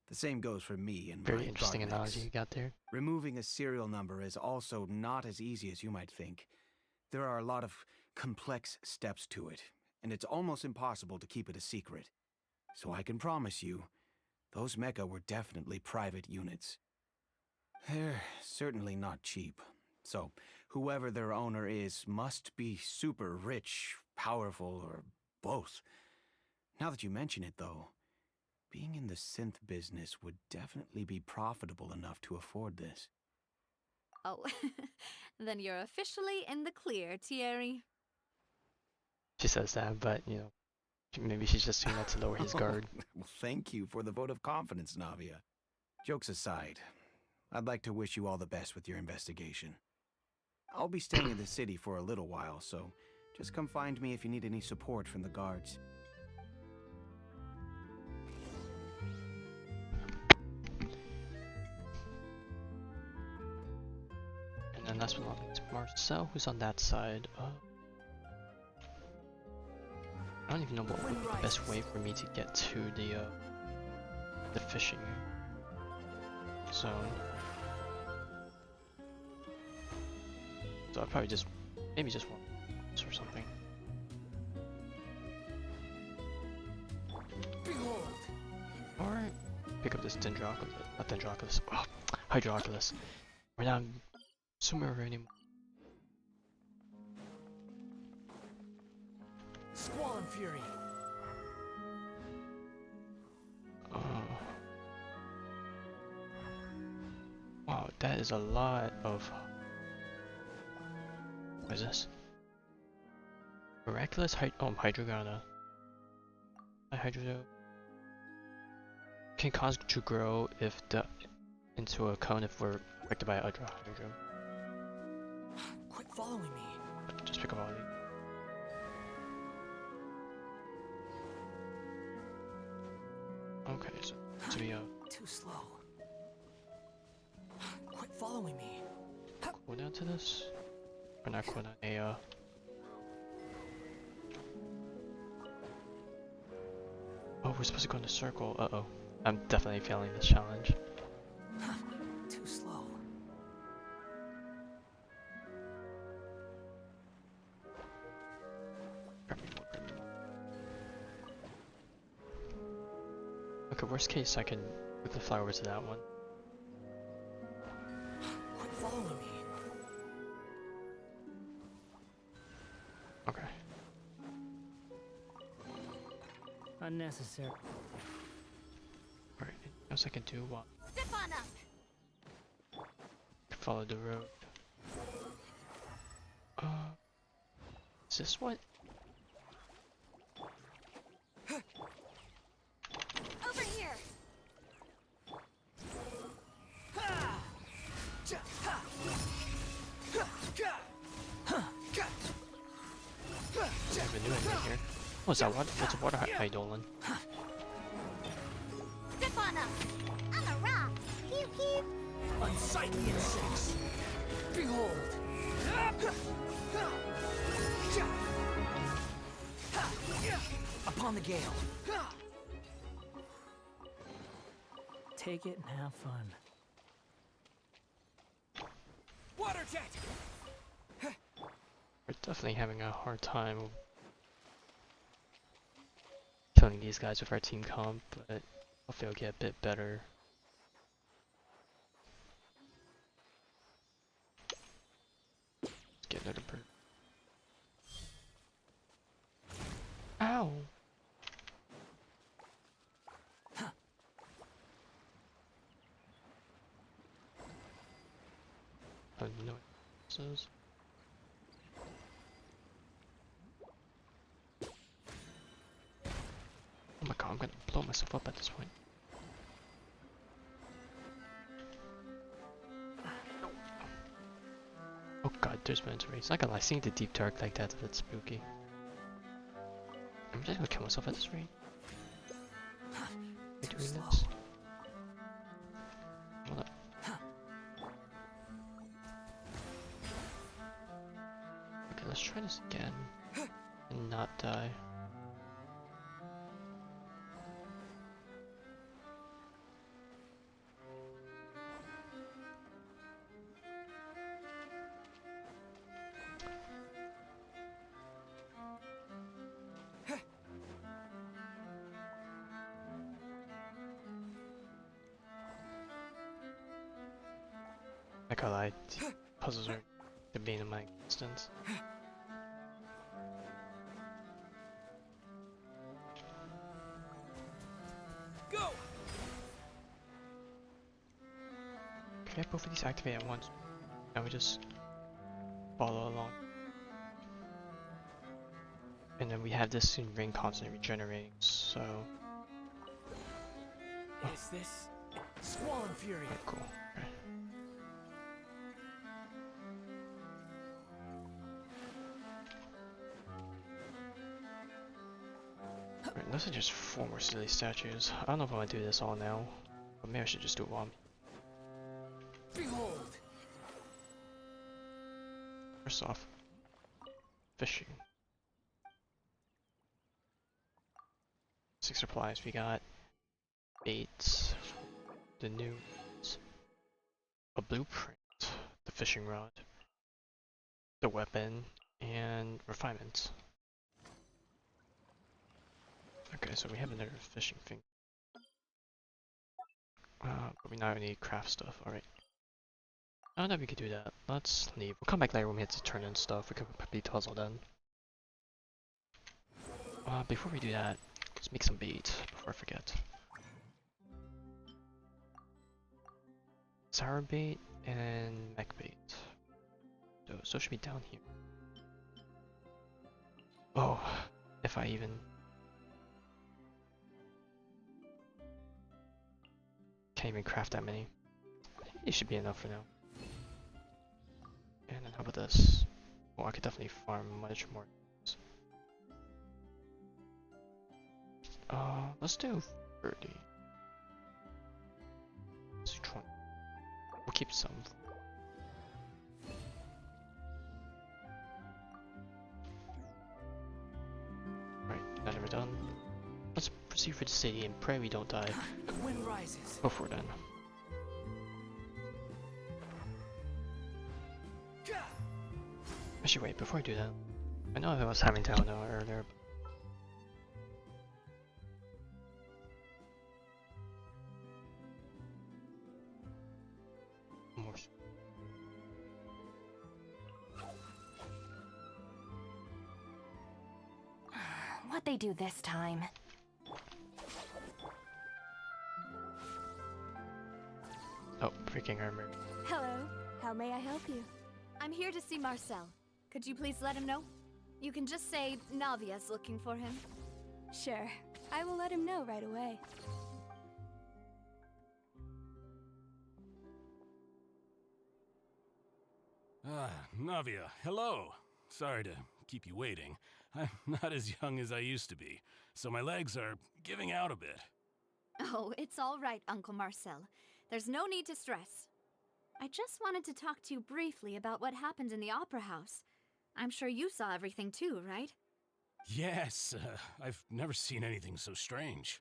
The same goes for me and Very my interesting guard analogy mechs. you got there. Removing a serial number is also not as easy as you might think. There are a lot of complex steps to it, and it's almost impossible to keep it a secret. So I can promise you, those mecha were definitely private units. They're certainly not cheap. So, whoever their owner is must be super rich, powerful, or both. Now that you mention it, though, being in the synth business would definitely be profitable enough to afford this. Oh, then you're officially in the clear, Thierry. She says that, but you know, maybe she's just doing that to lower his guard. Well, thank you for the vote of confidence, Navia. Jokes aside, I'd like to wish you all the best with your investigation. I'll be staying in the city for a little while, so just come find me if you need any support from the guards. And then last but not least, Marcel, who's on that side. I don't even know what would be the best way for me to get to the fishing zone. So I'll probably just, maybe just one or something. Behold! Or pick up this Dendroculus, not Dendroculus, oh, Hydroculus. We're not Sumer anymore. Squall and Fury! Wow, that is a lot of... What is this? Miraculous Hydrogona. Hydro can cause to grow if into a cone if we're affected by Hydro. Quit following me. Just pick up all of these. Okay, so to be Too slow. Quit following me. cooldown to this? Or not cooldown, Oh, we're supposed to go in a circle. Uh-oh. I'm definitely failing this challenge. Too slow. Okay, worst case, I can quickly fly over to that one. Quit following me. Okay. Unnecessary. Alright, else I can do what? Zip on up! Follow the road. Is this what? Over here! I've been doing right here. Oh, is that what? It's a water Eidolon. Zip on up! I'm a rock! Pew pew! Unsightly insects! Behold! Upon the gale! Take it and have fun. Water jet! We're definitely having a hard time killing these guys with our team comp, but hopefully it'll get a bit better. Let's get another bird. Ow! Oh, no. This is. Oh my god, I'm gonna blow myself up at this point. Oh god, there's men's race. Not gonna lie, seeing the deep dark like that's a bit spooky. I'm just gonna kill myself at this rate. Am I doing this? Hold up. let's try this again and not die. I can't lie, these puzzles are the bane of my existence. Go! Can we have both of these activate at once? Now we just follow along. And then we have this ring constantly regenerating, so... Is this Squall and Fury? Oh, cool. Okay. Right, those are just 4 more silly statues. I don't know if I want to do this all now, but maybe I should just do one. Behold! First off, fishing. 6 supplies. We got baits, the new ones, a blueprint, the fishing rod, the weapon, and refinements. Okay, so we have another fishing thing. But we now need craft stuff, alright. Oh no, we could do that. Let's leave. We'll come back later when we hit the turn in stuff. We can complete the puzzle then. Before we do that, let's make some bait before I forget. Sour bait and mech bait. So should be down here. Oh, if I even... Can't even craft that many. It should be enough for now. And then how about this? Oh, I could definitely farm much more. Let's do 30. Let's do 20. We'll keep some. Right, now that we're done, let's proceed for the city and pray we don't die. The wind rises. Before then. Actually, wait, before I do that, I know I was having town earlier. More. What'd they do this time? Oh, freaking armor. Hello, how may I help you? I'm here to see Marcel. Could you please let him know? You can just say Navia's looking for him. Sure, I will let him know right away. Navia, hello. Sorry to keep you waiting. I'm not as young as I used to be, so my legs are giving out a bit. Oh, it's all right, Uncle Marcel. There's no need to stress. I just wanted to talk to you briefly about what happened in the Opera House. I'm sure you saw everything too, right? Yes, I've never seen anything so strange.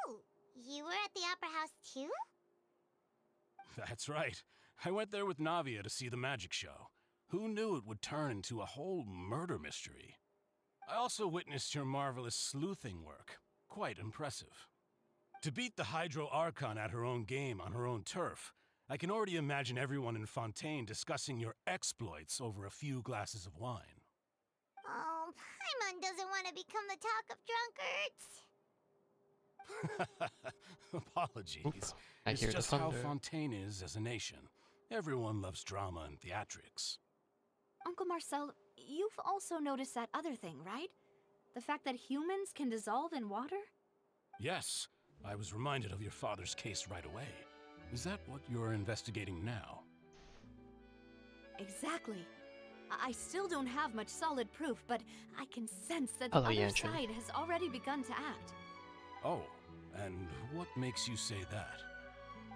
Oh, you were at the Opera House too? That's right. I went there with Navia to see the magic show. Who knew it would turn into a whole murder mystery? I also witnessed your marvelous sleuthing work. Quite impressive. To beat the Hydro Archon at her own game on her own turf, I can already imagine everyone in Fontaine discussing your exploits over a few glasses of wine. Oh, Paimon doesn't want to become the talk of drunkards. Apologies. Oops, I it's hear just the how thunder. Fontaine is as a nation. Everyone loves drama and theatrics. Uncle Marcel, you've also noticed that other thing, right? The fact that humans can dissolve in water? Yes, I was reminded of your father's case right away. Is that what you're investigating now? Exactly. I still don't have much solid proof, but I can sense that Hello, the other Yanchin. side has already begun to act. Oh, and what makes you say that?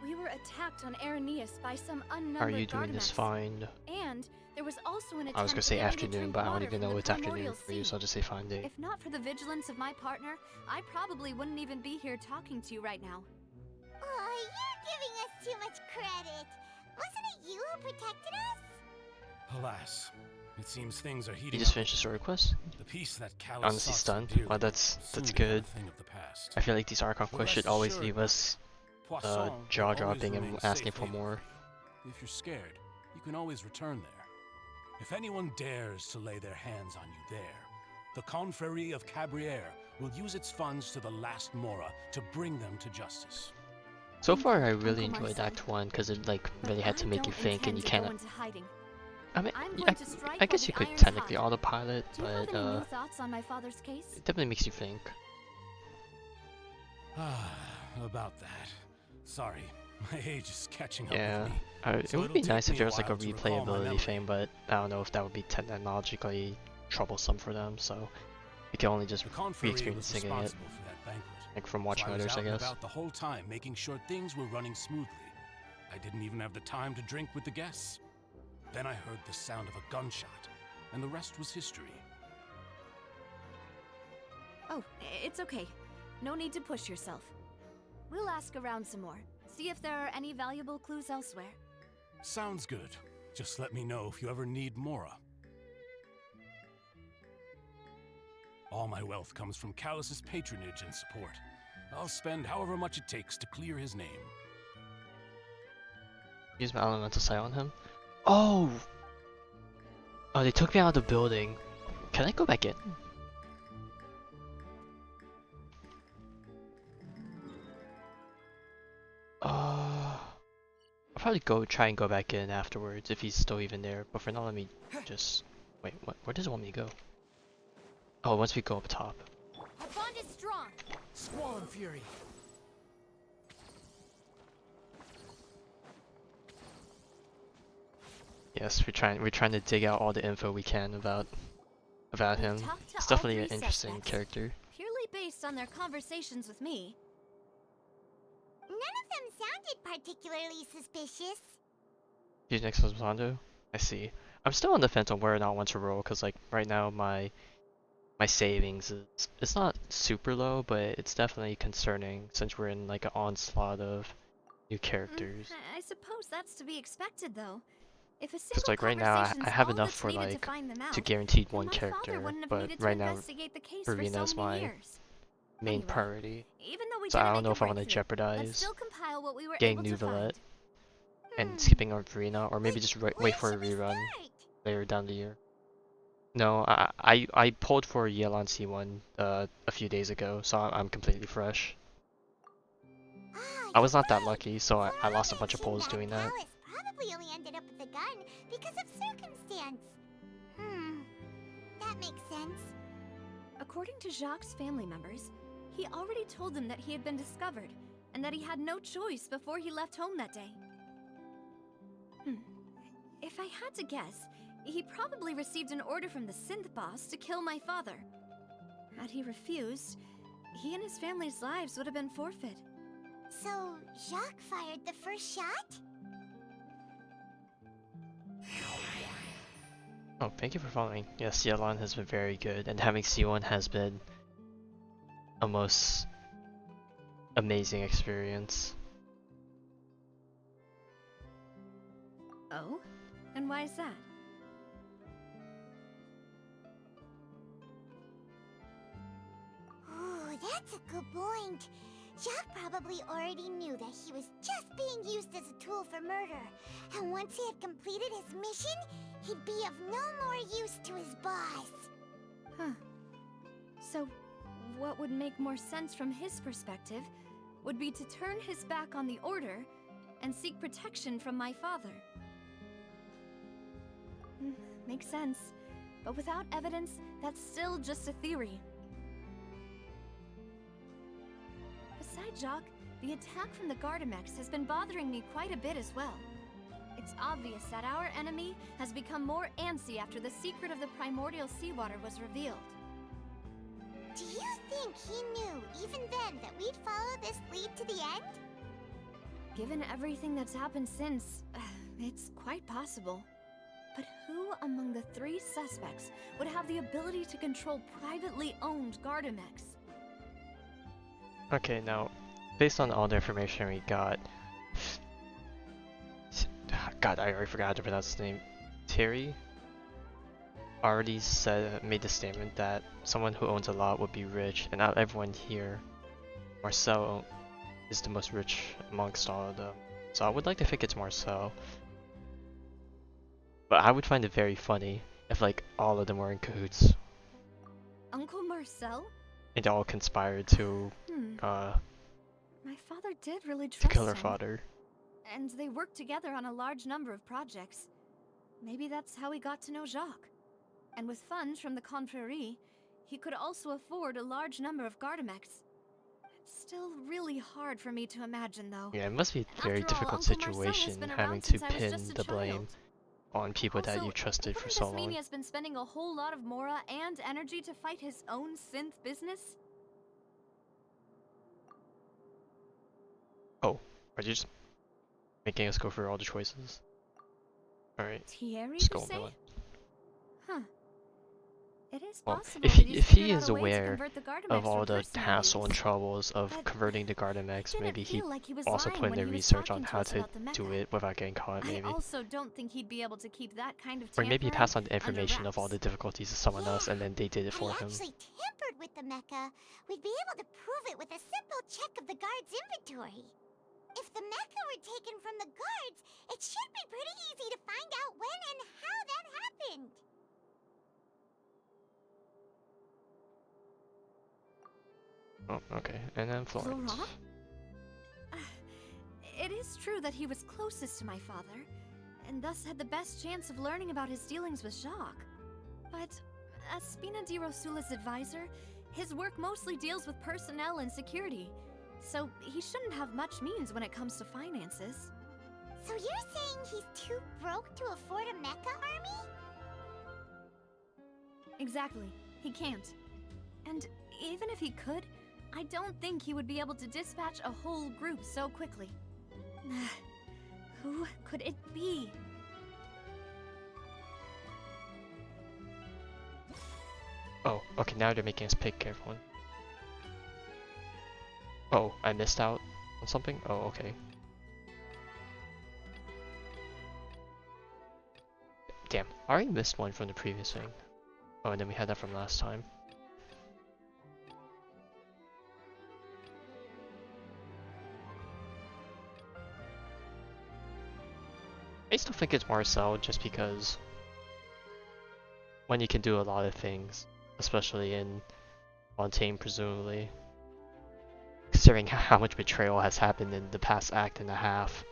We were attacked on Araneus by some How are unnumbered you doing this Gardamex. fine? And there was also an attempt I was gonna to say get me to afternoon, drink but I don't water even from know the it's afternoon primordial for you, sea. so I'll just say fine day. If not for the vigilance of my partner, I probably wouldn't even be here talking to you right now. Oh, you're giving us too much credit. Wasn't it you who protected us? Alas, it seems things are You heating just up. finished the story quest? The peace that Callus Honestly sought so stunned. dearly Well, that's soon become good. a thing of the past. I feel like these Archon But quests should rest always assured, leave us Poisson will jaw always dropping remain and a asking safe for haven more. for you. If you're scared, you can always return there. If anyone dares to lay their hands on you there, the Confrérie of Cabriere will use its funds to the last Mora to bring them to justice. So far, I really Uncle enjoyed Marcel. Act 1 because it like But really had to I make you don't think, and you intend to go can't. into hiding. I mean, I'm yeah, going to strike I while guess you the could iron's technically hot. autopilot, Do you have but any new thoughts on my father's case? it definitely makes you think. About that. Sorry, my age is catching up Yeah, with me. it So would it'll be take nice if me there a was like a while to recall my replayability memory. thing, but I don't know if that would be technologically troublesome for them. So you can only just The Confrérie was re-experiencing it, responsible for that banquet. like from So watching I was others, out I and guess. about the whole time, making sure things were running smoothly. I didn't even have the time to drink with the guests. Then I heard the sound of a gunshot, and the rest was history. Oh, it's okay. No need to push yourself. We'll ask around some more. See if there are any valuable clues elsewhere. Sounds good. Just let me know if you ever need Mora. All my wealth comes from Callus's patronage and support. I'll spend however much it takes to clear his name. Use my elemental sight on him. Oh! Oh, they took me out of the building. Can I go back in? I'll probably try and go back in afterwards if he's still even there. But for now, let me just wait. What? Where does it want me to go? Oh, once we go up top. Our bond is strong. Squall and Fury. Yes, we're trying to dig out all the info we can about him. We've talked to It's all definitely an three interesting suspects. character. Purely based on their conversations with me. None of them sounded particularly suspicious. He's next to Zondo. I see. I'm still on the fence on where or not want to roll, cause like right now my savings is it's not super low, but it's definitely concerning since we're in like an onslaught of new characters. I suppose that's to be expected, though. If a Cause single like right now conversation's I have all enough that's for needed like to find them out, to guaranteed then one my father character, wouldn't have but needed right to now investigate the case for Irina's so many my years. main Anyway, priority. Even though we So I didn't don't know make if a I want to breakthrough, let's jeopardize still compile what we were getting able to Nuvalet find. and skipping on Irina, or maybe just wait Where for a should we rerun start? later down the year. No, I pulled for Yelan C1 a few days ago, so I'm completely fresh. Ah, I was you're not that right. lucky, so I Flora lost a bunch of mentioned pulls doing that. Callus probably only ended up with the gun because of circumstance. That makes sense. According to Jacques' family members, he already told them that he had been discovered, and that he had no choice before he left home that day. If I had to guess, he probably received an order from the synth boss to kill my father. Had he refused, he and his family's lives would have been forfeit. So, Jacques fired the first shot? Oh, thank you for following. Yes, Yelan has been very good, and having C1 has been a most amazing experience. Oh? And why is that? Ooh, that's a good point. Jacques probably already knew that he was just being used as a tool for murder. And once he had completed his mission, he'd be of no more use to his boss. Huh. So, what would make more sense from his perspective would be to turn his back on the Order and seek protection from my father. Makes sense. But without evidence, that's still just a theory. Besides Jacques, the attack from the Gardamex has been bothering me quite a bit as well. It's obvious that our enemy has become more antsy after the secret of the primordial seawater was revealed. Do you think he knew, even then, that we'd follow this lead to the end? Given everything that's happened since, it's quite possible. But who among the 3 suspects would have the ability to control privately owned Gardamex? Okay, now, based on all the information we got, God, I already forgot how to pronounce his name. Terry already made the statement that someone who owns a lot would be rich, and out of everyone here, Marcel is the most rich amongst all of them. So I would like to think it's Marcel. But I would find it very funny if like all of them were in cahoots. Uncle Marcel? And they all conspired to My father did really trust to kill her him. father. And they worked together on a large number of projects. Maybe that's how he got to know Jacques. And with funds from the Confrérie, he could also afford a large number of Gardamex. It's still really hard for me to imagine, though. Yeah, it must be a very After all, difficult Uncle Marcel has situation been having around to since I was pin just a the blame child. on people that Also, you trusted for wouldn't so this mean long. he has been spending a whole lot of Mora and energy to fight his own synth business? Oh, are you just making us go through all the choices? Alright, Thierry, just you go say? on. Huh. It is Well, possible if that he, he's if he figured out is a way to aware convert the Gardamex of all for the personal hassle and use. troubles of But converting the Gardamex, didn't maybe he feel like he was also lying put in when the he was research on talking to how us to about the do mecha. it without getting caught, I maybe. also don't think he'd be able to keep that kind of Or maybe he tampering passed on the under information of all wraps. the difficulties to someone else and then they did it for I him. actually tampered with the mecha. We'd be able to prove it with a simple check of the guard's inventory. If the mecha were taken from the guards, it should be pretty easy to find out when and how that happened. Oh, okay. And then Florence. Laurent? It is true that he was closest to my father, and thus had the best chance of learning about his dealings with Jacques. But as Spina di Rosula's advisor, his work mostly deals with personnel and security, so he shouldn't have much means when it comes to finances. So you're saying he's too broke to afford a mecha army? Exactly. He can't. And even if he could, I don't think he would be able to dispatch a whole group so quickly. Who could it be? Oh, okay, now they're making us pick everyone. Oh, I missed out on something? Oh, okay. Damn, I already missed one from the previous thing. Oh, and then we had that from last time. I still think it's Marcel just because when you can do a lot of things, especially in Fontaine presumably, considering how much betrayal has happened in the past act and a half.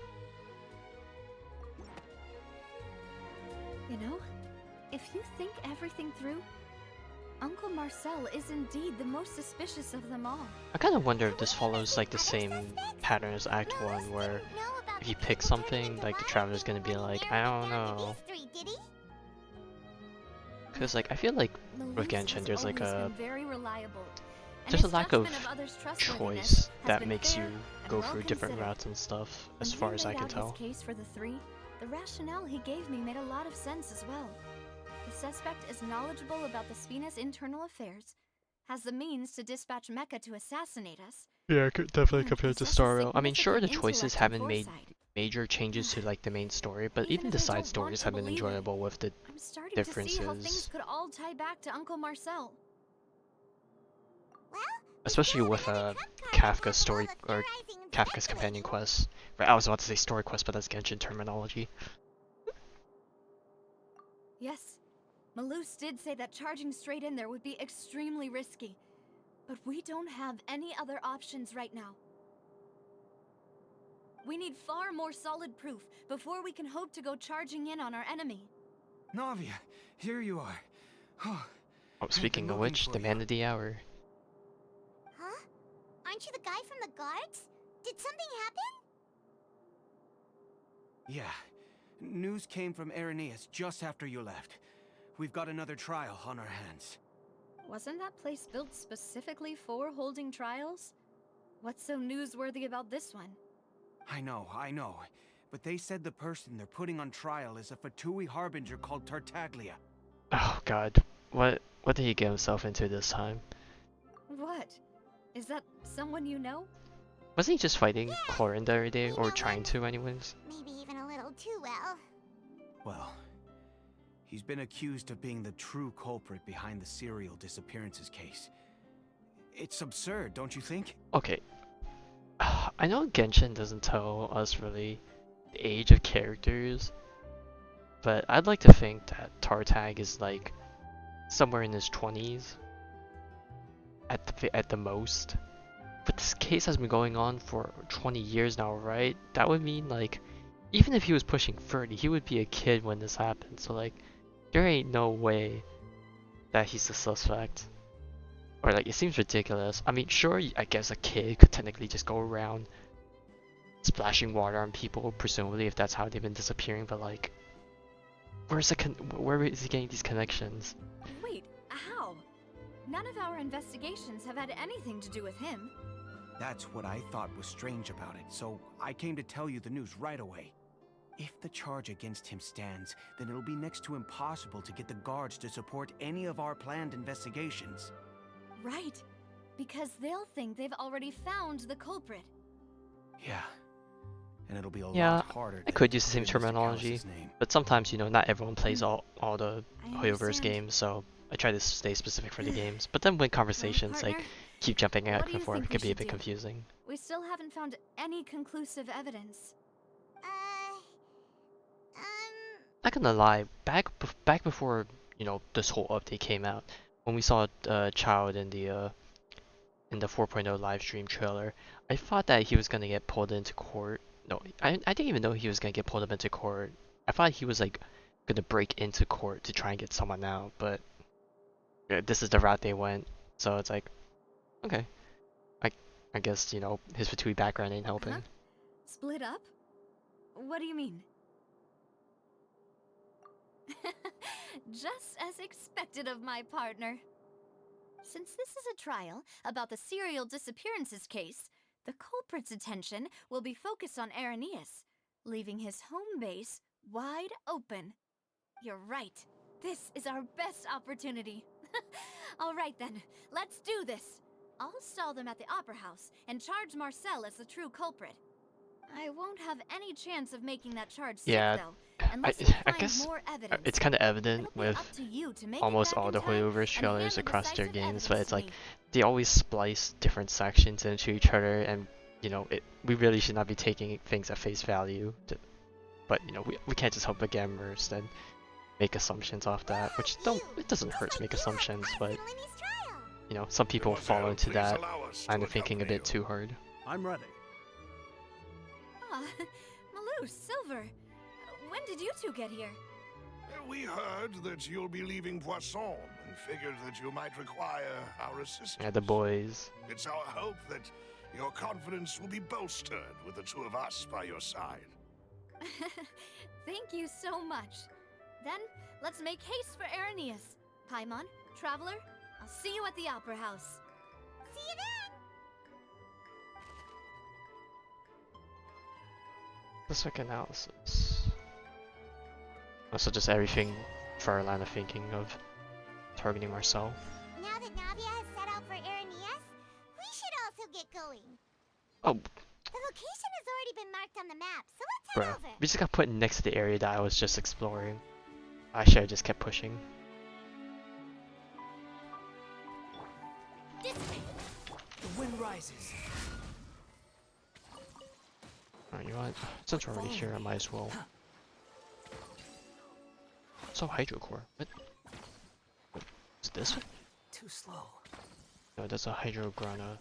You know, if you think everything through, Uncle Marcel is indeed the most suspicious of them all. I kind of wonder if this follows like the same pattern as Act 1, where if you pick something, like the Traveler's gonna be like, I don't know. Cause like, I feel like with Genshin there's like there's a lack of choice that makes you go through different routes and stuff, as far as I can tell. Case for the 3, the rationale he gave me made a lot of sense as well. The suspect is knowledgeable about the Spina's internal affairs, has the means to dispatch Mecha to assassinate us. Yeah, definitely compared to possesses Starro. I mean, sure, the significant choices intellect and haven't made foresight. major changes to like the main story, but even Even the if I side don't want stories to have been believe it, enjoyable with the I'm starting to see how things differences. could all tie back to Uncle Marcel. Especially with Kafka's story, or Kafka's companion quest. Right, I was about to say story quest, but that's Genshin terminology. Yes, Malus did say that charging straight in there would be extremely risky. But we don't have any other options right now. We need far more solid proof before we can hope to go charging in on our enemy. Navia, here you are. Oh, speaking of which, the man of the hour. Huh? Aren't you the guy from the guards? Did something happen? Yeah. News came from Irenaeus just after you left. We've got another trial on our hands. Wasn't that place built specifically for holding trials? What's so newsworthy about this one? I know. But they said the person they're putting on trial is a Fatui harbinger called Tartaglia. Oh god, what did he get himself into this time? What? Is that someone you know? Wasn't he just fighting Clorinda every day, You or know trying what? to anyways? Maybe even a little too well. Well, he's been accused of being the true culprit behind the serial disappearances case. It's absurd, don't you think? Okay, I know Genshin doesn't tell us really the age of characters, but I'd like to think that Tartag is like somewhere in his 20s at the most. But this case has been going on for 20 years now, right? That would mean like even if he was pushing 30, he would be a kid when this happened. So like there ain't no way that he's the suspect. Or like it seems ridiculous. I mean, sure, I guess a kid could technically just go around splashing water on people, presumably if that's how they've been disappearing, but like where is he getting these connections? Wait, how? None of our investigations have had anything to do with him. That's what I thought was strange about it, so I came to tell you the news right away. If the charge against him stands, then it'll be next to impossible to get the guards to support any of our planned investigations. Right, because they'll think they've already found the culprit. Yeah, and it'll be a Yeah, lot harder I to could use the same clear Mr. terminology, Callus's name. but sometimes, you know, not everyone plays all the I Hoyoverse understand. games, so I try to stay specific for the games. But then when conversations partner, like keep jumping what back do and you forth, think it we could be a should bit do? confusing. We still haven't found any conclusive evidence. Not gonna lie, back before, you know, this whole update came out, when we saw Child in the 4.0 live stream trailer, I thought that he was gonna get pulled into court. No, I didn't even know he was gonna get pulled up into court. I thought he was like gonna break into court to try and get someone out, but yeah, this is the route they went. So it's like, okay, I guess, you know, his Fatui background ain't helping. Huh? Split up? What do you mean? Just as expected of my partner. Since this is a trial about the serial disappearances case, the culprit's attention will be focused on Arrhenius, leaving his home base wide open. You're right. This is our best opportunity. All right then, let's do this. I'll stall them at the Opera House and charge Marcel as the true culprit. I won't have any chance of making that charge stick, Yeah, though, unless we I find guess more evidence. it's kind of evident It'll be with up to you to make almost it back all in the time Hoyoverse and trailers hand the across their decisive games, but evidence it's to like me. they always splice different sections into each other, and you know, we really should not be taking things at face value. But you know, we can't just help but get immersed and make assumptions off that, which it doesn't hurt to make assumptions, but you know, some people fall into that line of thinking a bit too hard. I'm ready. Ah, Malou, Silver, when did you two get here? We heard that you'll be leaving Poisson and figured that you might require our assistance. Yeah, the boys. It's our hope that your confidence will be bolstered with the two of us by your side. Thank you so much. Then, let's make haste for Arrhenius. Paimon, Traveler, I'll see you at the Opera House. See you then! Just analysis. Also, just everything for our line of thinking of targeting Marcel. Now that Navia has set out for Arrhenius, we should also get going. Oh, The location has already been marked on the map, so let's head bruh. over. We just got put next to the area that I was just exploring. I should have just kept pushing. This way. The wind rises. Alright, you know what? Since we're already here, I might as well. So Hydro Core. What? Is this one? Too slow. No, that's a Hydro Grana.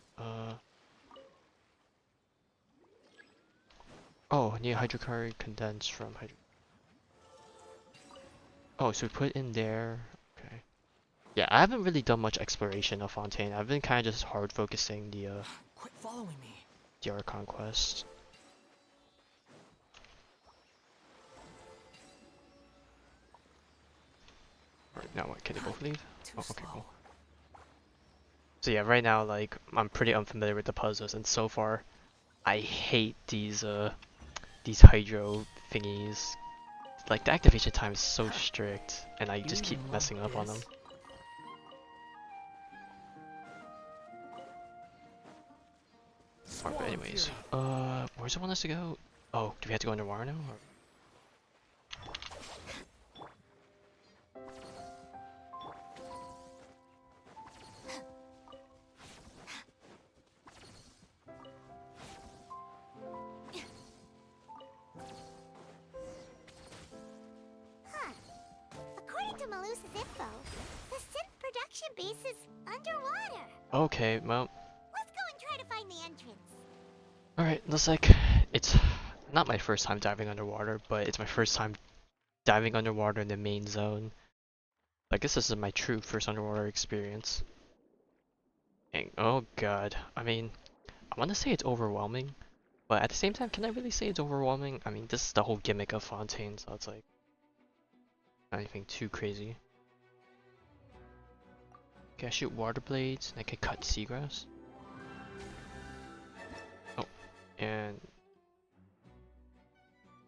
Oh, need hydrocarbon condensed from hydro. Oh, so we put in there. Okay. Yeah, I haven't really done much exploration of Fontaine. I've been kind of just hard focusing the Quit following me. the Archon quest. Alright, now what? Can they both leave? Oh, okay, cool. So yeah, right now, like, I'm pretty unfamiliar with the puzzles, and so far, I hate these hydro thingies. Like the activation time is so strict, and I just keep messing up on them. Alright, but anyways, where's it want us to go? Oh, do we have to go underwater now? Or? According to Malusa's info, the synth production base is underwater. Okay, well. Let's go and try to find the entrance. Alright, looks like it's not my first time diving underwater, but it's my first time diving underwater in the main zone. I guess this is my true first underwater experience. And, oh god, I mean, I want to say it's overwhelming, but at the same time, can I really say it's overwhelming? I mean, this is the whole gimmick of Fontaine, so it's like, not anything too crazy. Okay, I shoot water blades, and I can cut seagrass. Oh, and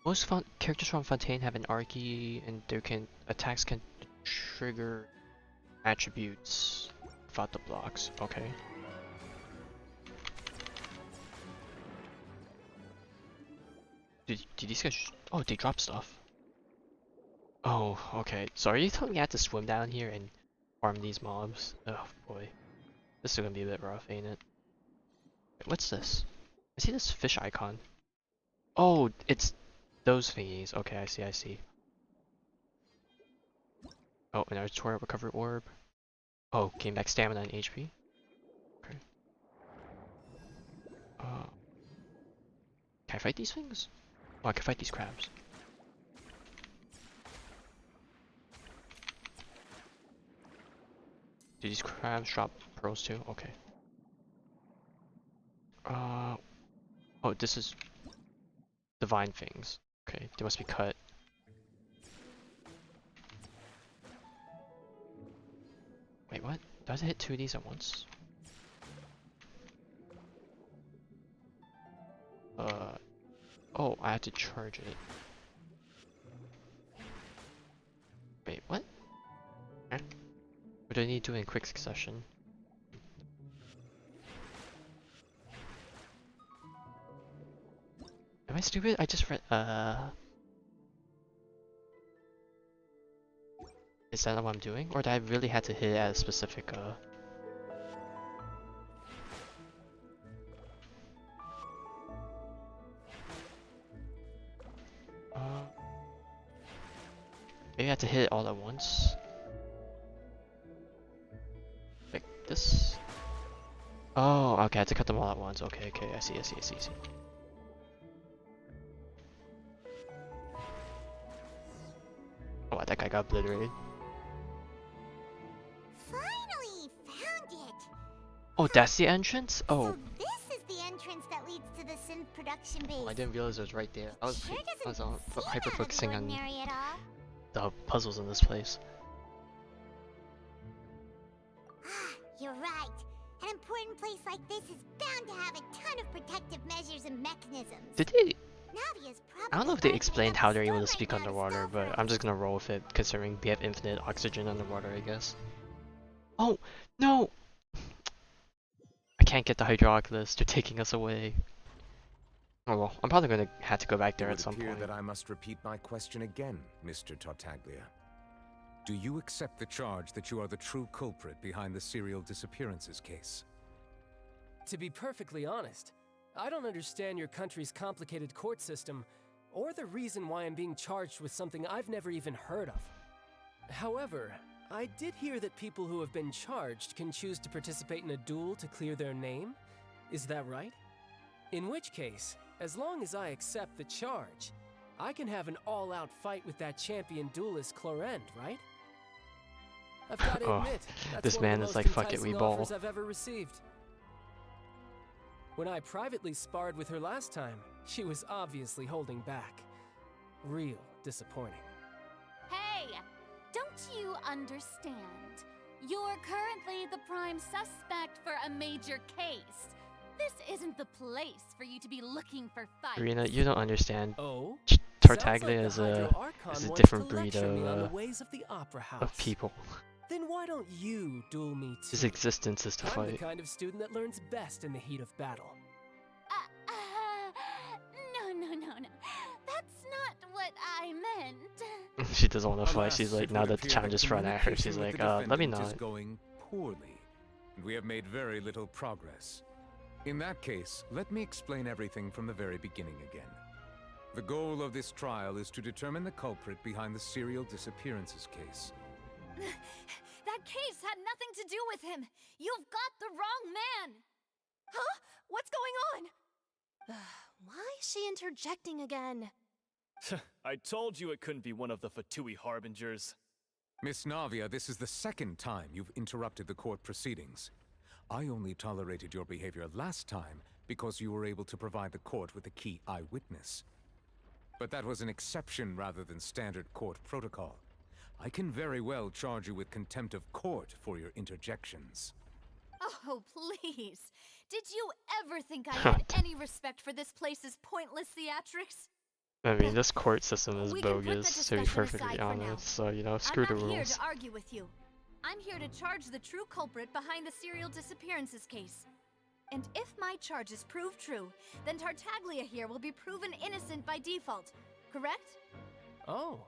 most characters from Fontaine have an Archie, and their attacks can trigger attributes without the blocks. Okay. Did these guys? Oh, they drop stuff. Oh, okay. So are you telling me I have to swim down here and farm these mobs? Oh boy, this is gonna be a bit rough, ain't it? Wait, what's this? I see this fish icon. Oh, it's those thingies. Okay, I see, I see. Oh, an Artorial recovery orb. Oh, gain back stamina and HP. Okay. Can I fight these things? Oh, I can fight these crabs. Do these crabs drop pearls too? Okay. Oh, this is divine things. Okay, they must be cut. Wait, what? Does it hit 2 of these at once? Oh, I have to charge it. Wait, what? Huh? What do I need to do in quick succession? Am I stupid? I just read, is that what I'm doing? Or did I really have to hit it at a specific, maybe I have to hit it all at once? Like this? Oh, okay, I have to cut them all at once. Okay, okay, I see. Oh, that guy got obliterated. Finally found it. Oh, that's the entrance? Oh. So this is the entrance that leads to the synth production base. Oh, I didn't realize it was right there. I was hyper focusing on the puzzles in this place. You're right. An important place like this is bound to have a ton of protective measures and mechanisms. Did they? Navia's I don't know if they explained how they're able to speak underwater, but I'm just gonna roll with it, considering we have infinite oxygen underwater, I guess. Oh, no! I can't get the Hydroculus, they're taking us away. Oh well, I'm probably gonna have to go back there at some point. That I must repeat my question again, Mr. Tartaglia. Do you accept the charge that you are the true culprit behind the serial disappearances case? To be perfectly honest, I don't understand your country's complicated court system, or the reason why I'm being charged with something I've never even heard of. However, I did hear that people who have been charged can choose to participate in a duel to clear their name. Is that right? In which case, as long as I accept the charge, I can have an all-out fight with that champion duelist Clorend, right? I've got to admit, that's this one man of is the like, most fuck it, we enticing ball. offers I've ever received. When I privately sparred with her last time, she was obviously holding back. Real disappointing. Hey! Don't you understand? You're currently the prime suspect for a major case. This isn't the place for you to be looking for fights. Rena, you don't understand. Oh? Tartaglia is a different breed of people. Then why don't you duel me too? His existence is to I'm fight. the kind of student that learns best in the heat of battle. No. That's not what I meant. She doesn't want to fight. Alas, She's like, it now would that the appear challenge is thrown at her, she's communication with like, the let me defendant not. is going poorly, and we have made very little progress. In that case, let me explain everything from the very beginning again. The goal of this trial is to determine the culprit behind the serial disappearances case. That case had nothing to do with him. You've got the wrong man. Huh? What's going on? Why is she interjecting again? I told you it couldn't be one of the Fatui harbingers. Miss Navia, this is the second time you've interrupted the court proceedings. I only tolerated your behavior last time because you were able to provide the court with a key eyewitness. But that was an exception rather than standard court protocol. I can very well charge you with contempt of court for your interjections. Oh, please. Did you ever think I had any respect for this place's pointless theatrics? I mean, this court system is We can put the bogus, to be discussion perfectly aside for now. honest, so, you know, screw the I'm not here rules. to argue with you. I'm here to charge the true culprit behind the serial disappearances case. And if my charges prove true, then Tartaglia here will be proven innocent by default, correct? Oh,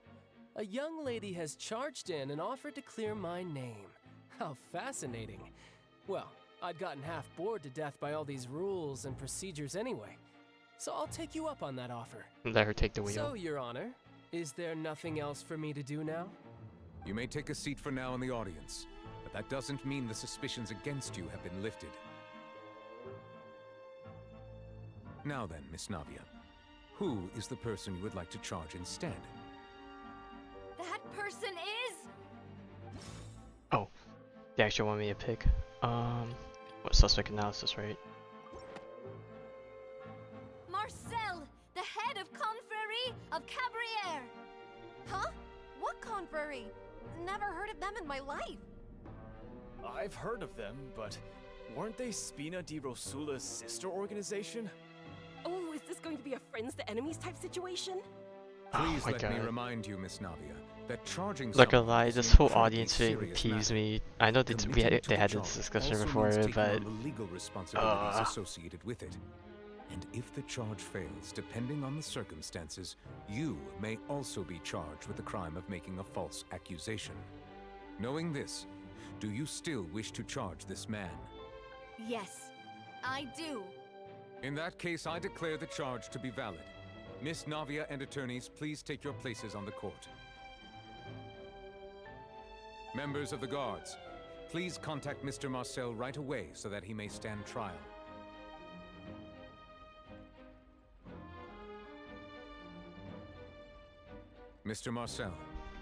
a young lady has charged in and offered to clear my name. How fascinating. Well, I'd gotten half bored to death by all these rules and procedures anyway. So I'll take you up on that offer. Let her take the wheel. So, Your Honor, is there nothing else for me to do now? You may take a seat for now in the audience, but that doesn't mean the suspicions against you have been lifted. Now then, Miss Navia, who is the person you would like to charge instead? That person is... Oh, they actually want me to pick. What suspect analysis, right? Marcel, the head of Confrérie of Cabrières. Huh? What confrérie? Never heard of them in my life. I've heard of them, but weren't they Spina di Rosula's sister organization? Oh, is this going to be a friends to enemies type situation? Please my let me God. remind you, Miss Navia, that charging Look, a someone lie, is this an whole incredibly audience thing serious peeves matter. me. I know they Committing to had the this charge discussion also before, means taking but... on the legal responsibilities associated with it. And if the charge fails, depending on the circumstances, you may also be charged with the crime of making a false accusation. Knowing this, do you still wish to charge this man? Yes, I do. In that case, I declare the charge to be valid. Miss Navia and attorneys, please take your places on the court. Members of the guards, please contact Mr. Marcel right away so that he may stand trial. Mr. Marcel,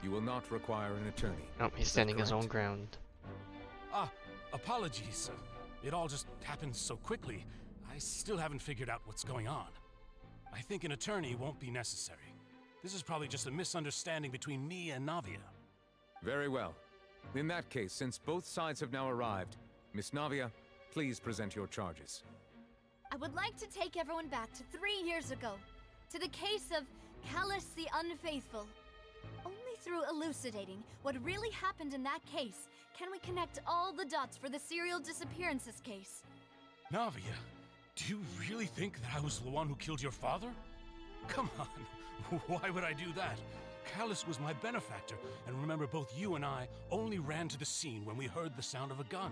you will not require an attorney. Oh, he's Is that standing his correct? own ground. Apologies. It all just happened so quickly. I still haven't figured out what's going on. I think an attorney won't be necessary. This is probably just a misunderstanding between me and Navia. Very well. In that case, since both sides have now arrived, Miss Navia, please present your charges. I would like to take everyone back to 3 years ago, to the case of Callus the Unfaithful. Only through elucidating what really happened in that case can we connect all the dots for the serial disappearances case. Navia, do you really think that I was the one who killed your father? Come on, why would I do that? Callus was my benefactor, and remember both you and I only ran to the scene when we heard the sound of a gun.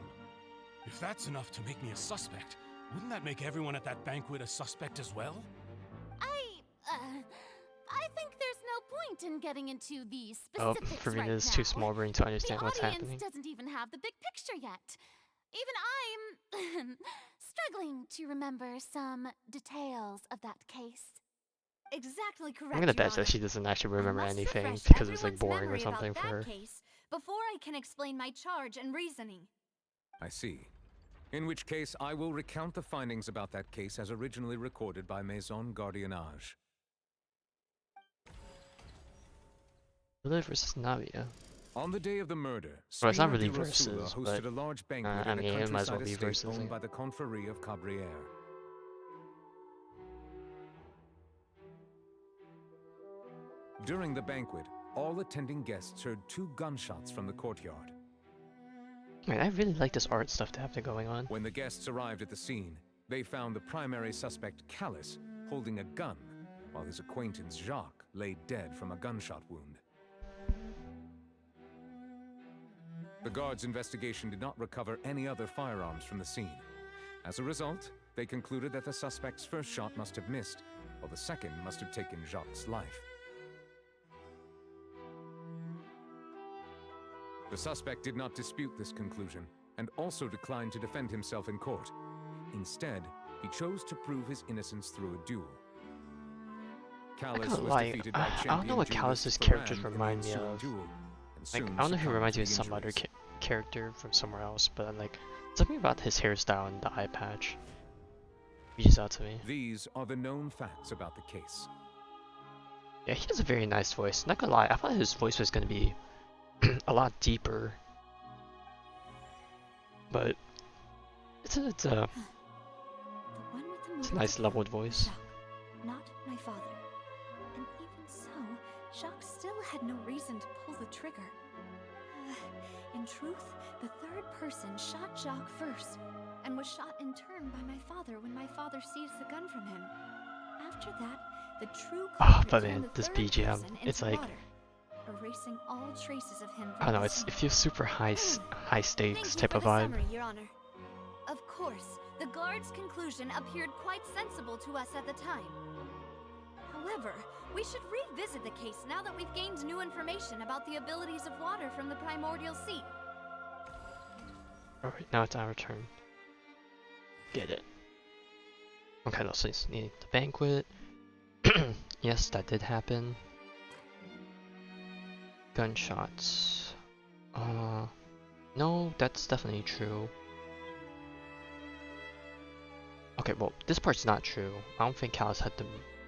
If that's enough to make me a suspect, wouldn't that make everyone at that banquet a suspect as well? I think there's no point in getting into the Oh, specifics Farina right is now. too small brain to understand The what's audience happening. doesn't even have the big picture yet. Even I'm struggling to remember some details of that case. Exactly correct. I'm gonna Your bet that Honor. she doesn't actually remember I must anything refresh because it's like everyone's boring or memory something about for her. that case before I can explain my charge and reasoning. I see. In which case, I will recount the findings about that case as originally recorded by Maison Gardiennage. Ruler versus Navia. On the day of the murder, Well, it's not Spina really di Rosula versus, hosted but a large banquet I in mean, a it might as well countryside be estate versus. owned by the Confrérie of Cabrières. During the banquet, all attending guests heard 2 gunshots from the courtyard. Man, I really like this art stuff they have going on. When the guests arrived at the scene, they found the primary suspect, Callus, holding a gun, while his acquaintance, Jacques, lay dead from a gunshot wound. The guards' investigation did not recover any other firearms from the scene. As a result, they concluded that the suspect's first shot must have missed, while the second must have taken Jacques' life. The suspect did not dispute this conclusion, and also declined to defend himself in court. Instead, he chose to prove his innocence through a duel. Callus was defeated by I don't know what Callus's characters remind me of. Like, I don't know if he reminds me of some other character from somewhere else, but I'm like, something about his hairstyle and the eye patch reaches out to me. These are the known facts about the case. Yeah, he has a very nice voice. Not gonna lie, I thought his voice was gonna be a lot deeper, but it's a nice leveled voice. Not my father. And even so, Jacques still had no reason to pull the trigger. In truth, the third person shot Jacques first, and was shot in turn by my father when my father seized the gun from him. After that, the true culprit but turned man, the this third BGM, person it's into like, water, erasing all traces of him I from don't know, the it scene. feels super high stakes Thank you type for of the vibe. summary, Your Honor. Of course, the guard's conclusion appeared quite sensible to us at the time. However, we should revisit the case now that we've gained new information about the abilities of water from the primordial sea. Alright, now it's our turn. Get it. Okay, let's see. Need the banquet. Yes, that did happen. Gunshots. No, that's definitely true. Okay, well, this part's not true. I don't think Callus had the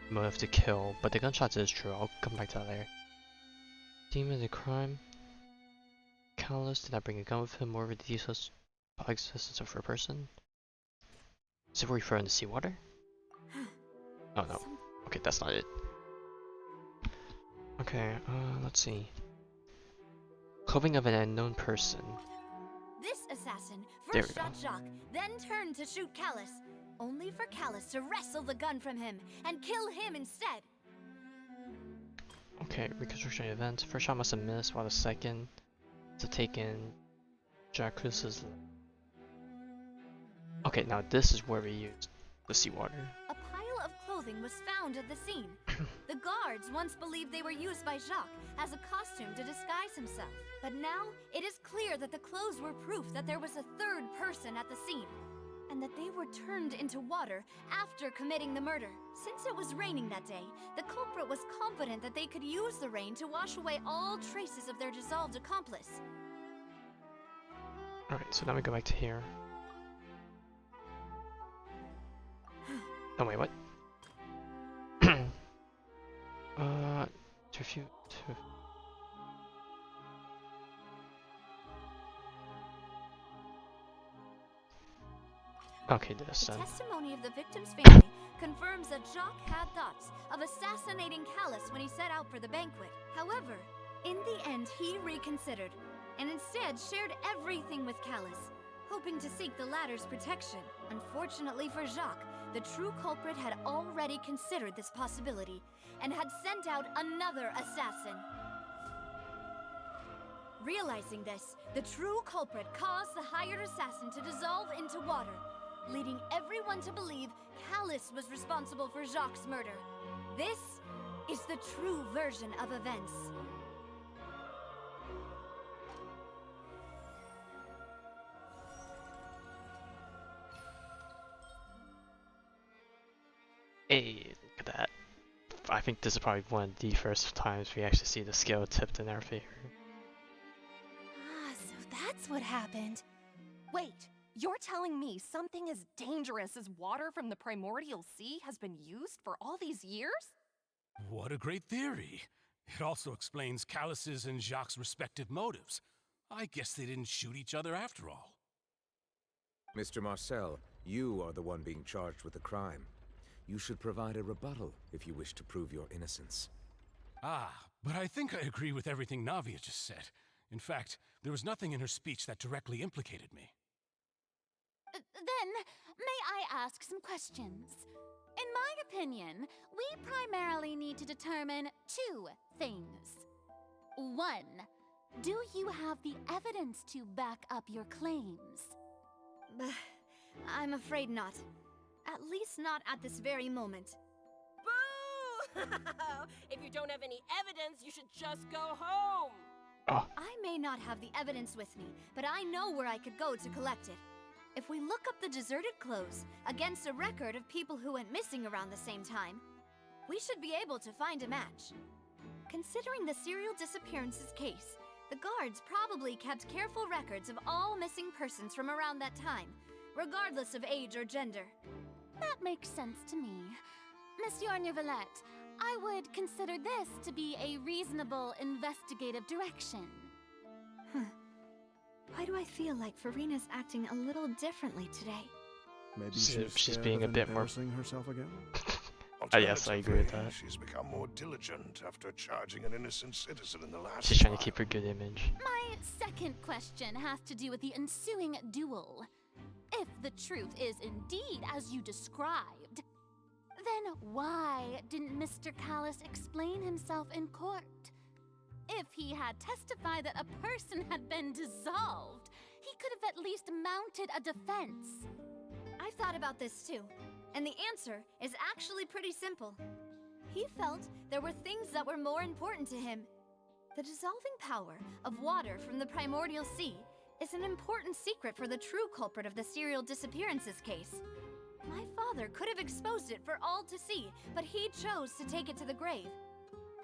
motive to kill, but the gunshots is true. I'll come back to that later. Theme of the crime. Callus did not bring a gun with him, or the details about existence of a person. Is it where he throw in the seawater? Oh no. Okay, that's not it. Okay, let's see. Clothing of an unknown person. This assassin There first we go. shot Jacques, then turned to shoot Callus, only for Callus to wrestle the gun from him and kill him instead. Okay, reconstruction events. First shot must have missed, while the second to take in Jacques'. Okay, now this is where we use the seawater. A pile of clothing was found at the scene. The guards once believed they were used by Jacques as a costume to disguise himself. But now, it is clear that the clothes were proof that there was a third person at the scene, and that they were turned into water after committing the murder. Since it was raining that day, the culprit was confident that they could use the rain to wash away all traces of their dissolved accomplice. Alright, so now we go back to here. Oh wait, what? Okay, this The then. testimony of the victim's family confirms that Jacques had thoughts of assassinating Callus when he set out for the banquet. However, in the end, he reconsidered, and instead shared everything with Callus, hoping to seek the latter's protection. Unfortunately for Jacques, the true culprit had already considered this possibility, and had sent out another assassin. Realizing this, the true culprit caused the hired assassin to dissolve into water, leading everyone to believe Callus was responsible for Jacques' murder. This is the true version of events. Hey, look at that. I think this is probably one of the first times we actually see the scale tipped in our favor. Ah, so that's what happened. Wait, you're telling me something as dangerous as water from the primordial sea has been used for all these years? What a great theory. It also explains Callus's and Jacques' respective motives. I guess they didn't shoot each other after all. Mr. Marcel, you are the one being charged with the crime. You should provide a rebuttal if you wish to prove your innocence. Ah, but I think I agree with everything Navia just said. In fact, there was nothing in her speech that directly implicated me. Then, may I ask some questions? In my opinion, we primarily need to determine two things. One, do you have the evidence to back up your claims? I'm afraid not. At least not at this very moment. Boo! If you don't have any evidence, you should just go home! I may not have the evidence with me, but I know where I could go to collect it. If we look up the deserted clothes against a record of people who went missing around the same time, we should be able to find a match. Considering the serial disappearances case, the guards probably kept careful records of all missing persons from around that time, regardless of age or gender. That makes sense to me. Monsieur Neuvillette, I would consider this to be a reasonable investigative direction. Why do I feel like Farina's acting a little differently today? Maybe she's being a bit more herself again. Yes, I agree with that. She's become more diligent after charging an innocent citizen in the last She's trying to trial. keep her good image. My second question has to do with the ensuing duel. If the truth is indeed as you described, then why didn't Mr. Callis explain himself in court? If he had testified that a person had been dissolved, he could have at least mounted a defense. I've thought about this too, and the answer is actually pretty simple. He felt there were things that were more important to him. The dissolving power of water from the primordial sea is an important secret for the true culprit of the serial disappearances case. My father could have exposed it for all to see, but he chose to take it to the grave.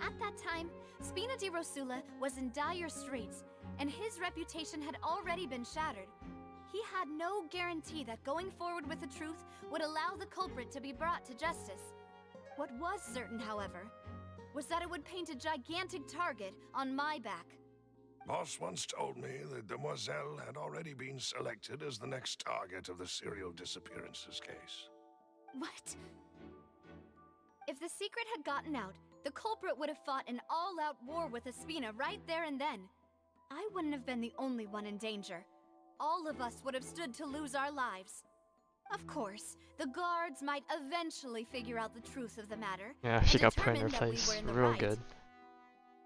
At that time, Spina di Rosula was in dire straits, and his reputation had already been shattered. He had no guarantee that going forward with the truth would allow the culprit to be brought to justice. What was certain, however, was that it would paint a gigantic target on my back. Boss once told me that Demoiselle had already been selected as the next target of the serial disappearances case. What? If the secret had gotten out, the culprit would have fought an all-out war with Espina right there and then. I wouldn't have been the only one in danger. All of us would have stood to lose our lives. Of course, the guards might eventually figure out the truth of the matter. Yeah, she got put in her place real good.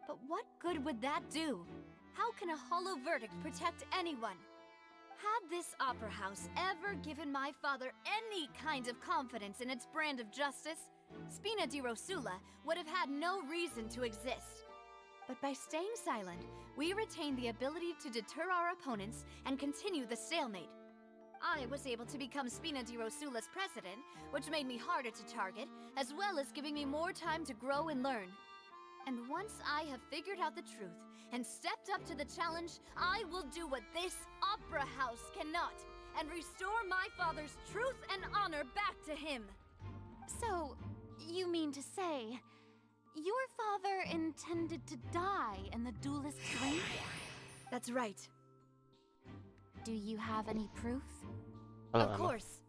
But what good would that do? How can a hollow verdict protect anyone? Had this opera house ever given my father any kind of confidence in its brand of justice, Spina di Rosula would have had no reason to exist. But by staying silent, we retained the ability to deter our opponents and continue the stalemate. I was able to become Spina di Rosula's president, which made me harder to target, as well as giving me more time to grow and learn. And once I have figured out the truth and stepped up to the challenge, I will do what this opera house cannot, and restore my father's truth and honor back to him. So, you mean to say, your father intended to die in the duelist's ring? That's right. Do you have any proof? Of course.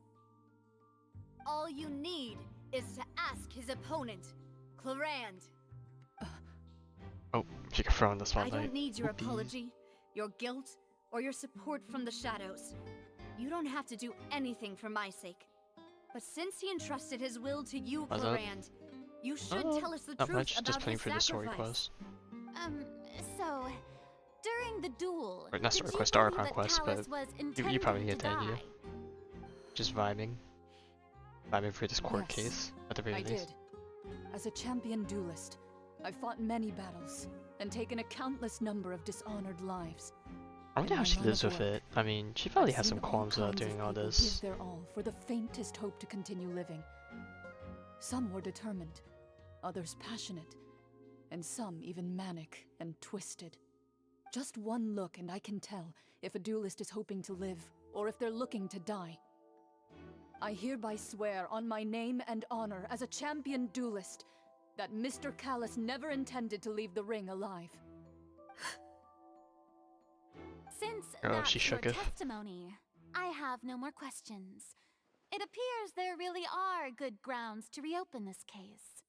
All you need is to ask his opponent, Clarand. Oh, she got thrown in the spotlight. I don't need your apology, your guilt, or your support from the shadows. You don't have to do anything for my sake. But since he entrusted his will to you, Clarand, you should tell us the not truth much, about just playing his for the story sacrifice. quest. So, during the duel, Or not story did quest, you Archon believe that quest, Callis but was you probably intending get to the idea. die? Just vibing. Vibing for this court Yes, case, at the very I least. did. As a champion duelist, I fought many battles and taken a countless number of dishonored lives. I wonder In how my she line lives of with work, it. I mean, she probably I've has some seen all qualms about kinds of doing all people this. give their all for the faintest hope to continue living. Some were determined, others passionate, and some even manic and twisted. Just one look and I can tell if a duelist is hoping to live or if they're looking to die. I hereby swear on my name and honor as a champion duelist that Mr. Callis never intended to leave the ring alive. Since Oh, that's she your shooketh. testimony, I have no more questions. It appears there really are good grounds to reopen this case.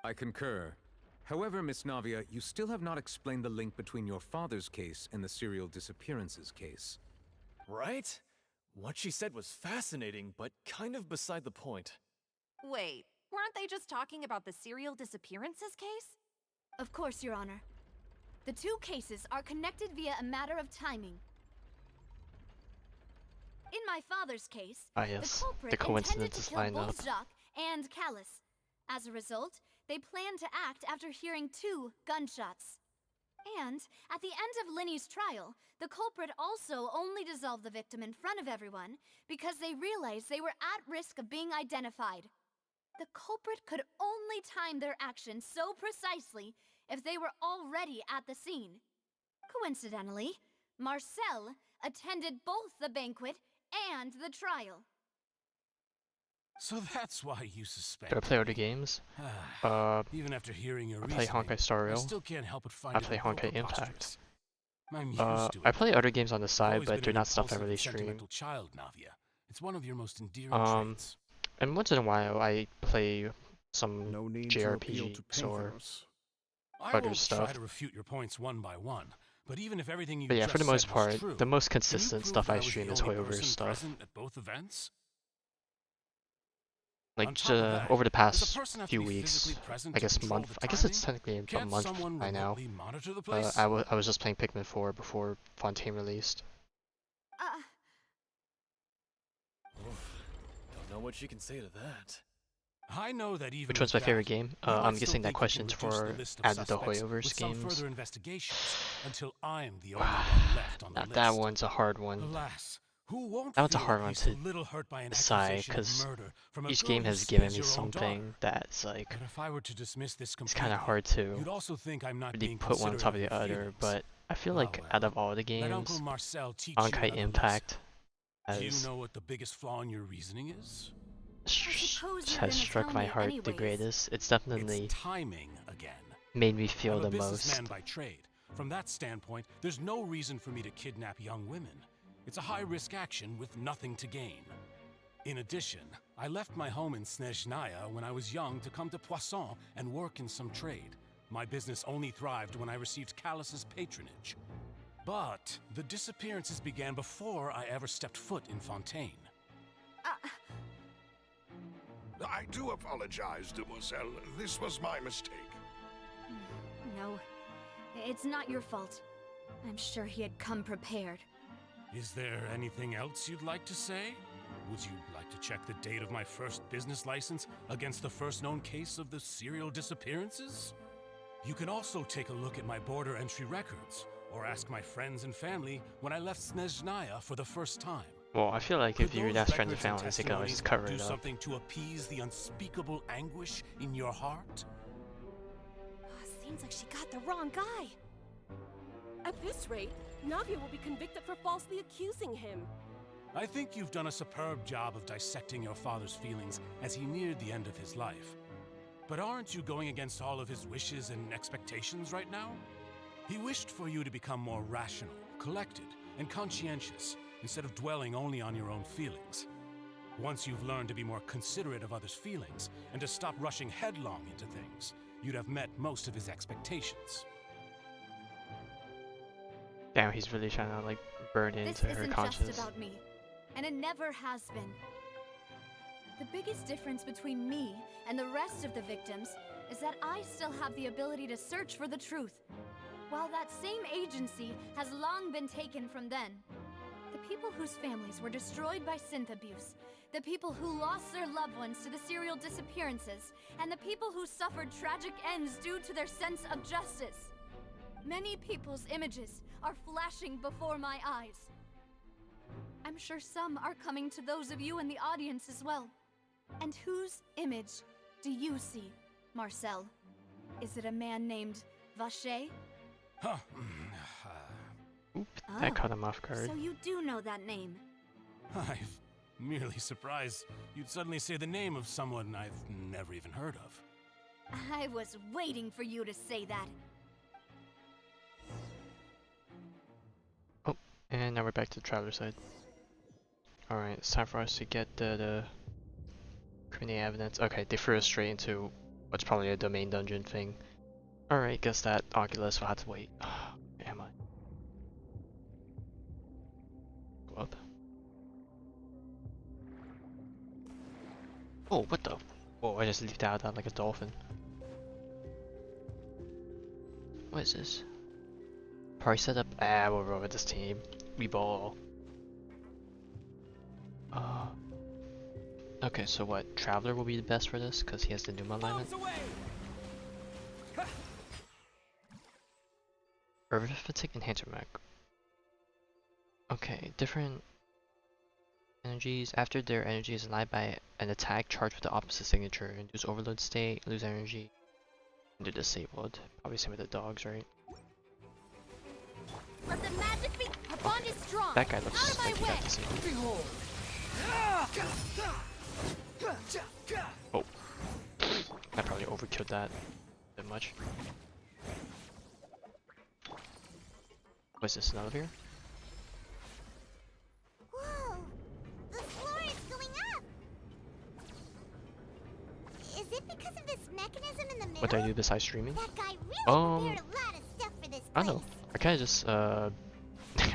I concur. However, Miss Navia, you still have not explained the link between your father's case and the serial disappearances case. Right? What she said was fascinating, but kind of beside the point. Wait, weren't they just talking about the serial disappearances case? Of course, Your Honor. The two cases are connected via a matter of timing. In my father's case, Ah the yes, culprit the intended to coincidences kill line up. both Jacques and Callus. As a result, they planned to act after hearing 2 gunshots. And, at the end of Linny's trial, the culprit also only dissolved the victim in front of everyone because they realized they were at risk of being identified. The culprit could only time their actions so precisely if they were already at the scene. Coincidentally, Marcel attended both the banquet and the trial. So that's why you suspect. Do I play other games? Even after hearing your I play reasoning, Honkai Star I Rail. still can't help but find I it play a little Honkai Impact. preposterous. I'm used to it. I play though. other games on the You've side, always but been they're an not stuff I impulsive really and stream. sentimental child, Navia. It's one of your most endearing traits. And once in a while I play some No need to appeal to JRPGs or pathos. I other won't stuff. try to refute your points one by one, but even if everything you But yeah, just for the most said was part, true, the most can you consistent prove stuff that I was the stream is only Hoyover's person stuff. present at both events? Like On top of that, over the does a past person have to few be weeks, physically present I to guess control month. the I guess it's timing? technically a Can't month someone by now. remotely monitor the place? I was just playing Pikmin 4 before Fontaine released. Don't know what you can say to that. I know that even Which with one's my that, favorite game? you might I'm still guessing that think you question's can reduce for the list of added the suspects Hoyover's with some games. further investigations until I'm the only one left on the Now list. that one's a hard one. Alas, who won't That one's a feel hard at one least to a little hurt by an decide accusation of because murder from a each girl game you has see given as me your own something daughter? that's like But if I were to dismiss this it's completely, kind of hard to you'd also think I'm not really being put one on considerate top of your the other. feelings. But I feel Well, like well, out of all the let Uncle games, Marcel teach you Honkai another Impact lesson. Do you has know what the biggest flaw in your reasoning is? suppose you're has gonna struck tell my me heart the anyways. greatest. It's definitely It's timing again. made me feel I'm a the businessman most. by trade. From that standpoint, there's no reason for me to kidnap young women. It's a high-risk action with nothing to gain. In addition, I left my home in Snezhnaya when I was young to come to Poisson and work in some trade. My business only thrived when I received Callus's patronage. But the disappearances began before I ever stepped foot in Fontaine. I do apologize, demoiselle. This was my mistake. No, it's not your fault. I'm sure he had come prepared. Is there anything else you'd like to say? Would you like to check the date of my first business license against the first known case of the serial disappearances? You can also take a look at my border entry records, or ask my friends and family when I left Snezhnaya for the first time. Well, I feel like Could if you those ask friends and records and family, they can always testimonies just cover do it up. something to appease the unspeakable anguish in your heart? Seems like she got the wrong guy. At this rate, Navia will be convicted for falsely accusing him. I think you've done a superb job of dissecting your father's feelings as he neared the end of his life. But aren't you going against all of his wishes and expectations right now? He wished for you to become more rational, collected, and conscientious, instead of dwelling only on your own feelings. Once you've learned to be more considerate of others' feelings, and to stop rushing headlong into things, you'd have met most of his expectations. Damn, he's really trying to like burn This into her isn't conscience. just about me, and it never has been. The biggest difference between me and the rest of the victims is that I still have the ability to search for the truth, while that same agency has long been taken from them. The people whose families were destroyed by synth abuse, the people who lost their loved ones to the serial disappearances, and the people who suffered tragic ends due to their sense of justice. Many people's images are flashing before my eyes. I'm sure some are coming to those of you in the audience as well. And whose image do you see, Marcel? Is it a man named Vacher? Huh. Oop, that caught him off guard. So you do know that name. I'm merely surprised you'd suddenly say the name of someone I've never even heard of. I was waiting for you to say that. Oh, and now we're back to the traveler side. Alright, it's time for us to get the criminal evidence. Okay, they threw us straight into what's probably a domain dungeon thing. Alright, guess that Oculus will have to wait. Am I? Go up. Oh, what the? Whoa, I just leaped out of that like a dolphin. What is this? Party setup? Ah, we'll roll with this team. We ball. Okay, so what? Traveler will be the best for this because he has the Numa alignment. Arithmetic Enhancer Mech. Okay, different energies. After their energy is allied by an attack charged with the opposite signature, induce overload state, lose energy, and they're disabled. Probably same with the dogs, right? Let the magic be. Our bond is strong. That guy looks like he got disabled. Oh. I probably overkilled that a bit much. What is this, an elevator? Whoa! The floor is going up! Is it because of this mechanism in the middle? What do I do besides streaming? That guy really prepared a lot of stuff for this place. I don't know. I kinda just, I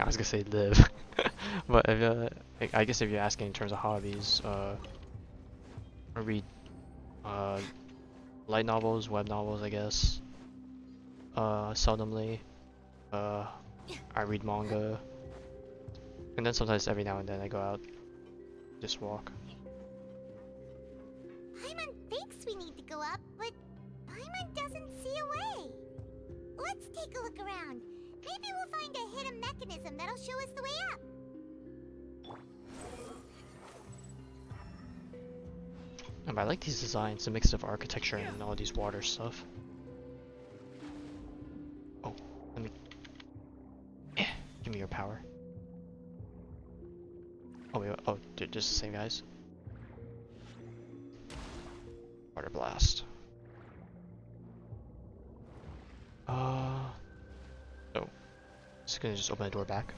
was gonna say live. But if, I guess if you're asking in terms of hobbies, I read, light novels, web novels, I guess. Seldomly. I read manga. And then sometimes every now and then I go out, just walk. Paimon thinks we need to go up, but Paimon doesn't see a way. Let's take a look around. Maybe we'll find a hidden mechanism that'll show us the way up. But I like these designs, the mix of architecture and all these water stuff. Oh, let me... give me your power. Oh wait, oh, they're just the same guys. Water blast. Oh. Just gonna just open the door back.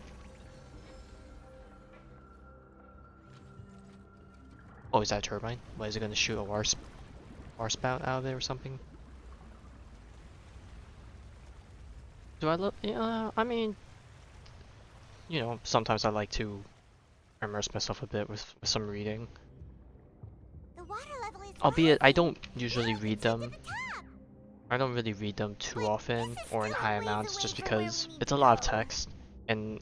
Oh, is that a turbine? What, is it gonna shoot a war spout out of it or something? Do I look? Yeah, I mean, you know, sometimes I like to immerse myself a bit with some reading. The water level is Albeit, I don't usually read them. I don't really read them too often or in high amounts, just because it's a lot of text, and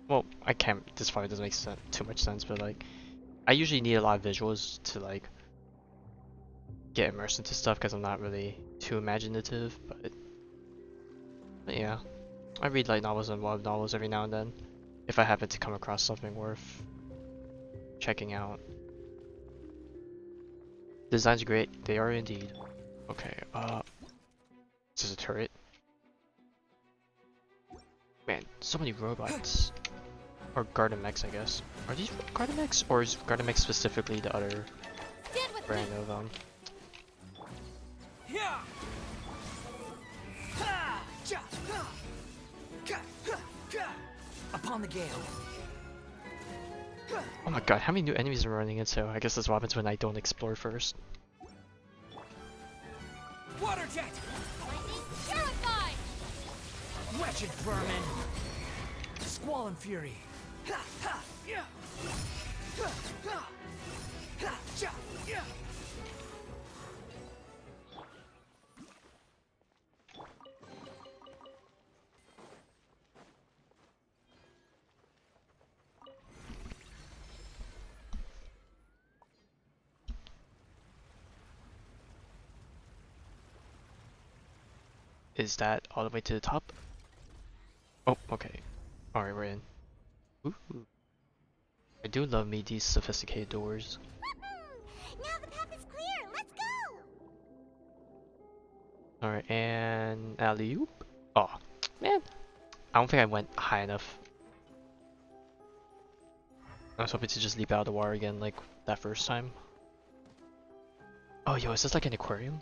well, I can't. This probably doesn't make too much sense, but like, I usually need a lot of visuals to like get immersed into stuff because I'm not really too imaginative. But yeah, I read light novels and web novels every now and then if I happen to come across something worth checking out. Designs are great. They are indeed. Okay. This is a turret. Man, so many robots. Or garden mechs, I guess. Are these garden mechs, or is garden mechs specifically the other brand of Upon the gale. Oh my god, how many new enemies am I running into? I guess that's what happens when I don't explore first. Water jet! Purified! Wretched vermin! Squall and fury! Is that all the way to the top? Oh, okay. Alright, we're in. Ooh. I do love me these sophisticated doors. Now the path is clear. Let's go. Alright, and alley-oop. Oh, man. I don't think I went high enough. I was hoping to just leap out of the water again like that first time. Oh, yo, is this like an aquarium?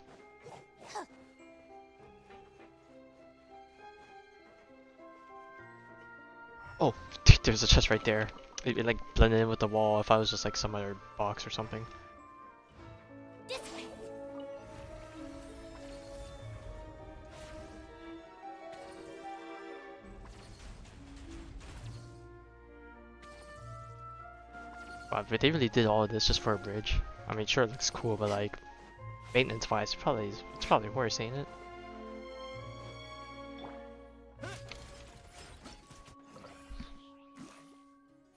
Oh, there's a chest right there. It like blended in with the wall if I was just like some other box or something. Wow, but they really did all of this just for a bridge. I mean, sure, it looks cool, but like, maintenance-wise, it's probably worse, ain't it?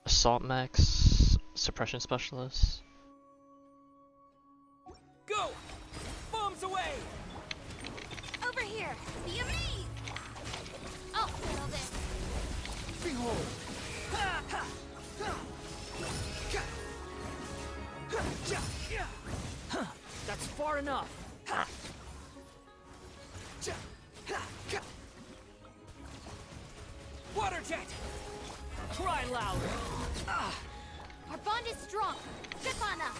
Assault max, suppression specialist. Go! Bombs away! Over here! Be me! I'll settle this! Behold! That's far enough! Water jet! Cry louder! Our bond is strong! Zip on up!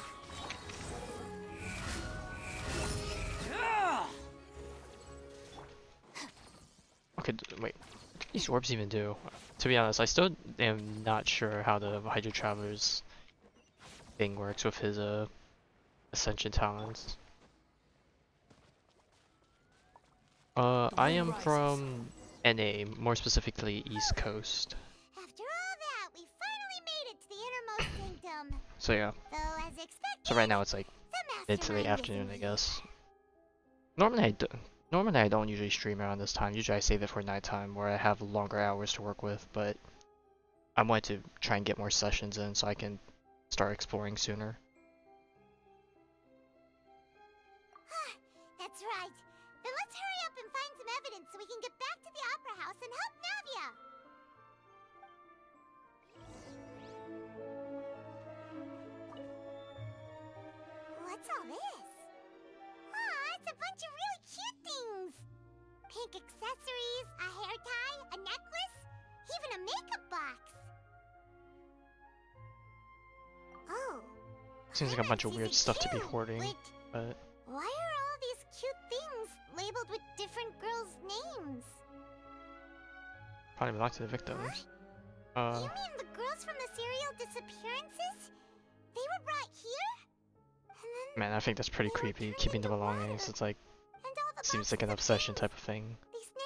Okay, wait. What do these orbs even do? To be honest, I still am not sure how the Hydra Traveler's thing works with his Ascension talents. I am from NA, more specifically East Coast. After all that, we finally made it to the innermost kingdom. So yeah. Though, as expected, So right now it's like mid to late afternoon, I guess. Normally I don't usually stream around this time. Usually I save it for nighttime where I have longer hours to work with, but I wanted to try and get more sessions in so I can start exploring sooner. That's right. Then let's hurry up and find some evidence so we can get back to the Opera House and help Navia. What's all this? Aw, it's a bunch of really cute things. Pink accessories, a hair tie, a necklace, even a makeup box. Oh. Seems like a bunch of weird stuff to be hoarding, Wait, but why are all these cute things labeled with different girls' names? probably belong to the victims. You mean the girls from the serial disappearances? They were brought here? Man, I think that's pretty creepy, keeping the belongings. It's like, seems like an obsession type of thing.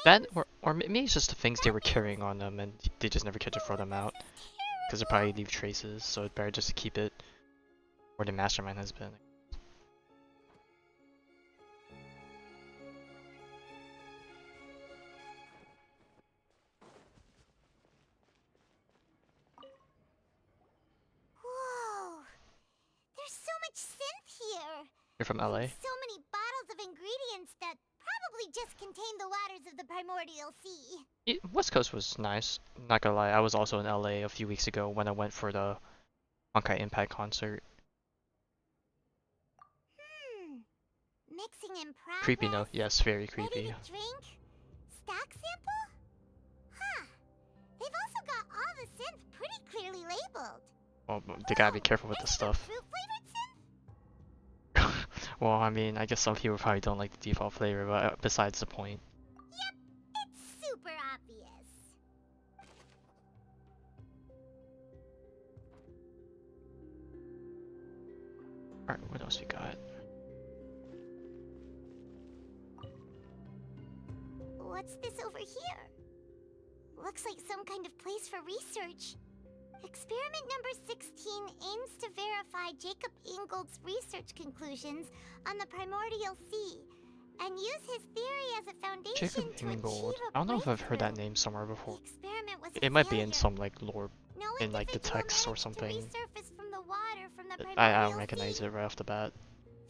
That, or maybe it's just the things they were carrying on them and they just never cared to throw them out. Because they probably leave traces, so it's better just to keep it where the mastermind has been. Whoa! There's so much synth here! You're from LA? So many bottles of ingredients that probably just contain the waters of the primordial sea. West Coast was nice, not gonna lie. I was also in LA a few weeks ago when I went for the Honkai Impact concert. Mixing in progress. Creepy, no? Yes, very creepy. Ready to drink? Stock sample? Huh. They've also got all the synth pretty clearly labeled. Well, they gotta be careful with the stuff. Well, I mean, I guess some people probably don't like the default flavor, but besides the point. Yep, it's super obvious. Alright, what else we got? What's this over here? Looks like some kind of place for research. Experiment number 16 aims to verify Jacob Ingold's research conclusions on the primordial sea and use his theory as a foundation Jacob to Ingold. achieve I don't know if I've heard that name somewhere before. experiment was It might be in some like lore, in like the text or something. from the water from the I don't recognize it right off the bat.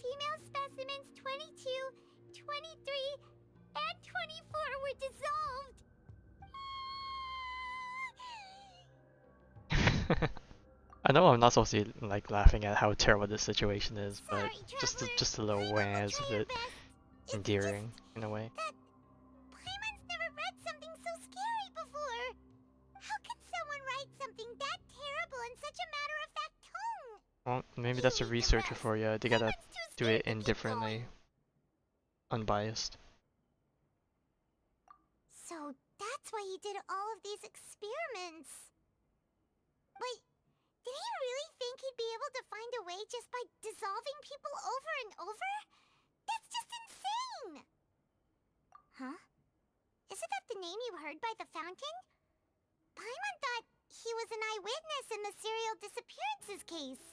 Female specimens 22, 23, and 24 were dissolved. I know I'm not supposed to be like laughing at how terrible this situation is, but just a little ways of it endearing in a way. Paimon's never read something so scary before. How can someone write something that terrible in such a matter-of-fact tone? Well, maybe that's a researcher for you. They gotta do it indifferently, unbiased. So that's why he did all of these experiments. Wait, did he really think he'd be able to find a way just by dissolving people over and over? That's just insane! Huh? Isn't that the name you heard by the fountain? Paimon thought he was an eyewitness in the serial disappearances case.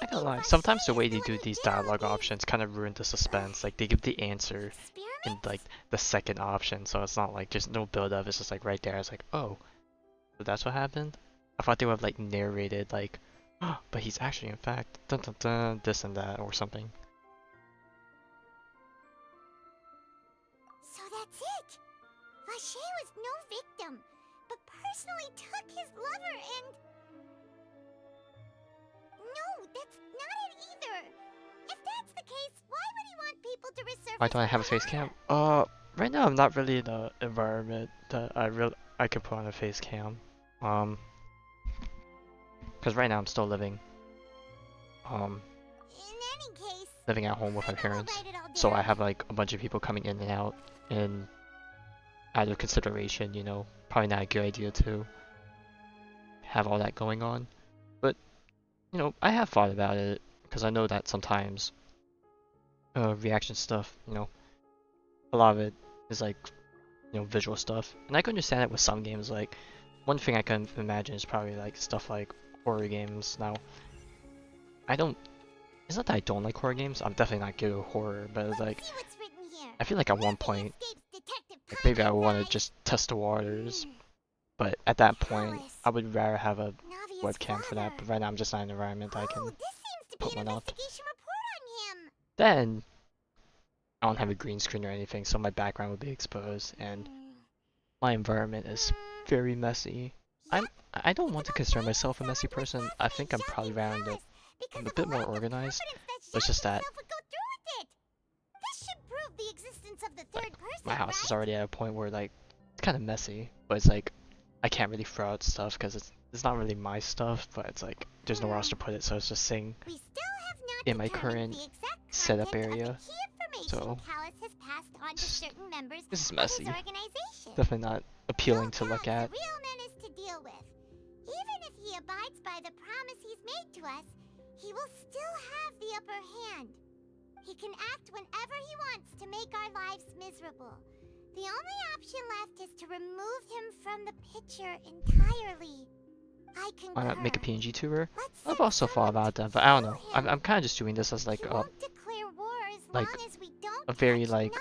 I can't lie, sometimes the way they do these dialogue options kind of ruin the suspense. Like, they give the answer in like the second option, so it's not like there's no build up, it's just like right there. It's like, oh, so that's what happened? I thought they would have like narrated like, oh, but he's actually in fact dun dun dun this and that or something. So that's it! Vache was no victim, but personally took his lover and... No, that's not it either! If that's the case, why would he want people to resurface? Why don't I have a face cam? Right now I'm not really in the environment that I could put on a face cam. Because right now I'm still living living at home with my parents, so I have like a bunch of people coming in and out, and out of consideration, you know, probably not a good idea to have all that going on. But you know, I have thought about it because I know that sometimes reaction stuff, you know, a lot of it is like, you know, visual stuff, and I can understand it with some games. Like, one thing I can imagine is probably like stuff like horror games. Now, it's not that I don't like horror games, I'm definitely not good at horror, but it's like, I feel like at one point, like maybe I want to just test the waters, but at that point, I would rather have a webcam for that, but right now I'm just not in an environment that I can put one up. Then, I don't have a green screen or anything, so my background would be exposed, and my environment is very messy. I don't want to consider myself a messy person. I think I'm probably around it. I'm a bit more organized, but it's just that like, my house is already at a point where like it's kind of messy, but it's like I can't really throw out stuff because it's not really my stuff, but it's like there's nowhere else to put it, so it's just sitting in my current setup area. So this is messy. Definitely not appealing to look at. Even if he abides by the promise he's made to us, he will still have the upper hand. He can act whenever he wants to make our lives miserable. The only option left is to remove him from the picture entirely. I concur. Why not make a PNG tour? I've also thought about that, but I don't know. I'm kind of just doing this as like a very like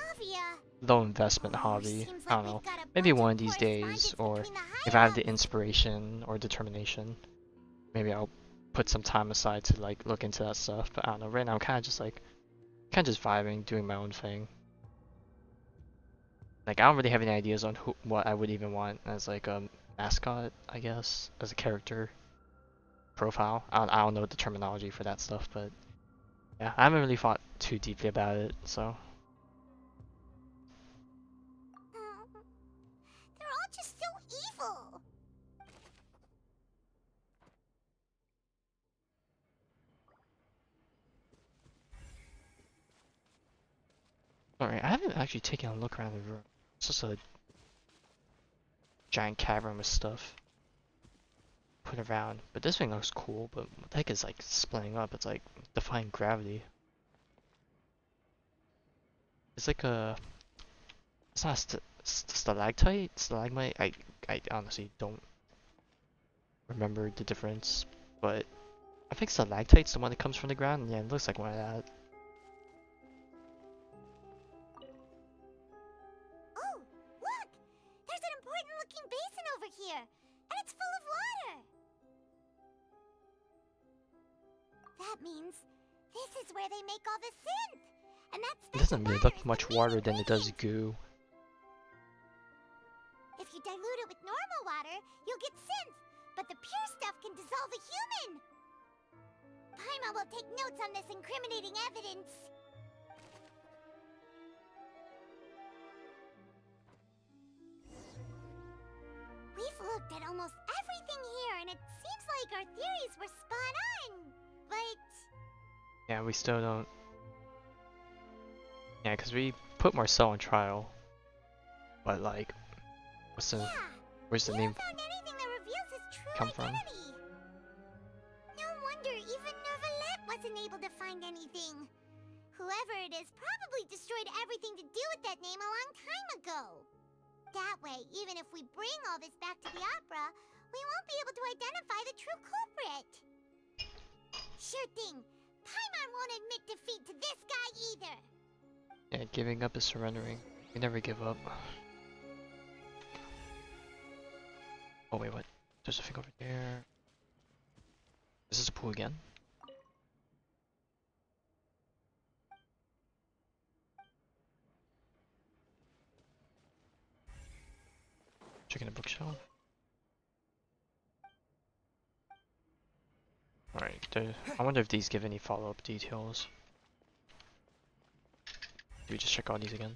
low investment hobby. I don't know. Maybe one of these days, or if I have the inspiration or determination, maybe I'll put some time aside to like look into that stuff. But I don't know. Right now I'm kind of just vibing, doing my own thing. Like I don't really have any ideas on what I would even want as like a mascot, I guess, as a character profile. I don't know the terminology for that stuff, but yeah, I haven't really thought too deeply about it, so. They're all just so evil. Alright, I haven't actually taken a look around the room. It's just a giant cavern with stuff put around. But this thing looks cool, but what the heck is like splitting up? It's like defying gravity. It's like a... It's not a stalactite? Stalagmite? I honestly don't remember the difference, but I think stalactite's the one that comes from the ground, and yeah, it looks like one of that. Oh, look! There's an important looking basin over here, and it's full of water! That means this is where they make all the synth! And that's it doesn't really look much water than it does goo. If you dilute it with normal water, you'll get synth, but the pure stuff can dissolve a human! Paimon will take notes on this incriminating evidence. We've looked at almost everything here, and it seems like our theories were spot on, but... Yeah, we still don't... Yeah, because we put Marcel on trial, but like, where's the name come from? No wonder even Nervalette wasn't able to find anything. Whoever it is probably destroyed everything to do with that name a long time ago. That way, even if we bring all this back to the opera, we won't be able to identify the true culprit. Sure thing. Paimon won't admit defeat to this guy either. Yeah, giving up is surrendering. We never give up. Oh wait, what? There's a thing over there. Is this a pool again? Checking the bookshelf. Alright, I wonder if these give any follow-up details. Do we just check all these again?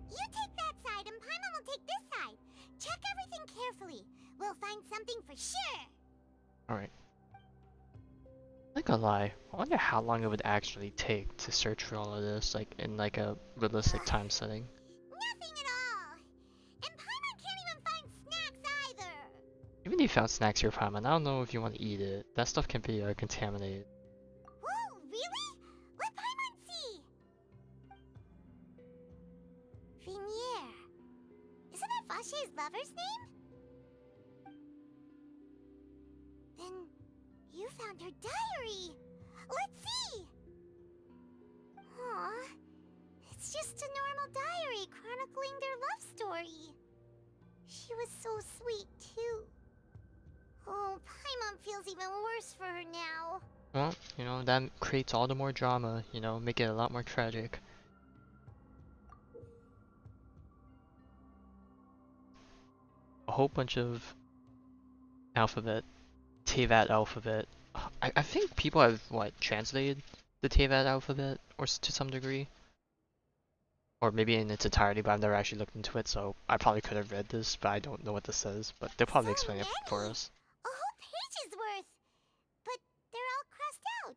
You take that side and Paimon will take this side. Check everything carefully. We'll find something for sure. Alright. I'm not gonna lie, I wonder how long it would actually take to search for all of this, like in like a realistic time setting. Nothing at all. And Paimon can't even find snacks either. Even if you found snacks here, Paimon, I don't know if you want to eat it. That stuff can be contaminated. Whoa, really? Let Paimon see. Vinier. Isn't that Vache's lover's name? Then you found her diary. Let's see. Aw, it's just a normal diary chronicling their love story. She was so sweet too. Oh, Paimon feels even worse for her now. Well, you know, that creates all the more drama, you know, make it a lot more tragic. A whole bunch of alphabet, Teyvat alphabet. I think people have, what, translated the Teyvat alphabet or to some degree? Or maybe in its entirety, but I've never actually looked into it, so I probably could have read this, but I don't know what this says, but they'll probably explain it for us. A whole page's worth. But they're all crossed out.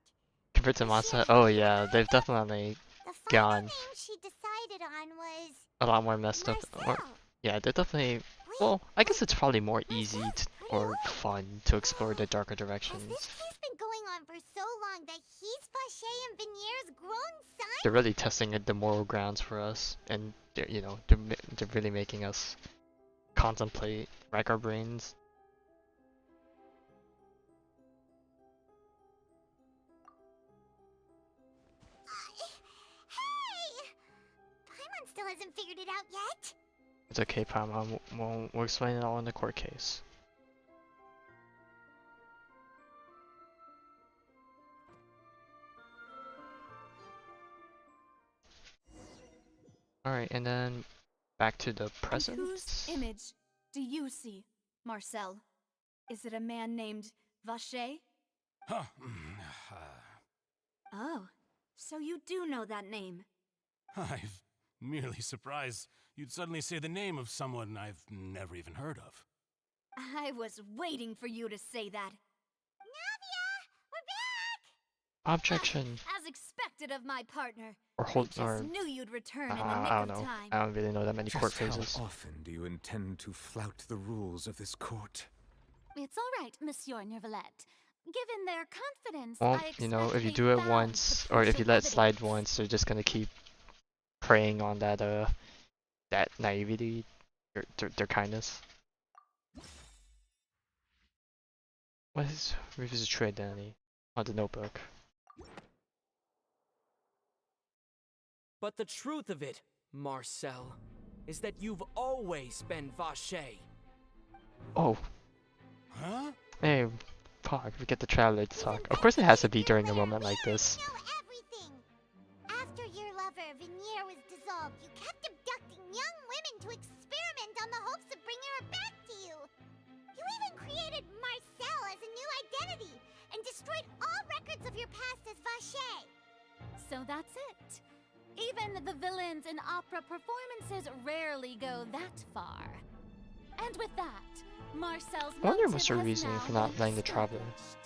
Compared to Masa, oh yeah, they've definitely gone The name she decided on was a lot more messed up. Or, yeah, they're definitely, well, I guess it's probably more easy or fun to explore the darker directions. This case been going on for so long that he's Vache and Vinier's grown son? They're really testing the moral grounds for us, and they're, you know, they're really making us contemplate, rack our brains. Hey! Paimon still hasn't figured it out yet. It's okay, Paimon. We'll explain it all in the court case. Alright, and then back to the present. Whose image do you see, Marcel? Is it a man named Vache? Huh. Oh, so you do know that name. I'm merely surprised you'd suddenly say the name of someone I've never even heard of. I was waiting for you to say that. Navia! We're back! Objection. As expected of my partner. Or hold, I or just knew you'd return in the nick I don't of know. time. I don't really know that many court Just phases. how often do you intend to flout the rules of this court? It's all right, Monsieur Nervalette. Given their confidence, Well, I you know, expect if you they do it bound once, to or push if you let it evidence. slide once, they're just gonna keep preying on that that naivety, their kindness. What is Rufus' true identity? On the notebook. But the truth of it, Marcel, is that you've always been Vache. Oh. Huh? Hey, fuck, we get the traveler to talk. Of course it has to be during a moment like this. Know everything. After your lover, Vinier, was dissolved, you kept abducting young women to experiment on the hopes of bringing her back to you. You even created Marcel as a new identity and destroyed all records of your past as Vache. So that's it. Even the villains in opera performances rarely go that far. And with that, Marcel's I wonder motive what's her has reasoning now for not been letting the traveler established.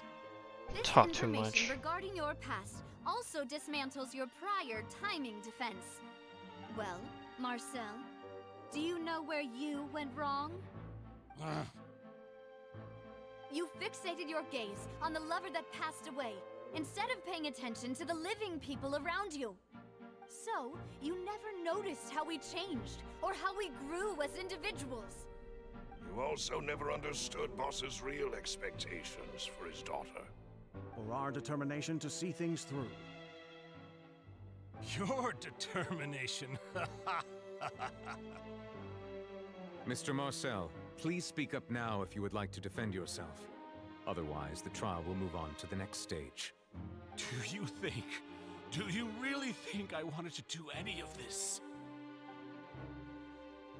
This talk too information much. regarding your past also dismantles your prior timing defense. Well, Marcel, do you know where you went wrong? You fixated your gaze on the lover that passed away, instead of paying attention to the living people around you. So, you never noticed how we changed, or how we grew as individuals. You also never understood Boss's real expectations for his daughter. Or our determination to see things through. Your determination. Mr. Marcel, please speak up now if you would like to defend yourself. Otherwise, the trial will move on to the next stage. Do you really think I wanted to do any of this?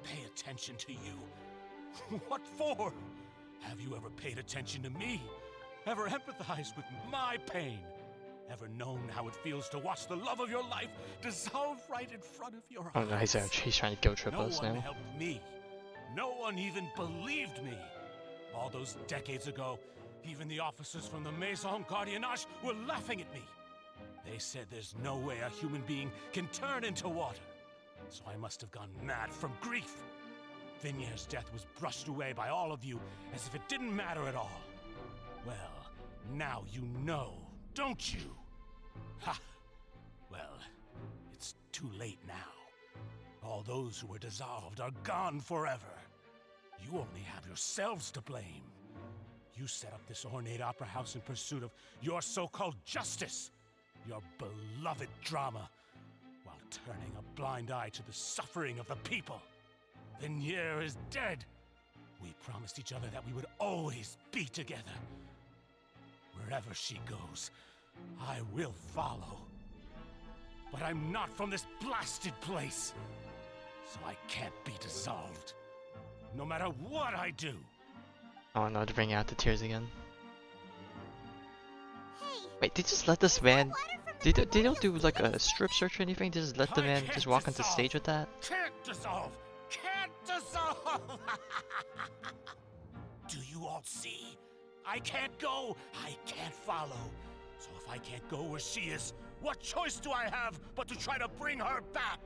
Pay attention to you. What for? Have you ever paid attention to me? Ever empathized with my pain? Ever known how it feels to watch the love of your life dissolve right in front of your eyes? Oh no, he's trying to guilt trip us now. No one helped me. No one even believed me. All those decades ago, even the officers from the Maison Gardiennage were laughing at me. They said there's no way a human being can turn into water. So I must have gone mad from grief. Vignier's death was brushed away by all of you as if it didn't matter at all. Well, now you know, don't you? Ha! Well, it's too late now. All those who were dissolved are gone forever. You only have yourselves to blame. You set up this ornate opera house in pursuit of your so-called justice, your beloved drama, while turning a blind eye to the suffering of the people. Vignier is dead. We promised each other that we would always be together. Wherever she goes, I will follow. But I'm not from this blasted place, so I can't be dissolved. No matter what I do. Oh no, to bring out the tears again. Hey, wait, they just let this man... They don't do like a strip search or anything? They just let the man just walk onto stage with that? Can't dissolve! Can't dissolve! Do you all see? I can't go, I can't follow. So if I can't go where she is, what choice do I have but to try to bring her back?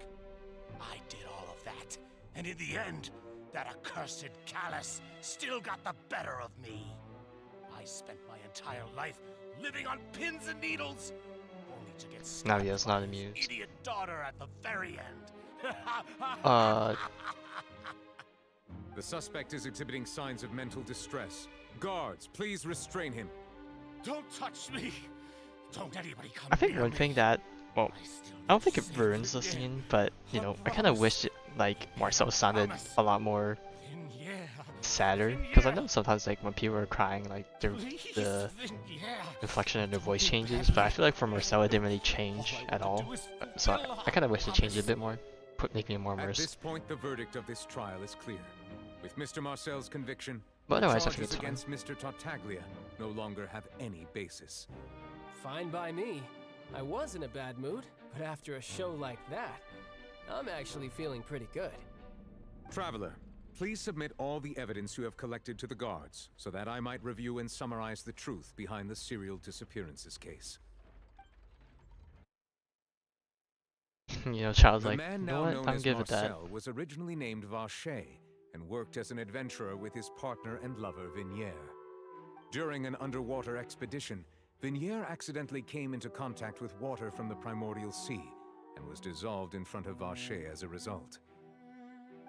I did all of that, and in the end, that accursed Callus still got the better of me. I spent my entire life living on pins and needles, only to get Navia's not amused. idiot daughter at the very end. The suspect is exhibiting signs of mental distress. Guards, please restrain him. Don't touch me! Don't anybody come I think near one me. thing that, well, I don't think it ruins the scene, but, you know, I kind of wish it, like, Marcel sounded a lot more sadder, because I know sometimes, like, when people are crying, like, the inflection in their voice changes, but I feel like for Marcel it didn't really change at all, so I kind of wish it changed a bit more, making it more At immersed. this point, the verdict of this trial is clear. With Mr. Marcel's conviction, But the otherwise I think charges it's fine. against Mr. Tartaglia no longer have any basis. Fine by me. I was in a bad mood, but after a show like that, I'm actually feeling pretty good. Traveler, please submit all the evidence you have collected to the guards, so that I might review and summarize the truth behind the serial disappearances case. You know, Child's The like, man you now know what, known I'm as good with that. Marcel was originally named Vacher and worked as an adventurer with his partner and lover Vignier. During an underwater expedition, Vignier accidentally came into contact with water from the primordial sea and was dissolved in front of Vacher as a result.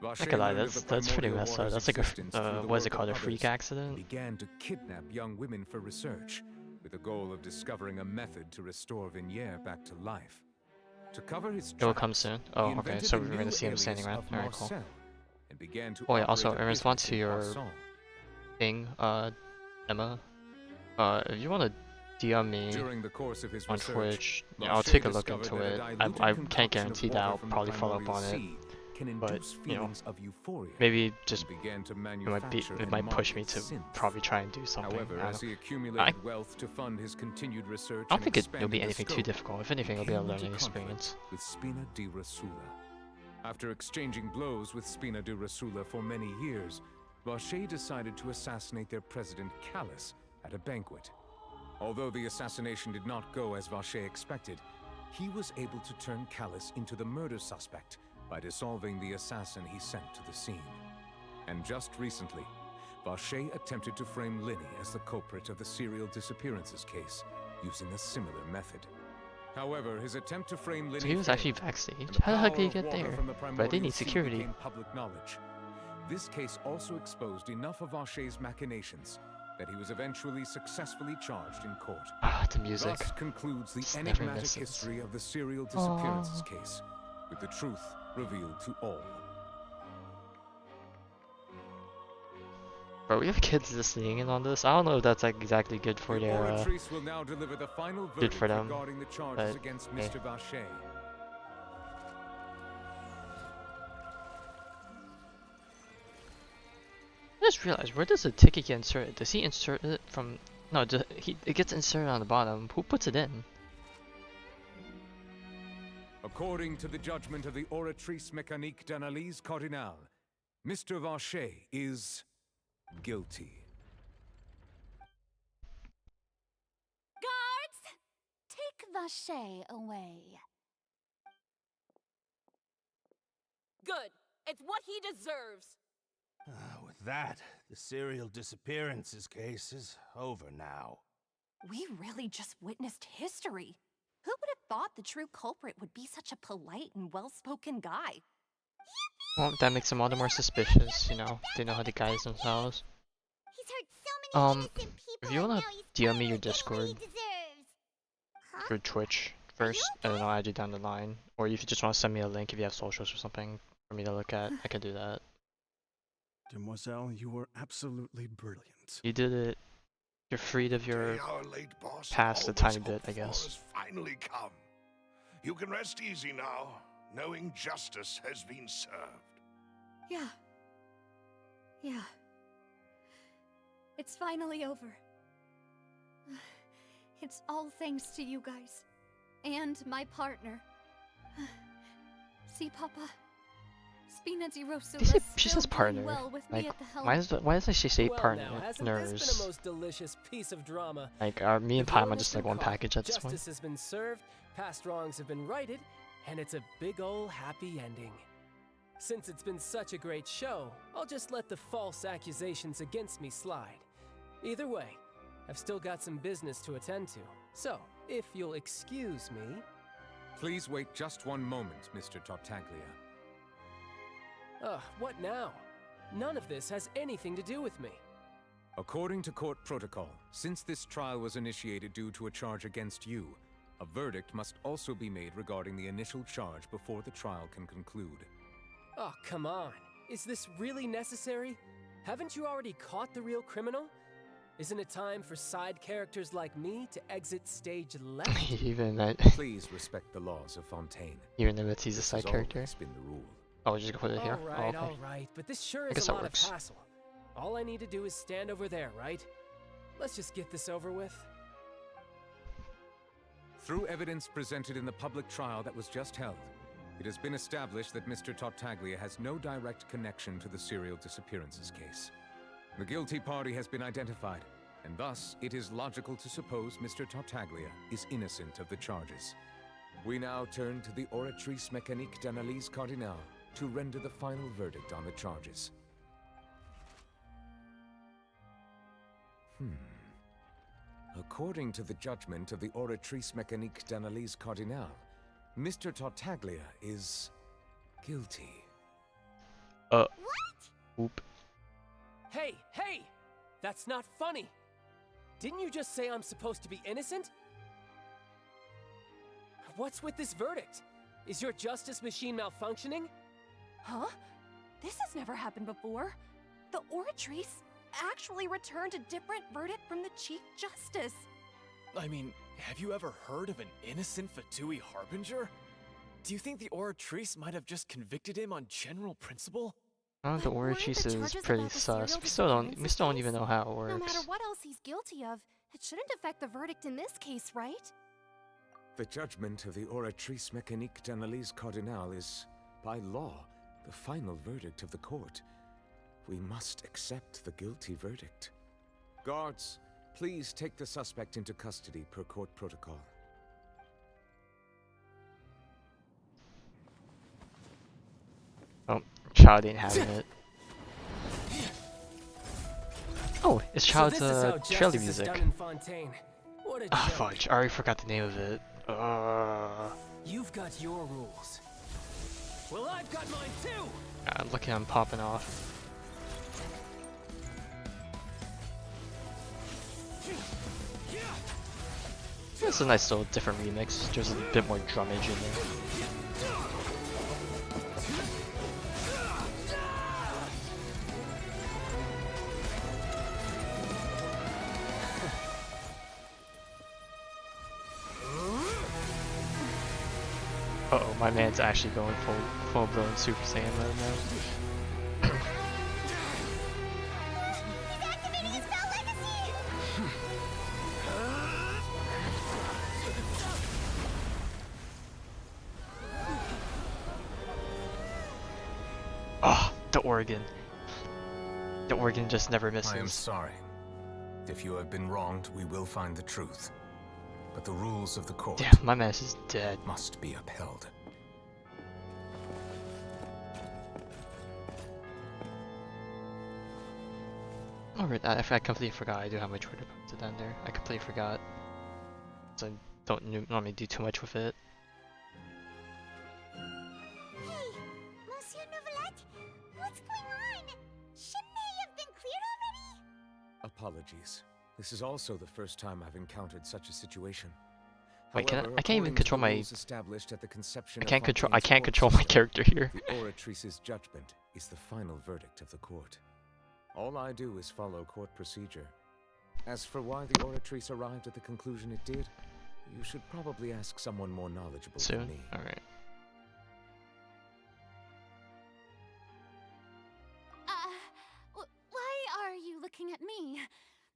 I could lie, that's pretty messed up. That's like a, what is it called, a freak accident? Began to kidnap young women for research, with the goal of discovering a method to restore Vignier back to life. To cover his It will come soon. Oh, he okay, invented so the we're gonna new see him alias standing around. of Alright, cool. Marcel, and began to Oh yeah, also operate a in response business to in your Poisson. thing, Emma, if you wanna DM me During the course of his on research, Twitch, yeah, Vacher I'll take a look discovered into that a it. diluted I concoction can't of guarantee that water I'll from the probably follow up primordial on it, sea can but, induce you know, feelings of euphoria, maybe just and began to it and might push me market to synth. probably try and do something. However, I as don't he know. accumulated wealth to fund his continued research, I don't and think it'll be expanded the anything too scope, difficult. If anything, it'll he be a came into learning conflict experience. with Spina di Rosula. After exchanging blows with Spina di Rosula for many years, Vacher decided to assassinate their president Callus at a banquet. Although the assassination did not go as Vacher expected, he was able to turn Callus into the murder suspect by dissolving the assassin he sent to the scene. And just recently, Vacher attempted to frame Linny as the culprit of the serial disappearances case, using a similar method. However, his attempt to frame Linny So he was failed, actually backstage? and the How the heck power did he of get water there? from the But they primordial need sea security. became public knowledge. This case also exposed enough of Vacher's machinations that he was eventually successfully charged in court. Ah, the music. Thus concludes the Just never enigmatic misses. history of the serial disappearances Aww. case, with the truth revealed to all. Bro, we have kids listening in on this. I don't know if that's like exactly good for The their Oratrice will now deliver the final good verdict for them. regarding the charges But against hey. Mr. Vacher. I just realized, where does the ticket get inserted? Does he insert it from? No, it gets inserted on the bottom. Who puts it in? According to the judgment of the Oratrice Mécanique d'Analyse Cardinale, Mr. Vacher is guilty. Guards! Take Vacher away. Good. It's what he deserves. With that, the serial disappearances case is over now. We really just witnessed history. Who would have thought the true culprit would be such a polite and well-spoken guy? Well, that makes them all the more suspicious, you know? They know how to guise themselves. He's hurt so many innocent people, If you and wanna now he's DM me finally your getting what Discord he deserves. Huh? through Twitch first, and then I'll add you down the line. Or if you just want to send me a link if you have socials or something for me to look at, I can do that. Demoiselle, you were absolutely brilliant. You did it. You're freed of your Day our late boss past a always tiny bit, hoped I for guess. has finally come. You can rest easy now, knowing justice has been served. Yeah. Yeah. It's finally over. It's all thanks to you guys. And my partner. See, Papa? Spina di Rosula She says partner. well with Like, me at the helm. why does she say Well, partner? now, hasn't this been a Nurse. most delicious piece of drama? Like, are me and The Paimon villain just has like been one caught, package at this point? Justice has been served, past wrongs have been righted, and it's a big ol' happy ending. Since it's been such a great show, I'll just let the false accusations against me slide. Either way, I've still got some business to attend to. So, if you'll excuse me... Please wait just one moment, Mr. Tartaglia. Ugh, what now? None of this has anything to do with me. According to court protocol, since this trial was initiated due to a charge against you, a verdict must also be made regarding the initial charge before the trial can conclude. Oh, come on. Is this really necessary? Haven't you already caught the real criminal? Isn't it time for side characters like me to exit stage left? Even that. Please respect the laws of Fontaine. Even though he's a This side has character. always been the rule. Oh, just put it here. Alright, Oh, okay. alright, but this sure I is guess a that lot works. of hassle. All I need to do is stand over there, right? Let's just get this over with. Through evidence presented in the public trial that was just held, it has been established that Mr. Tartaglia has no direct connection to the serial disappearances case. The guilty party has been identified, and thus it is logical to suppose Mr. Tartaglia is innocent of the charges. We now turn to the Oratrice Mécanique d'Analyse Cardinale to render the final verdict on the charges. According to the judgment of the Oratrice Mécanique d'Analyse Cardinale, Mr. Tartaglia is guilty. What? Oop. Hey, hey! That's not funny! Didn't you just say I'm supposed to be innocent? What's with this verdict? Is your justice machine malfunctioning? Huh? This has never happened before. The Oratrice actually returned a different verdict from the Chief Justice. I mean, have you ever heard of an innocent Fatui Harbinger? Do you think the Oratrice might have just convicted him on general principle? Oh, the Oratrice is charges pretty about the sus. serial We still disappearances don't case? even know how it No works. matter what else he's guilty of, it shouldn't affect the verdict in this case, right? The judgment of the Oratrice Mécanique d'Analyse Cardinale is, by law, the final verdict of the court. We must accept the guilty verdict. Guards, Please take the suspect into custody per court protocol. Oh, child ain't having it. Oh, it's Child's trailer music. Ah, fudge, I already forgot the name of it. You've got your rules. Well, I've got mine too! I'm looking, I'm popping off. It's a nice little different remix. There's a bit more drummage in there. Uh-oh, my man's actually going full-blown Super Saiyan mode now. Oh, the organ. The organ just never misses. I am sorry. If you have been wronged, we will find the truth. But the rules of the court, yeah, my man is dead, must be upheld. Alright, I completely forgot I do have my Twitter posted down there. I completely forgot. So I don't normally do too much with it. Hey, Monsieur Novelette, what's going on? Shouldn't they have been cleared already? Apologies. This is also the first time I've encountered such a situation. Wait, However, I can't even control my... I can't control my character here. The Oratrice's judgment is the final verdict of the court. All I do is follow court procedure. As for why the Oratrice arrived at the conclusion it did, you should probably ask someone more knowledgeable than me. Alright. Why are you looking at me?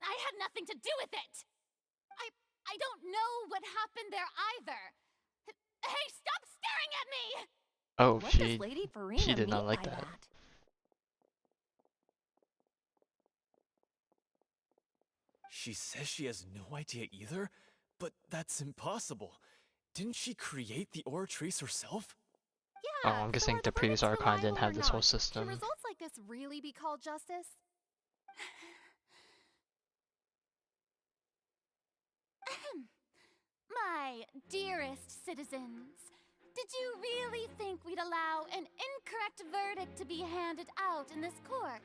I had nothing to do with it! I don't know what happened there either! Hey, stop staring at me! Oh, What does Lady Farina she did not mean like by that. She says she has no idea either, but that's impossible. Didn't she create the Oratrice herself? Oh, I'm guessing the previous Archon didn't have this whole system. Can results like this really be called justice? My dearest citizens, did you really think we'd allow an incorrect verdict to be handed out in this court?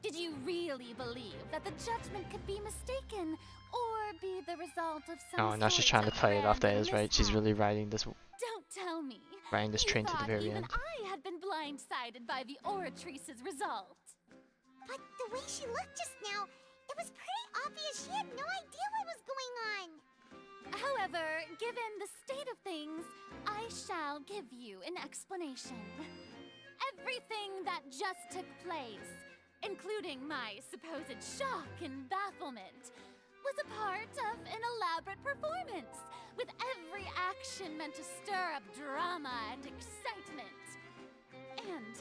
Did you really believe that the judgment could be mistaken or be the result of some Oh, now she's sort trying to of play it off that random is right. She's mishap? really riding this Don't tell me. train to the very Even end. I had been blindsided by the Oratrice's result. But the way she looked just now, it was pretty obvious she had no idea what was going on. However, given the state of things, I shall give you an explanation. Everything that just took place, including my supposed shock and bafflement, was a part of an elaborate performance, with every action meant to stir up drama and excitement. And,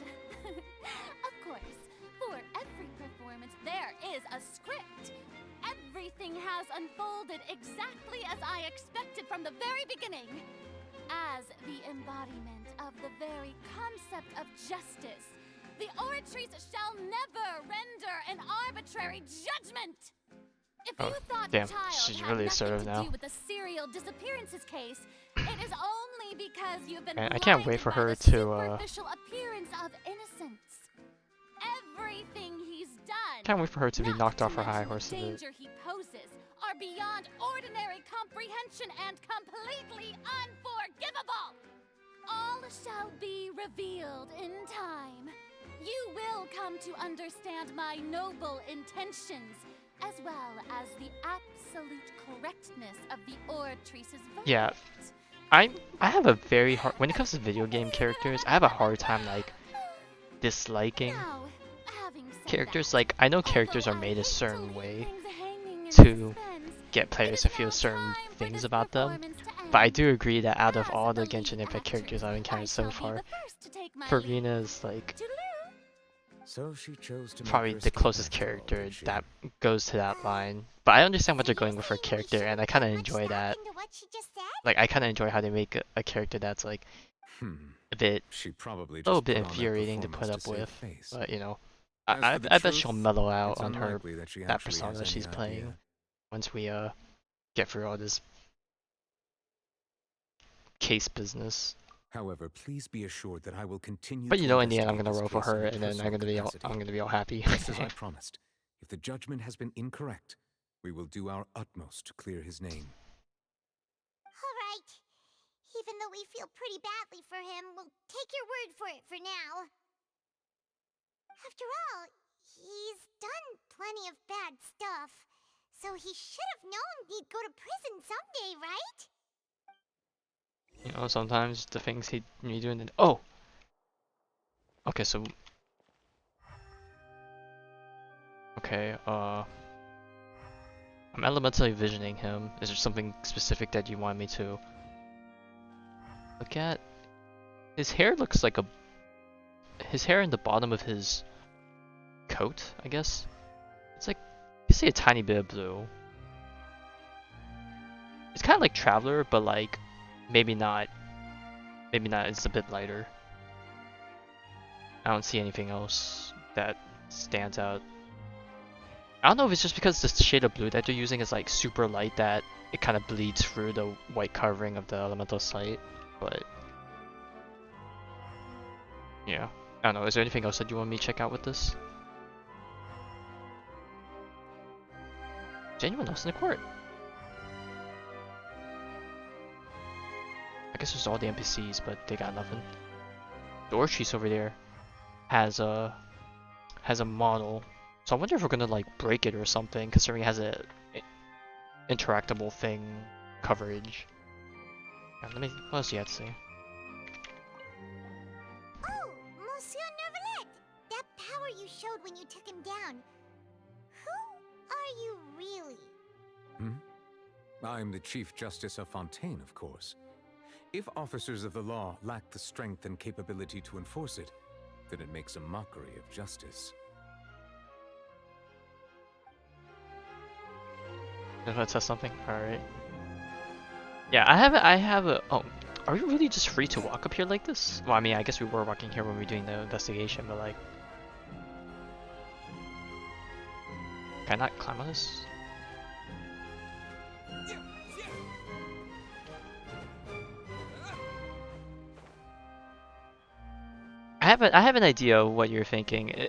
of course, for every performance there is a script. Everything has unfolded exactly as I expected from the very beginning. As the embodiment of the very concept of justice, the Oratrice shall never render an arbitrary judgment! If you thought damn, Child she's had really nothing assertive to now. do with the serial disappearances case, it is only because you've been I can't wait for her blinded by the to superficial appearance of innocence. Everything he's done, can't wait for her to be knocked off her mention high the horse a bit. danger he poses, are beyond ordinary comprehension and completely unforgivable. All shall be revealed in time. You will come to understand my noble intentions, as well as the absolute correctness of the Oratrice's verdict. Yeah, I have a very hard when it comes to video game characters. I have a hard time like disliking characters. Like I know characters are made a certain way to get players to feel certain things about them, but I do agree that out of all the Genshin Impact characters I've encountered so far, Farina is like So she chose to probably make the her closest escape after all, character did she? that goes to that line. But I understand what they're going with her character, and I kind of enjoy that. Into what she just said? Like, I kind of enjoy how they make a character that's like a bit, She probably a little just bit put on that infuriating to performance put to up save with. face. But you know, As I for the I bet she'll truth, mellow out it's on her unlikely that she that actually has persona any she's playing idea. once we get through all this case business. However, please be assured that I will continue But to you know, in the end, I'm investigate gonna this roll for case in her, a and then I'm personal gonna be all capacity. happy. Just as I promised. If the judgment has been incorrect, we will do our utmost to clear his name. Alright. Even though we feel pretty badly for him, we'll take your word for it for now. After all, he's done plenty of bad stuff, so he should have known he'd go to prison someday, right? You know, sometimes the things he doing. Oh. Okay, so. Okay. I'm elementally visioning him. Is there something specific that you want me to look at? His hair looks like his hair in the bottom of his coat, I guess. It's like, you see a tiny bit of blue. It's kind of like Traveler, but like, maybe not. Maybe not, it's a bit lighter. I don't see anything else that stands out. I don't know if it's just because the shade of blue that they're using is like super light that it kind of bleeds through the white covering of the elemental sight, but yeah. I don't know, is there anything else that you want me to check out with this? Is anyone else in the court? I guess there's all the NPCs, but they got nothing. The Orchis over there has a model. So I wonder if we're gonna like break it or something, considering it has a interactable thing coverage. Yeah, let me. What else do you have to say? Oh, Monsieur Nervalet! That power you showed when you took him down. Who are you really? I'm the Chief Justice of Fontaine, of course. If officers of the law lack the strength and capability to enforce it, then it makes a mockery of justice. You want to test something? Alright. Yeah, I have a. Oh, are we really just free to walk up here like this? Well, I mean, I guess we were walking here when we were doing the investigation, but like. Can I not climb on this? I have an idea of what you're thinking.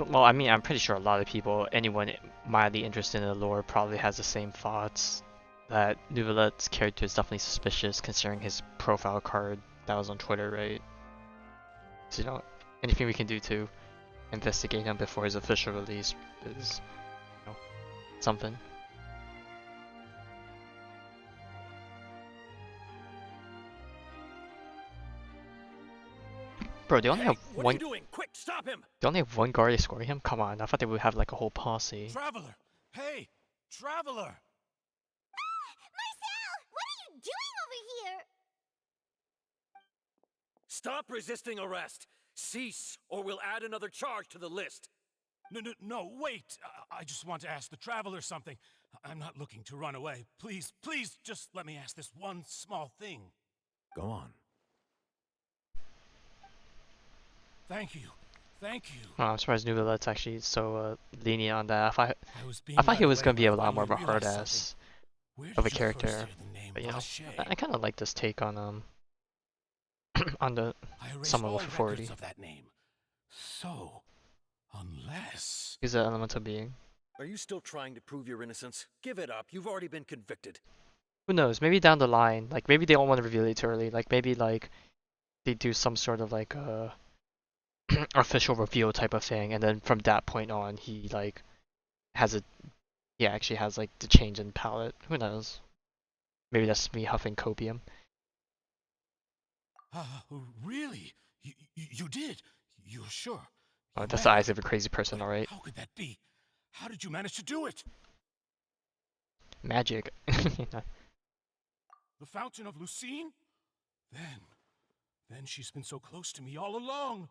Well, I mean, I'm pretty sure a lot of people, anyone mildly interested in the lore, probably has the same thoughts. That Nouvelet's character is definitely suspicious, considering his profile card that was on Twitter, right? So, you know, anything we can do to investigate him before his official release is, you know, something. Bro, they only have What one. are you doing? Quick, stop him! They only have one guard escorting him. Come on, I thought they would have like a whole posse. Traveler! Hey, Traveler! Marcel! What are you doing over here? Stop resisting arrest! Cease, or we'll add another charge to the list. No, wait! I just want to ask the Traveler something. I'm not looking to run away. Please, just let me ask this one small thing. Go on. Thank you. Oh, I'm surprised Nouvelet's actually so lenient on that. I thought he was led gonna be away a lot more of a when I hard realized ass something. of a Where did you first character. hear the name But you know, Vacher? I kind of like this take on on the I erased Summon all with authority. records of that name. So, unless... He's an elemental being. Are you still trying to prove your innocence? Give it up. You've already been convicted. Who knows? Maybe down the line, like maybe they don't want to reveal it too early. Like maybe like they do some sort of like official reveal type of thing, and then from that point on, he like has actually has like the change in palette. Who knows? Maybe that's me huffing copium. Really? You did? You're sure? Oh, that's the eyes of a crazy person, alright. How could that be? How did you manage to do it? Magic. The Fountain of Lucine? Then she's been so close to me all along.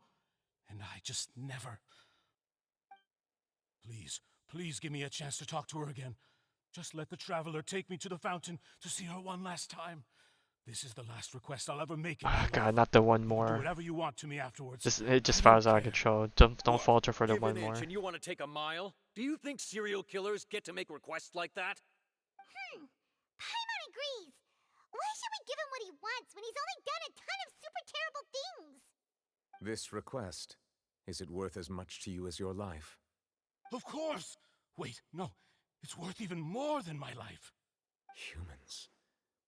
and I just never... Please give me a chance to talk to her again. Just let the Traveler take me to the fountain to see her one last time. This is the last request I'll ever make in my life. God, not the one You can do more. whatever you want to me afterwards. It just I don't spirals out of care. control. Don't falter for the Give one an inch more. and you want to take a mile? Do you think serial killers get to make requests like that? Paimon agrees. Why should we give him what he wants when he's only done a ton of super terrible things? This request, is it worth as much to you as your life? Of course! Wait, no. It's worth even more than my life. Humans.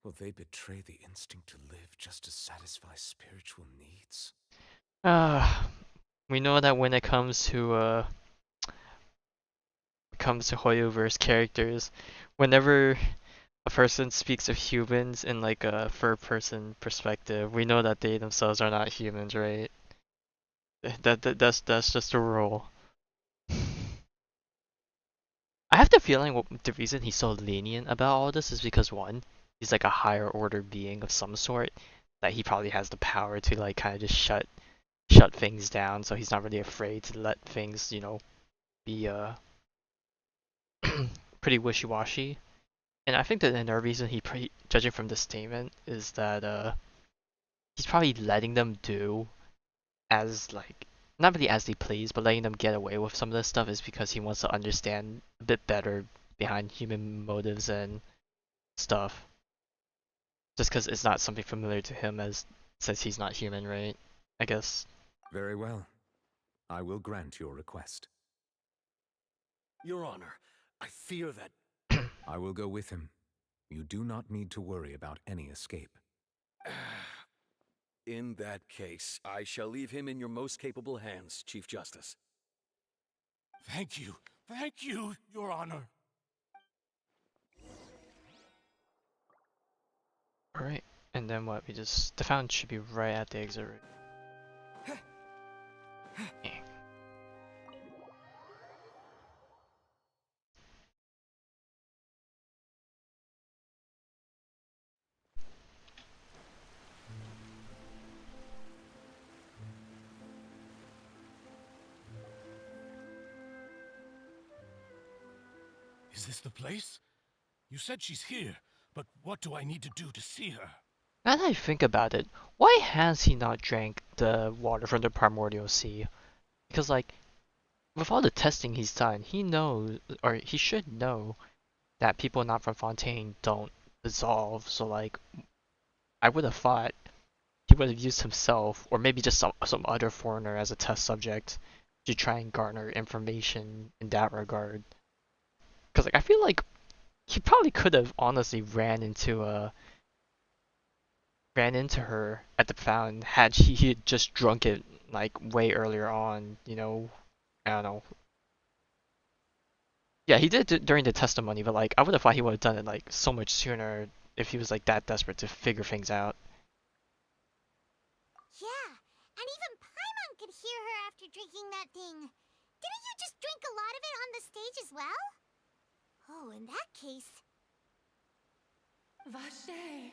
Will they betray the instinct to live just to satisfy spiritual needs? We know that when it comes to Hoyoverse characters, whenever a person speaks of humans in like a third person perspective, we know that they themselves are not humans, right? That's just a rule. I have the feeling the reason he's so lenient about all this is because one, he's like a higher order being of some sort, that he probably has the power to like kind of just shut things down, so he's not really afraid to let things, be pretty wishy-washy. And I think that another reason judging from the statement, is that he's probably letting them do as like not really as they please, but letting them get away with some of this stuff is because he wants to understand a bit better behind human motives and stuff. Just because it's not something familiar to him, as since he's not human, right? I guess. Very well. I will grant your request. Your Honor, I fear that... I will go with him. You do not need to worry about any escape. In that case, I shall leave him in your most capable hands, Chief Justice. Thank you, Your Honor. Alright, and then what? The fountain should be right at the exit route. Yeah. Is this the place? You said she's here, but what do I need to do to see her? Now that I think about it, why has he not drank the water from the primordial sea? Because like, with all the testing he's done, he knows, or he should know, that people not from Fontaine don't dissolve, so like, I would have thought he would have used himself, or maybe just some other foreigner as a test subject, to try and garner information in that regard. Because like, I feel like he probably could have honestly ran into her at the fountain had he had just drunk it like way earlier on, I don't know. Yeah, he did it during the testimony, but like I would have thought he would have done it like so much sooner if he was like that desperate to figure things out. Yeah, and even Paimon could hear her after drinking that thing. Didn't you just drink a lot of it on the stage as well? Oh, in that case... Vache!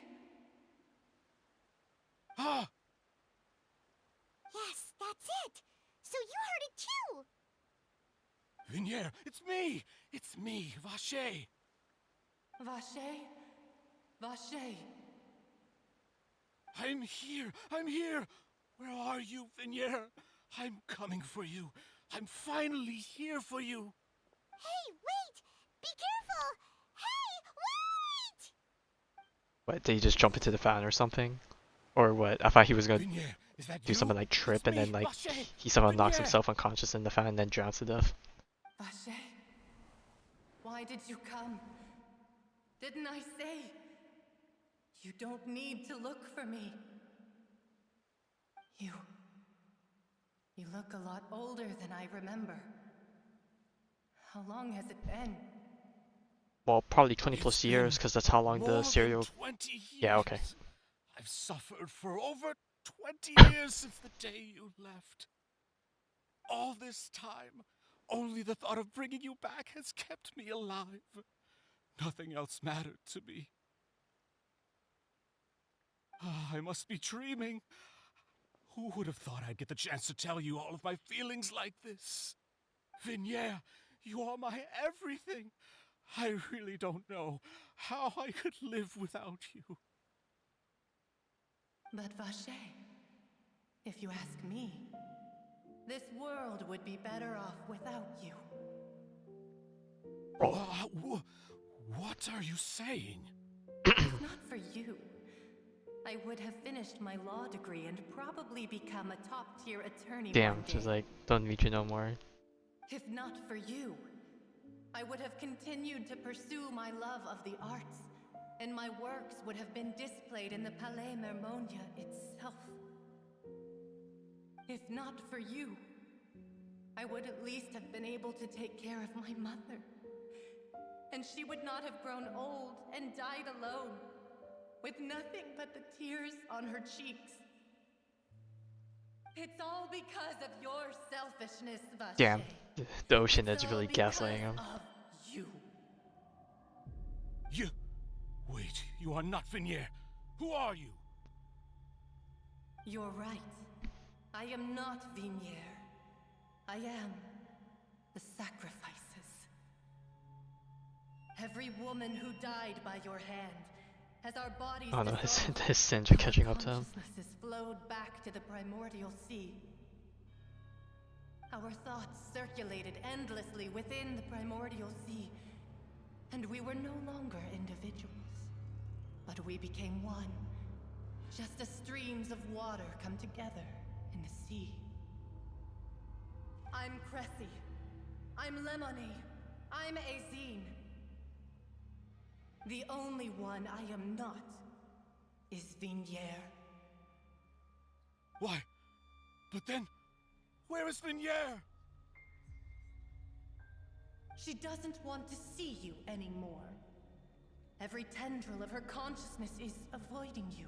Ah! Yes, that's it! So you heard it too! Vignier, it's me! It's me, Vache! Vache? Vache! I'm here! Where are you, Vignier? I'm coming for you. I'm finally here for you. Hey, wait! Be careful! Hey, wait! What, did he just jump into the fountain or something? Or what? I thought he was gonna Vignier, is that do you? something like trip It's and me, then like Vache! he somehow knocks Vignier! himself unconscious in the fountain and then drowns to death. Vache? Why did you come? Didn't I say? You don't need to look for me. You look a lot older than I remember. How long has it been? Well, probably 20 It's plus been years, because that's how long more the than serial... 20 years. Yeah, okay. I've suffered for over 20 years since the day you left. All this time, only the thought of bringing you back has kept me alive. Nothing else mattered to me. I must be dreaming. Who would have thought I'd get the chance to tell you all of my feelings like this? Vignier, you are my everything. I really don't know how I could live without you. But Vache, if you ask me, this world would be better off without you. What are you saying? If not for you, I would have finished my law degree and probably become a top-tier attorney Damn, one day. she's like, don't need you no more. If not for you, I would have continued to pursue my love of the arts, and my works would have been displayed in the Palais Mermonia itself. If not for you, I would at least have been able to take care of my mother. And she would not have grown old and died alone, with nothing but the tears on her cheeks. It's all because of your selfishness, Vache. Damn, the ocean is really gaslighting him. You... Wait, you are not Vignier. Who are you? You're right. I am not Vignier. I am the sacrifices. Every woman who died by your hand, as our bodies Oh no, dissolved, his sins are catching up to him. consciousnesses flowed back to the primordial sea. Our thoughts circulated endlessly within the primordial sea, and we were no longer individuals, but we became one, just as streams of water come together in the sea. I'm Cressy. I'm Lemony. I'm Azine. The only one I am not is Vignier. Why? But then, where is Vignier? She doesn't want to see you anymore. Every tendril of her consciousness is avoiding you.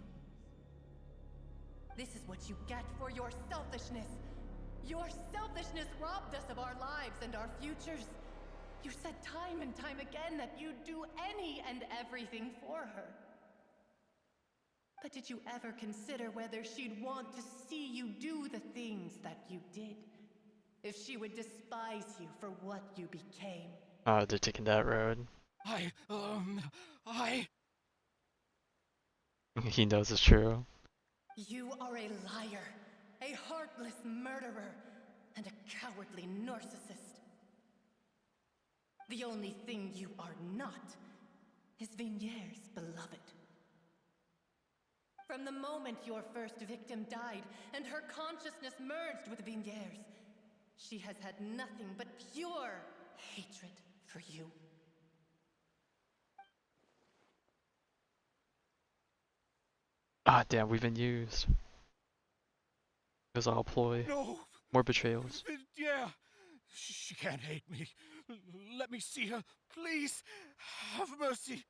This is what you get for your selfishness. Your selfishness robbed us of our lives and our futures. You said time and time again that you'd do any and everything for her. But did you ever consider whether she'd want to see you do the things that you did? If she would despise you for what you became? Oh, they're taking that road. He knows it's true. You are a liar, a heartless murderer, and a cowardly narcissist. The only thing you are not is Vignier's beloved. From the moment your first victim died and her consciousness merged with Vignier's, she has had nothing but pure hatred for you. Ah, damn, we've been used. It was all a ploy. No! More betrayals. Yeah! She can't hate me. Let me see her, please! Have mercy!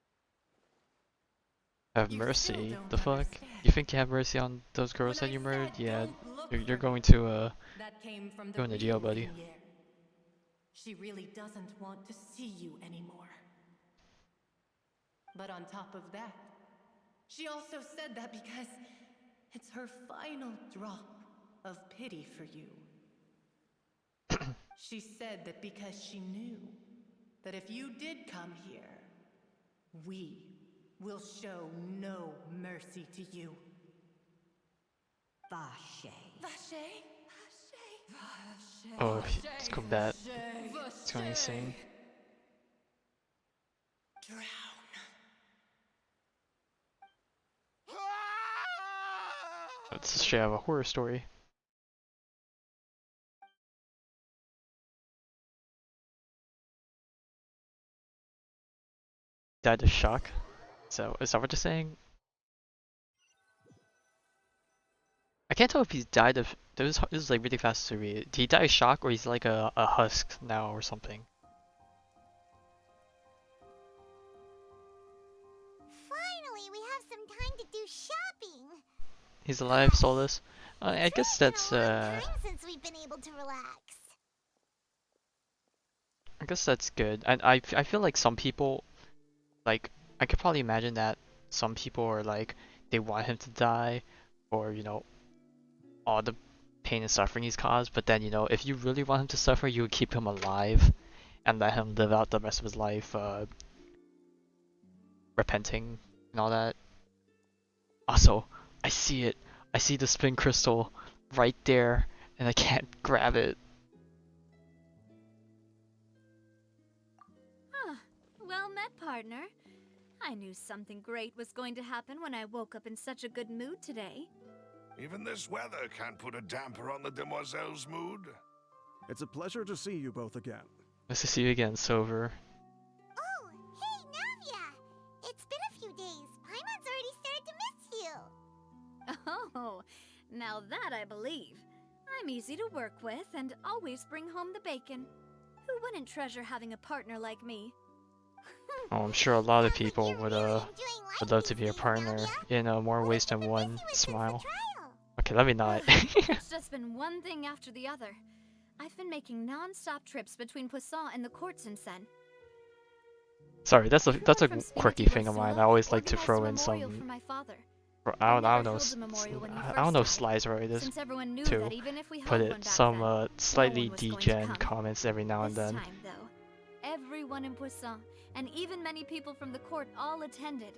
Have mercy? The fuck? You think you have mercy on those girls that you murdered? Yeah, you're going to go into jail, buddy. She really doesn't want to see you anymore. But on top of that, she also said that because it's her final drop of pity for you. She said that because she knew that if you did come here, we will show no mercy to you. Vache. Vache? Oh, it's combat. It's going insane. Drown. It's straight out of a horror story. Died of shock? So, is that what you're saying? I can't tell if he's died of. This is like really fast to read. Did he die of shock or he's like a husk now or something? Finally, we have some time to do shopping. He's alive, soulless. I guess that's Time since we've been able to relax. I guess that's good. And I feel like some people, like, I could probably imagine that some people are like, they want him to die, or, you know, all the pain and suffering he's caused, but then, you know, if you really want him to suffer, you would keep him alive and let him live out the rest of his life, repenting and all that. Also, I see it. I see the spin crystal right there, and I can't grab it. Huh. Well met, partner. I knew something great was going to happen when I woke up in such a good mood today. Even this weather can't put a damper on the demoiselle's mood. It's a pleasure to see you both again. Nice to see you again, Silver. Oh, hey, Navia! It's been a few days. Paimon's already started to miss you. Oh, now that I believe. I'm easy to work with and always bring home the bacon. Who wouldn't treasure having a partner like me? Oh, I'm sure a lot of people would love to be a partner in more ways than one. Smile. Okay, let me not. It's just been one thing after the other. I've been making non-stop trips between Poisson and the courts in Seine. Sorry, that's a quirky thing of mine. I always like to throw in some. I don't know if Sly's right this too. Put it some slightly degen comments every now and then. Time, though, everyone in Poisson and even many people from the court all attended.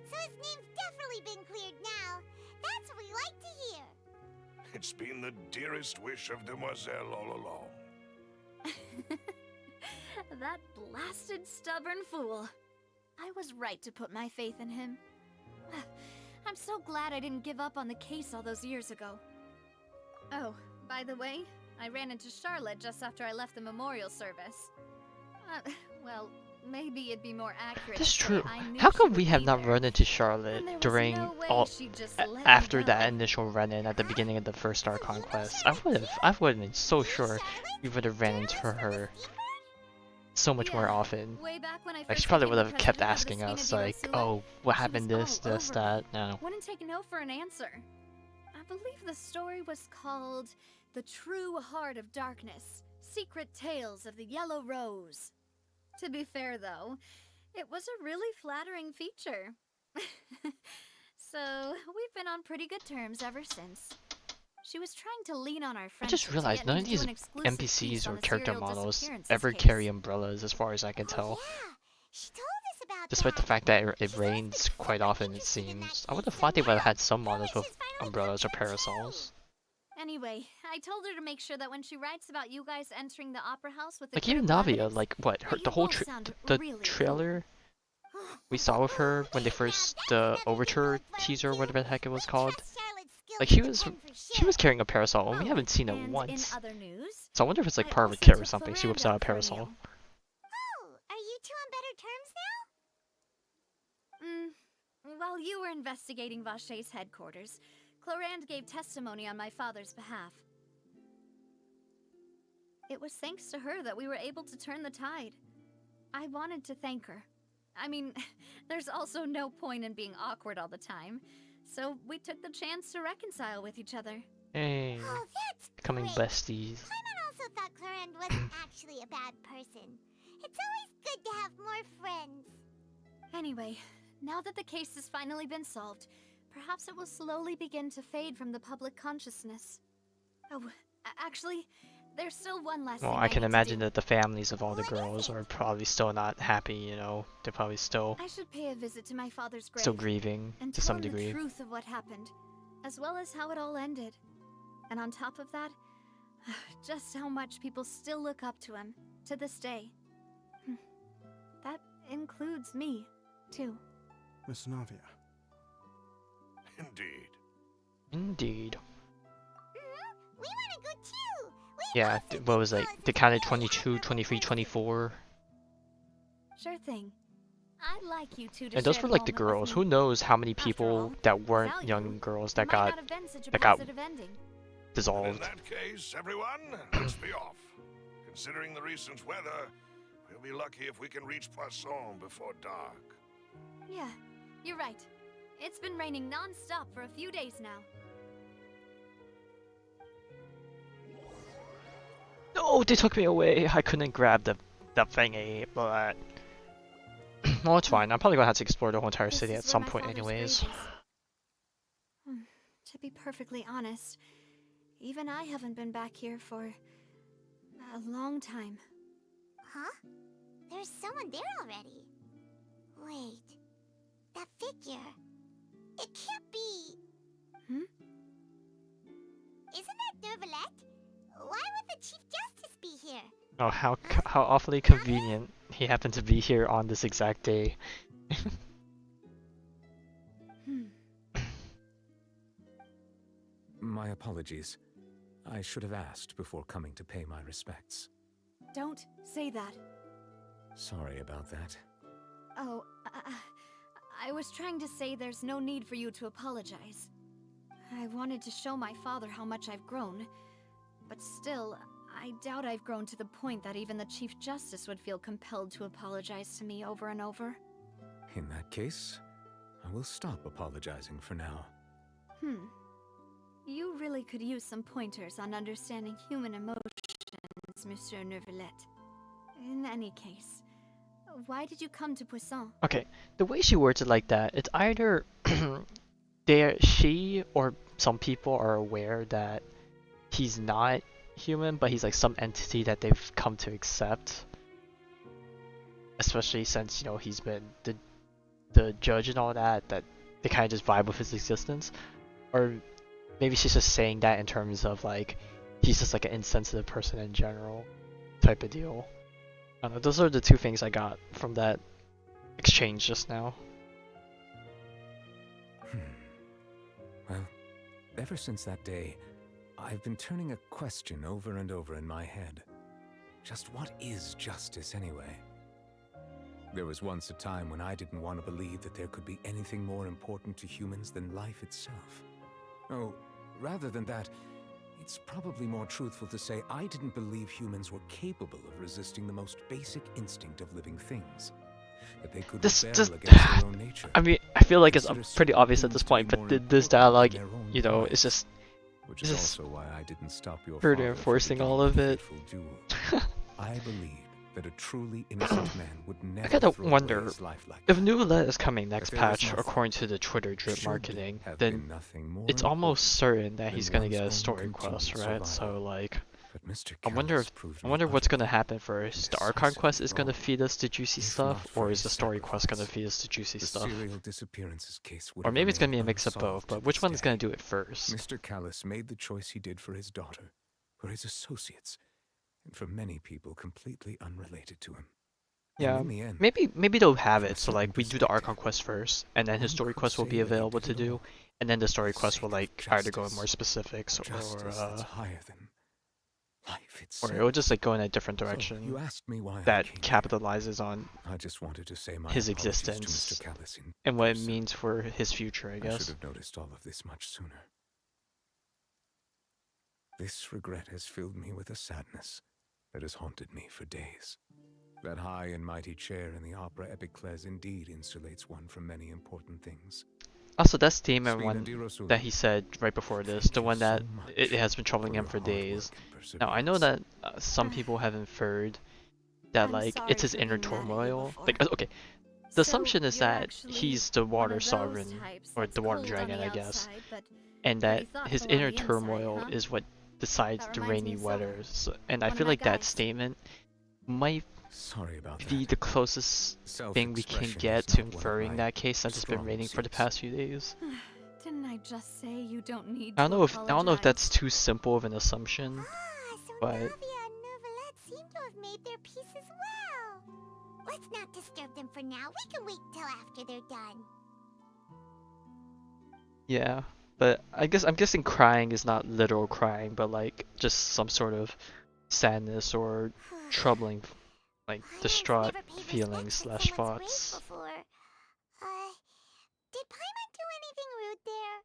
So his name's definitely been cleared now. That's what we like to hear. It's been the dearest wish of Demoiselle all along. That blasted stubborn fool. I was right to put my faith in him. I'm so glad I didn't give up on the case all those years ago. Oh, by the way, I ran into Charlotte just after I left the memorial service. Well, maybe it'd be more accurate. That's true. How come we have not run into Charlotte during after that initial run-in at the beginning of the first Archon quest? I would have been so sure we would have ran into her so much more often. Like, she probably would have kept asking us, like, oh, what happened, this, that. No. Wouldn't take no for an answer. I believe the story was called The True Heart of Darkness, Secret Tales of the Yellow Rose. To be fair, though, it was a really flattering feature. So, we've been on pretty good terms ever since. She was trying to lean on our friendship. I just realized none of these NPCs or character models ever case. carry umbrellas, as far as I can tell. She told us about Despite the fact that it rains quite often, it seems. I would have thought they would have had some models with umbrellas or parasols. Anyway, I told her to make sure that when she writes about you guys entering the opera house with the Like even Navia, like what, the whole trailer we saw with her when they first the overture teaser, whatever the heck it was called. Like she was carrying a parasol, and we haven't seen it once. So I wonder if it's like part of a kit or something. She whips out a parasol. Oh, are you two on better terms now? While you were investigating Vache's headquarters, Clorinde gave testimony on my father's behalf. It was thanks to her that we were able to turn the tide. I wanted to thank her. I mean, there's also no point in being awkward all the time, so we took the chance to reconcile with each other. Hey, oh, that's becoming great. besties. Paimon also thought Clorinde wasn't actually a bad person. It's always good to have more friends. Anyway, now that the case has finally been solved, perhaps it will slowly begin to fade from the public consciousness. Oh, actually, there's still one last thing I can imagine that the families of all the girls are probably still not happy, you know. They're probably still I should pay a visit to my father's grave. still grieving and to some tell him degree. the truth of what happened, as well as how it all ended. And on top of that, just how much people still look up to him to this day. That includes me, too. Miss Navia. Indeed. Indeed. We want to go too. Yeah, what was it? They counted 22, 23, 24. Sure thing. I'd like you two to And those share were the like the moment with girls. me. Who knows how many After people all, that weren't without young you, girls it that might got not have been such a that got positive ending. dissolved. In that case, everyone, let's be off. Considering the recent weather, we'll be lucky if we can reach Poisson before dark. Yeah, you're right. It's been raining non-stop for a few days now. No, they took me away. I couldn't grab the thingy, but well, it's fine. I'm probably gonna have to explore the whole entire city at some point, anyways. To be perfectly honest, even I haven't been back here for a long time. Huh? There's someone there already. Wait. That figure. It can't be. Hmm? Isn't that Nervalette? Why would the Chief Justice be here? Oh, how awfully convenient he happened to be here on this exact day. My apologies. I should have asked before coming to pay my respects. Don't say that. Sorry about that. Oh, I was trying to say there's no need for you to apologize. I wanted to show my father how much I've grown, but still, I doubt I've grown to the point that even the Chief Justice would feel compelled to apologize to me over and over. In that case, I will stop apologizing for now. You really could use some pointers on understanding human emotions, Monsieur Nervalette. In any case, why did you come to Poisson? Okay, the way she words it like that, it's either she or some people are aware that he's not human, but he's like some entity that they've come to accept. Especially since, you know, he's been the judge and all that they kind of just vibe with his existence. Or maybe she's just saying that in terms of like, he's just like an insensitive person in general type of deal. I don't know, those are the two things I got from that exchange just now. Well, ever since that day, I've been turning a question over and over in my head. Just what is justice anyway? There was once a time when I didn't want to believe that there could be anything more important to humans than life itself. Oh, rather than that, it's probably more truthful to say I didn't believe humans were capable of resisting the most basic instinct of living things. That they could rebel against their own nature. I mean, I feel like it's pretty obvious at this point, but this dialogue, you know, is just... Which is also why I didn't stop your further enforcing all of it. I believe that a truly innocent man would never I gotta throw away wonder, his life like if that. Nouvellette is coming next If there was patch, nothing, according to the Twitter drip should marketing, have then been nothing more it's almost certain that than he's gonna one's get a own story quest, continued right? survival. So like, But Mr. I wonder what's gonna happen first. The Archon quest is gonna feed us the juicy stuff, or is the story quest gonna feed us the juicy The stuff? serial disappearances case would Or have maybe it's gonna be a remained mix of both, unsolved to but which this one's day. gonna do it first? Mr. Callis made the choice he did for his daughter, for his associates, and for many people completely unrelated to him. And Yeah, in the end, maybe they'll have from a it, so certain like we do the Archon quest first, and then his one story could quest will be say that he available did to it do, all and then the story for the quest will sake of like either go in justice. more specifics, Justice that's higher than life or itself. it'll just like go in a different So, direction you asked me why I that came capitalizes on I just wanted to say my his apologies to existence Mr. Callis in and what it person. means for his future, I I should guess. have noticed all of this much sooner. This regret has filled me with a sadness that has haunted me for days. That high and mighty chair in the opera Epiclese indeed insulates one from many important things. Also, that's the Paimon Spina one di Rosula, that he said right before this, the one that it has been troubling him for days. Now, I know that some people have inferred that I'm like sorry it's his for inner being mad at you turmoil. before. Like, okay, the So, assumption is you're that actually he's the one water of those sovereign, types or that's the water cold on dragon, the I guess, outside, but and pretty that his thoughtful on inner the inside, turmoil huh? is what decides That the reminds me rainy of Silver, weathers. And I one of feel my like that guides. statement might Sorry about be that. the closest thing we can Self-expression get is to not one of inferring my that case since it's been strong raining for the suits. past few days. Didn't I just say you don't need I to don't know if apologize? that's too simple of an assumption, So but Navia and Nouvellette seem to have made their peace as well. Let's not disturb them for now. We can wait till after they're done. yeah. But I'm guessing crying is not literal crying, but like just some sort of sadness or troubling, like distraught feelings slash thoughts. Before. Did Paimon do anything rude there?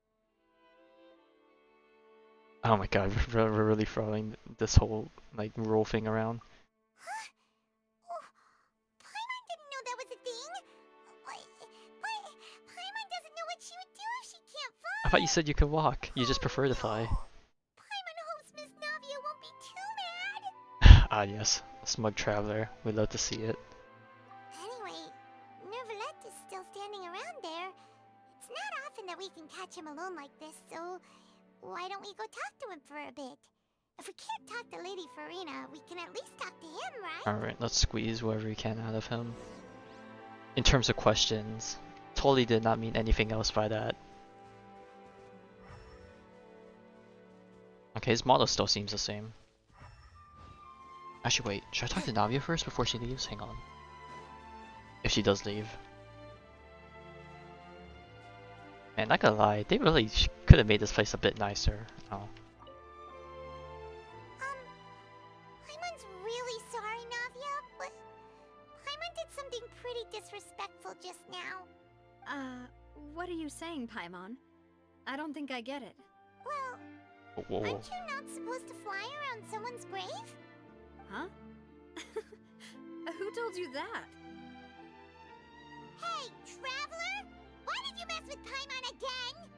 Oh my god, we're really throwing this whole like rule thing around. Paimon didn't know that was a thing. But Paimon doesn't know what she would do if she can't fly. I thought you said you could walk. You just prefer to fly. Paimon hopes Miss Navia won't be too mad. Ah yes, smug traveler. We'd love to see it. Anyway, Nouvellette is still standing around there. It's not often that we can catch him alone like this, so why don't we go talk to him for a bit? If we can't talk to Lady Farina, we can at least talk to him, right? Alright, let's squeeze whatever we can out of him. In terms of questions, totally did not mean anything else by that. Okay, his model still seems the same. Actually, wait, should I talk to Navia first before she leaves? Hang on. If she does leave. Man, not gonna lie, they really could have made this place a bit nicer. Oh. Paimon's really sorry, Navia, but Paimon did something pretty disrespectful just now. What are you saying, Paimon? I don't think I get it. Well, Whoa. aren't you not supposed to fly around someone's grave? Huh? Who told you that? Hey, Traveler! Why did you mess with Paimon again?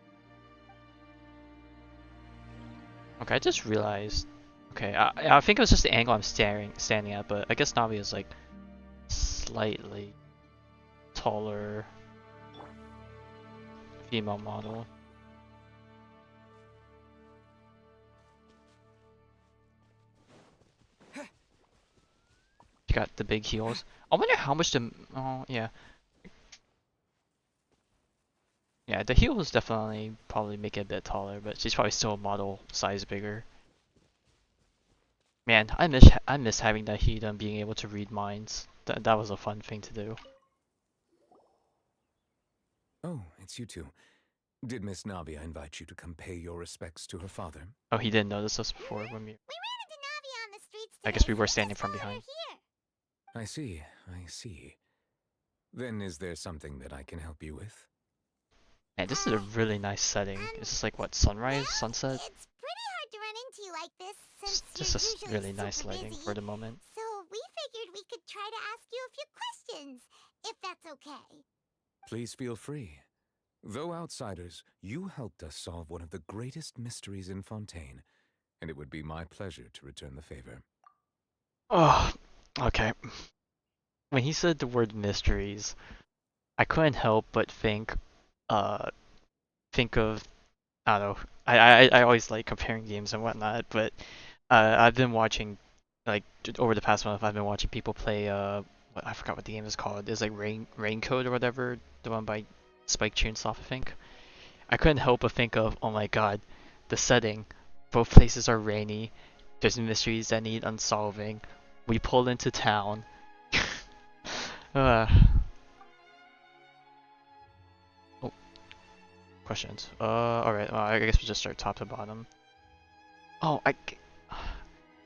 Okay, I just realized. Okay, I think it was just the angle I'm standing at, but I guess Navi is like slightly taller female model. She got the big heels. I wonder how much the yeah. Yeah, the heels definitely probably make it a bit taller, but she's probably still a model size bigger. Man, I miss having that heat and being able to read minds. That was a fun thing to do. Oh, it's you two. Did Miss Navia invite you to come pay your respects to her father? Oh, he didn't notice us before when we. We ran into Navia on the streets today, I guess we were so standing just from followed her behind. here. I see, I see. Then is there something that I can help you with? Man, this is a really nice setting. Is this like what, sunrise, sunset? It's pretty hard to run into you like this since Just you're a usually really nice super lighting busy. for the moment. So we figured we could try to ask you a few questions, if that's okay. Please feel free. Though outsiders, you helped us solve one of the greatest mysteries in Fontaine, and it would be my pleasure to return the favor. Oh, okay. When he said the word mysteries, I couldn't help but think of, I don't know, I always like comparing games and whatnot, but I've been watching, like, over the past month, I've been watching people play, I forgot what the game is called. It's like Raincoat or whatever, the one by Spike Chunsoft, I think. I couldn't help but think of, oh my god, the setting. Both places are rainy, there's mysteries that need unsolving, we pull into town. uh, oh, questions. Alright, I guess we'll just start top to bottom. Oh,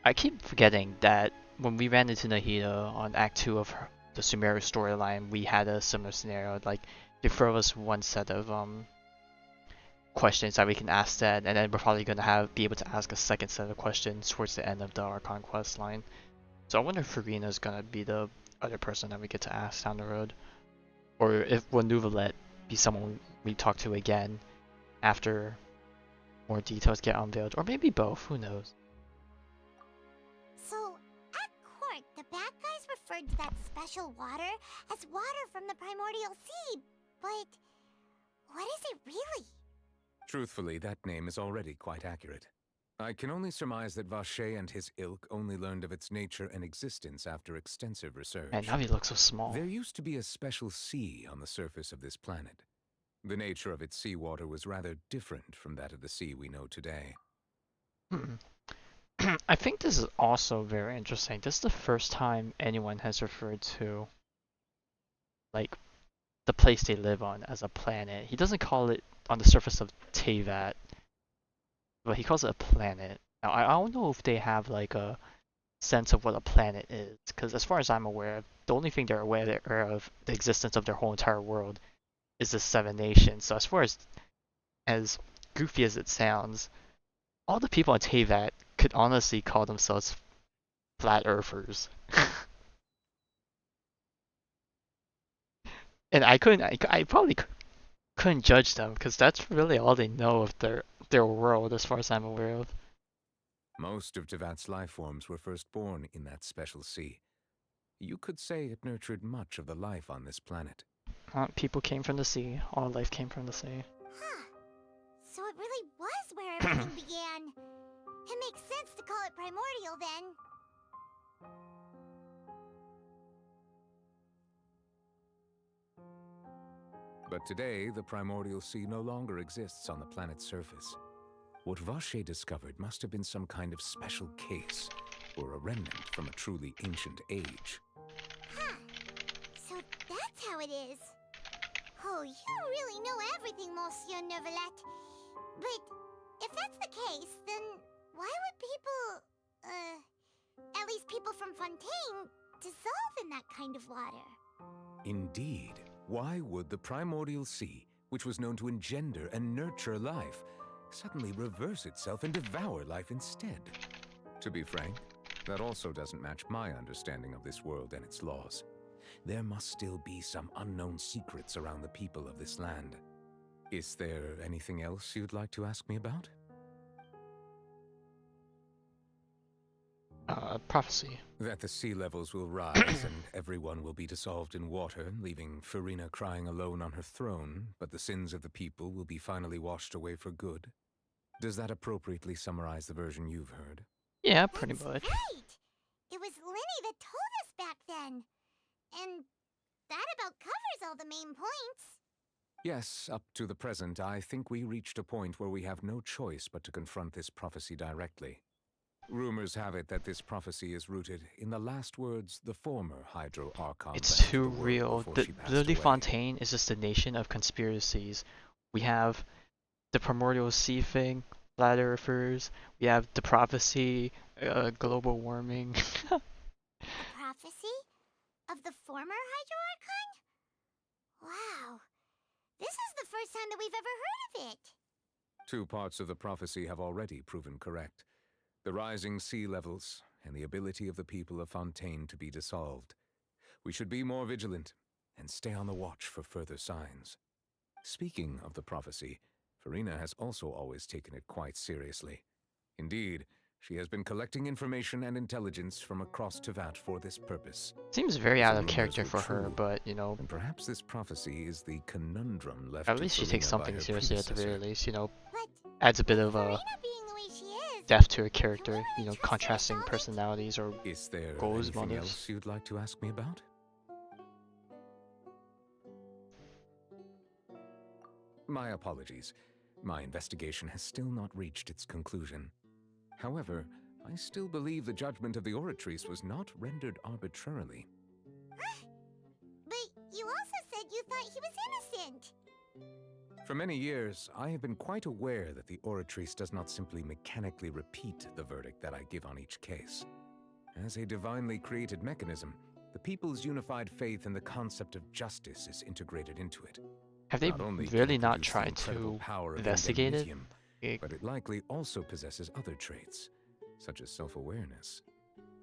I keep forgetting that when we ran into Nahida on Act 2 of the Sumeru storyline, we had a similar scenario. Like, they throw us one set of questions that we can ask that, and then we're probably gonna be able to ask a second set of questions towards the end of the Archon quest line. So I wonder if Farina's gonna be the other person that we get to ask down the road, or if will Nuvalet be someone we talk to again after more details get unveiled, or maybe both. Who knows? So, at court, the bad guys referred to that special water as water from the primordial sea, but what is it really? Truthfully, that name is already quite accurate. I can only surmise that Vache and his ilk only learned of its nature and existence after extensive research. And Navi looks so small. There used to be a special sea on the surface of this planet. The nature of its seawater was rather different from that of the sea we know today. I think this is also very interesting. This is the first time anyone has referred to, like, the place they live on as a planet. He doesn't call it on the surface of Teyvat, but he calls it a planet. Now, I don't know if they have, like, a sense of what a planet is, because as far as I'm aware, the only thing they're aware of the existence of their whole entire world is the Seven Nations. So as far as goofy as it sounds, all the people on Teyvat could honestly call themselves flat earthers. And I probably couldn't judge them, because that's really all they know of their world as far as I'm aware of. Most of Teyvat's life forms were first born in that special sea. You could say it nurtured much of the life on this planet. People came from the sea. All life came from the sea. Huh. So it really was where everything began. It makes sense to call it primordial then. But today, the primordial sea no longer exists on the planet's surface. What Vache discovered must have been some kind of special case, or a remnant from a truly ancient age. Huh. So that's how it is. Oh, you really know everything, Monsieur Neuvillette. But if that's the case, then why would people, at least people from Fontaine, dissolve in that kind of water? Indeed. Why would the primordial sea, which was known to engender and nurture life, suddenly reverse itself and devour life instead? To be frank, that also doesn't match my understanding of this world and its laws. There must still be some unknown secrets around the people of this land. Is there anything else you'd like to ask me about? Prophecy. That the sea levels will rise and everyone will be dissolved in water, leaving Farina crying alone on her throne, but the sins of the people will be finally washed away for good. Does that appropriately summarize the version you've heard? Yeah, pretty much. Right! It was Linny that told us back then. And that about covers all the main points. Yes, up to the present, I think we reached a point where we have no choice but to confront this prophecy directly. Rumors have it that this prophecy is rooted in the last words the former Hydro Archon It's left too the world real. before she passed Literally, away. Fontaine is just a nation of conspiracies. We have the primordial sea thing, flat earthers. We have the prophecy, global warming. A prophecy? Of the former Hydro Archon? Wow. This is the first time that we've ever heard of it. 2 parts of the prophecy have already proven correct. The rising sea levels, and the ability of the people of Fontaine to be dissolved. We should be more vigilant, and stay on the watch for further signs. Speaking of the prophecy, Farina has also always taken it quite seriously. Indeed, she has been collecting information and intelligence from across Tevat for this purpose. Seems very If out the of rumors character were for her, true, but you know. then perhaps this prophecy is the conundrum left At to least she Farina takes by something her seriously at the very predecessor. least, you know. But Adds a bit of Farina being the way she is, depth to her character, you know, trust her to contrasting solve it? personalities or Is there goals, anything motives. else you'd like to ask me about? My apologies. My investigation has still not reached its conclusion. However, I still believe the judgment of the Oratrice was not rendered arbitrarily. But you also said you thought he was innocent. For many years, I have been quite aware that the Oratrice does not simply mechanically repeat the verdict that I give on each case. As a divinely created mechanism, the people's unified faith in the concept of justice is integrated into it. Have they Not only can really it not produce the tried incredible to power of investigate it? indemnitium, but it likely also possesses other traits, such as self-awareness.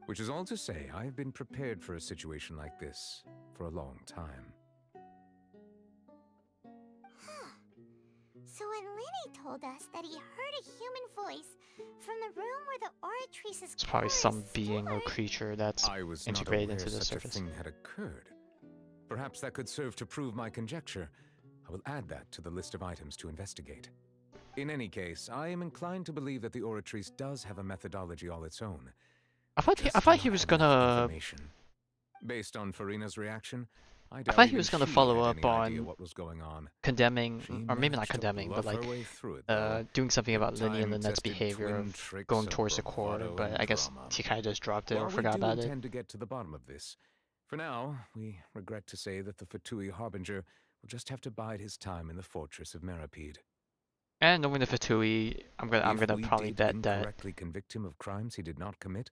Which is all to say, I have been prepared for a situation like this for a long time. So when Linny told us that he heard a human voice from the room where the Oratrice's It's probably core some is being or stored, creature that's I was integrated not aware into the such surface. a thing had occurred. Perhaps that could serve to prove my conjecture. I will add that to the list of items to investigate. In any case, I am inclined to believe that the Oratrice does have a methodology all its own. I thought he was gonna. Based on Farina's reaction, I I doubt thought he even was gonna she follow had up any idea on what was going on. condemning, She or maybe not managed to condemning, but bluff like her way through it, though. doing something With about Linny and Lynette's time-tested behavior twin of tricks going of towards the core, bravado but and I guess drama. he kind of just dropped it or While forgot we do about it. intend to get to the bottom of this, for now, we regret to say that the Fatui Harbinger will just have to bide his time in the fortress of Meripede. And knowing the Fatui, I'm gonna If we probably did bet that incorrectly convict him of crimes he did not commit,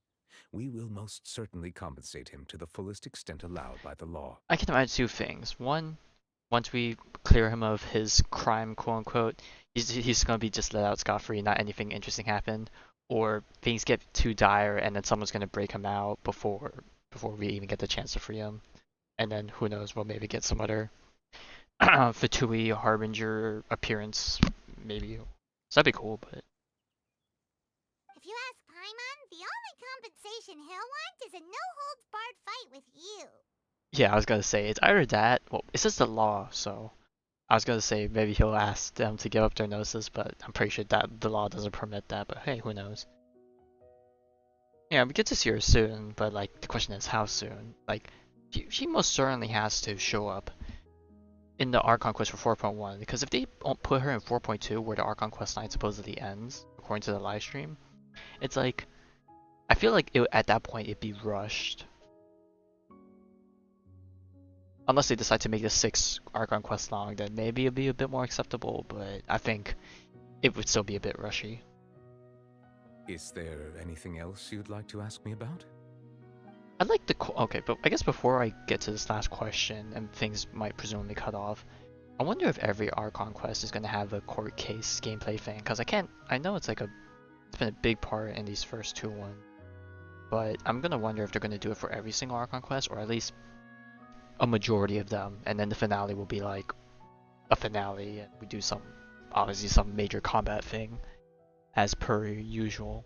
we will most certainly compensate him to the fullest extent allowed by the law. I can imagine 2 things. One, once we clear him of his crime, quote unquote, he's gonna be just let out scot-free, not anything interesting happened, or things get too dire and then someone's gonna break him out before we even get the chance to free him, and then who knows, we'll maybe get some other Fatui Harbinger appearance, maybe. So that'd be cool, but if you ask Paimon, the only compensation he'll want is a no-holds-barred fight with you. yeah, I was gonna say it's either that. Well, it's just the law, so I was gonna say maybe he'll ask them to give up their noses, but I'm pretty sure that the law doesn't permit that. But hey, who knows? Yeah, we get to see her soon, but like the question is how soon? Like, she most certainly has to show up in the Archon quest for 4.1, because if they don't put her in 4.2, where the Archon quest line supposedly ends, according to the live stream, it's like I feel like at that point it'd be rushed. Unless they decide to make the 6 Archon quest long, then maybe it'd be a bit more acceptable, but I think it would still be a bit rushy. Is there anything else you'd like to ask me about? I'd like to... Okay, but I guess before I get to this last question, and things might presumably cut off, I wonder if every Archon quest is going to have a court case gameplay thing, because I know it's like it's been a big part in these first 2 ones, but I'm going to wonder if they're going to do it for every single Archon quest, or at least a majority of them, and then the finale will be like a finale, and we do obviously some major combat thing, as per usual.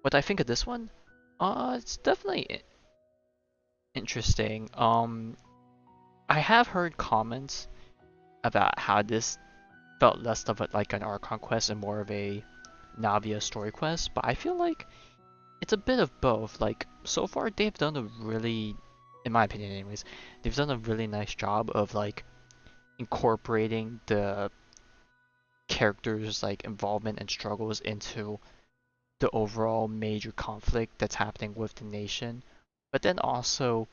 What I think of this one? It's definitely interesting. I have heard comments about how this felt less of like an Archon quest and more of a Navia story quest, but I feel like it's a bit of both. Like, so far they've done a really, in my opinion anyways, they've done a really nice job of like incorporating the characters' like involvement and struggles into the overall major conflict that's happening with the nation, but then also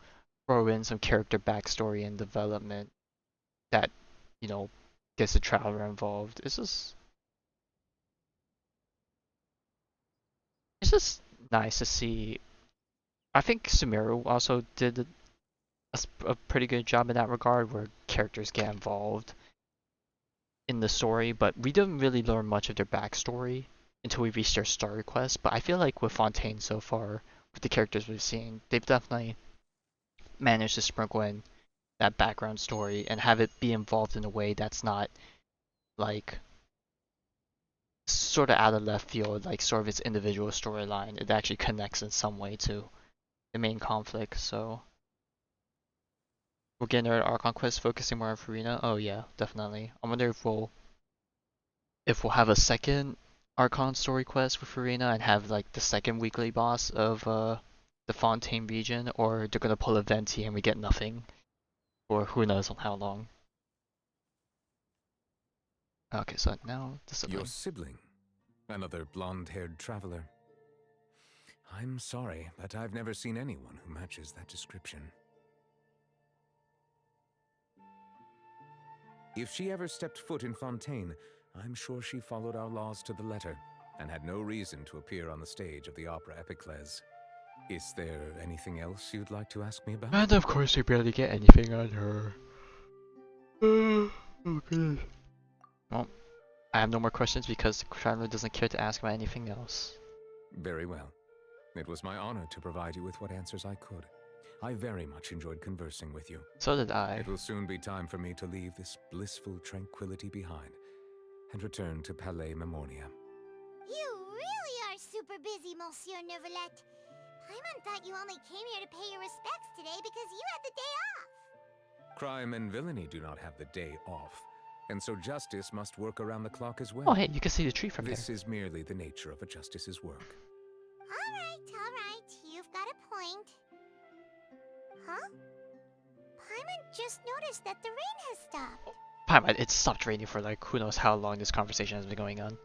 throw in some character backstory and development that, you know, gets the traveler involved. It's just nice to see. I think Sumeru also did a pretty good job in that regard, where characters get involved in the story, but we didn't really learn much of their backstory until we reached their story quest. But I feel like with Fontaine so far, with the characters we've seen, they've definitely managed to sprinkle in that background story and have it be involved in a way that's not like sort of out of left field, like sort of its individual storyline. It actually connects in some way to the main conflict. So we're getting our Archon quest focusing more on Farina. Oh yeah, definitely. I wonder if we'll have a second Archon story quest with Farina and have like the second weekly boss of the Fontaine region, or they're gonna pull a Venti and we get nothing, or who knows on how long. Okay, so now the sibling. Your sibling? Another blonde-haired traveler? I'm sorry, but I've never seen anyone who matches that description. If she ever stepped foot in Fontaine, I'm sure she followed our laws to the letter, and had no reason to appear on the stage of the opera Epiclese. Is there anything else you'd like to ask me about? And of course we barely get anything on her. Oh goodness. Well, I have no more questions because the traveler doesn't care to ask about anything else. Very well. It was my honor to provide you with what answers I could. I very much enjoyed conversing with you. So did I. It will soon be time for me to leave this blissful tranquility behind and return to Palais Memoria. You really are super busy, Monsieur Neuvillette. Paimon thought you only came here to pay your respects today because you had the day off. Crime and villainy do not have the day off, and so justice must work around the clock as well. Oh hey, you can see the tree from This there. is merely the nature of a justice's work. All right, you've got a point. Huh? Paimon just noticed that the rain has stopped. Paimon, it stopped raining for like who knows how long this conversation has been going on.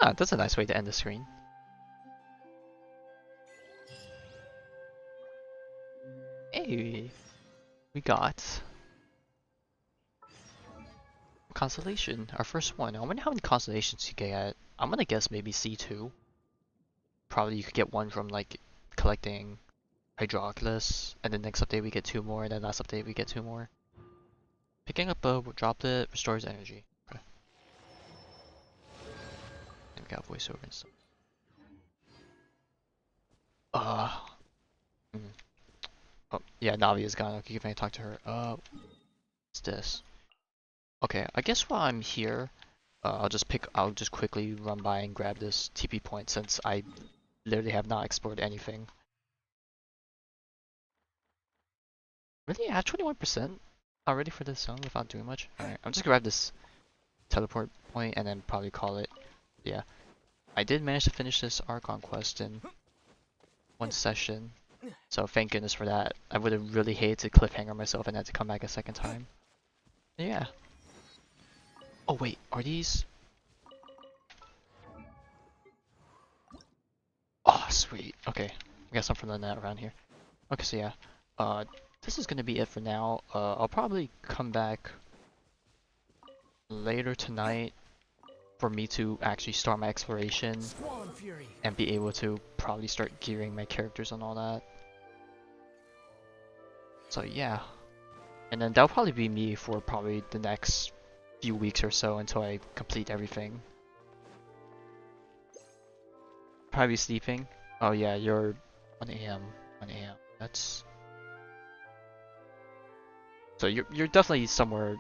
Ah, that's a nice way to end the screen. Hey, we got constellation, our first one. I wonder how many constellations you get. I'm gonna guess maybe C2. Probably you could get one from like collecting Hydroculus, and then next update we get 2 more, and then last update we get 2 more. Picking up a dropped it, restores energy. Okay. And we got voiceover and stuff. Oh, yeah, Navia's gone. Okay, can I talk to her? What's this? Okay, I guess while I'm here, I'll just quickly run by and grab this TP point since I literally have not explored anything. Really? I have 21% already for this zone without doing much? Alright, I'm just gonna grab this teleport point and then probably call it. Yeah. I did manage to finish this Archon quest in one session. So thank goodness for that. I would have really hated to cliffhanger myself and had to come back a second time. Yeah. Oh wait, are these? Oh sweet. Okay, we got some from the net around here. Okay, so yeah. This is gonna be it for now. I'll probably come back later tonight for me to actually start my exploration and be able to probably start gearing my characters and all that. So yeah. And then that'll probably be me for probably the next few weeks or so until I complete everything. Probably sleeping. Oh yeah, you're 1 AM. 1 AM. That's so you're definitely somewhere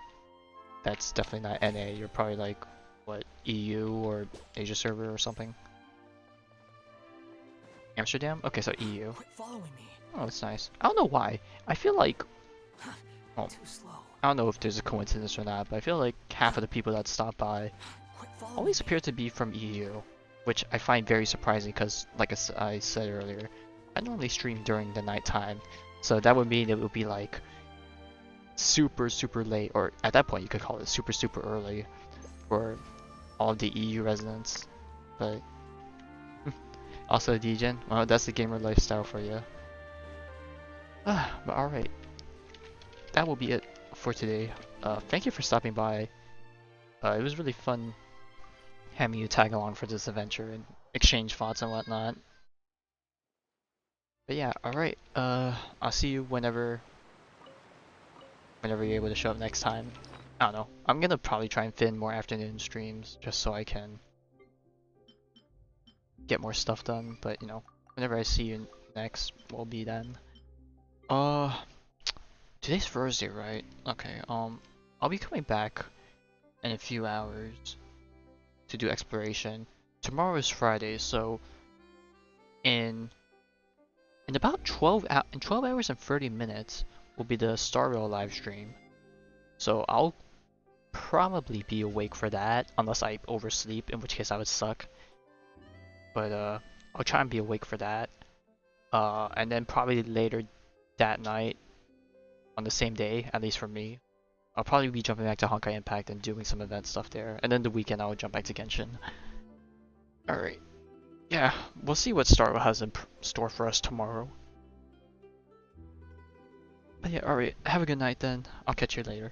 that's definitely not NA. You're probably like what, EU or Asia server or something. Amsterdam? Okay, so EU. Quit following me. Oh, that's nice. I don't know why. I feel like well, Too slow. I don't know if there's a coincidence or not, but I feel like half of the people that stop by always appear to be from EU, which I find very surprising because, like I said earlier, I normally stream during the nighttime, so that would mean it would be like super late, or at that point you could call it super early for all of the EU residents. But also Degen, well, that's the gamer lifestyle for you. But alright, that will be it for today. Thank you for stopping by. It was really fun having you tag along for this adventure and exchange thoughts and whatnot. But yeah, alright, I'll see you whenever you're able to show up next time. I don't know. I'm gonna probably try and fit in more afternoon streams just so I can get more stuff done, but you know, whenever I see you next will be then. Today's Thursday, right? Okay, I'll be coming back in a few hours to do exploration. Tomorrow is Friday, so in about 12 hours and 30 minutes will be the Star Rail live stream. So I'll probably be awake for that unless I oversleep, in which case I would suck. But I'll try and be awake for that. And then probably later that night on the same day, at least for me, I'll probably be jumping back to Honkai Impact and doing some event stuff there. And then the weekend I'll jump back to Genshin. Alright. Yeah, we'll see what Star Rail has in store for us tomorrow. But yeah, alright. Have a good night then. I'll catch you later.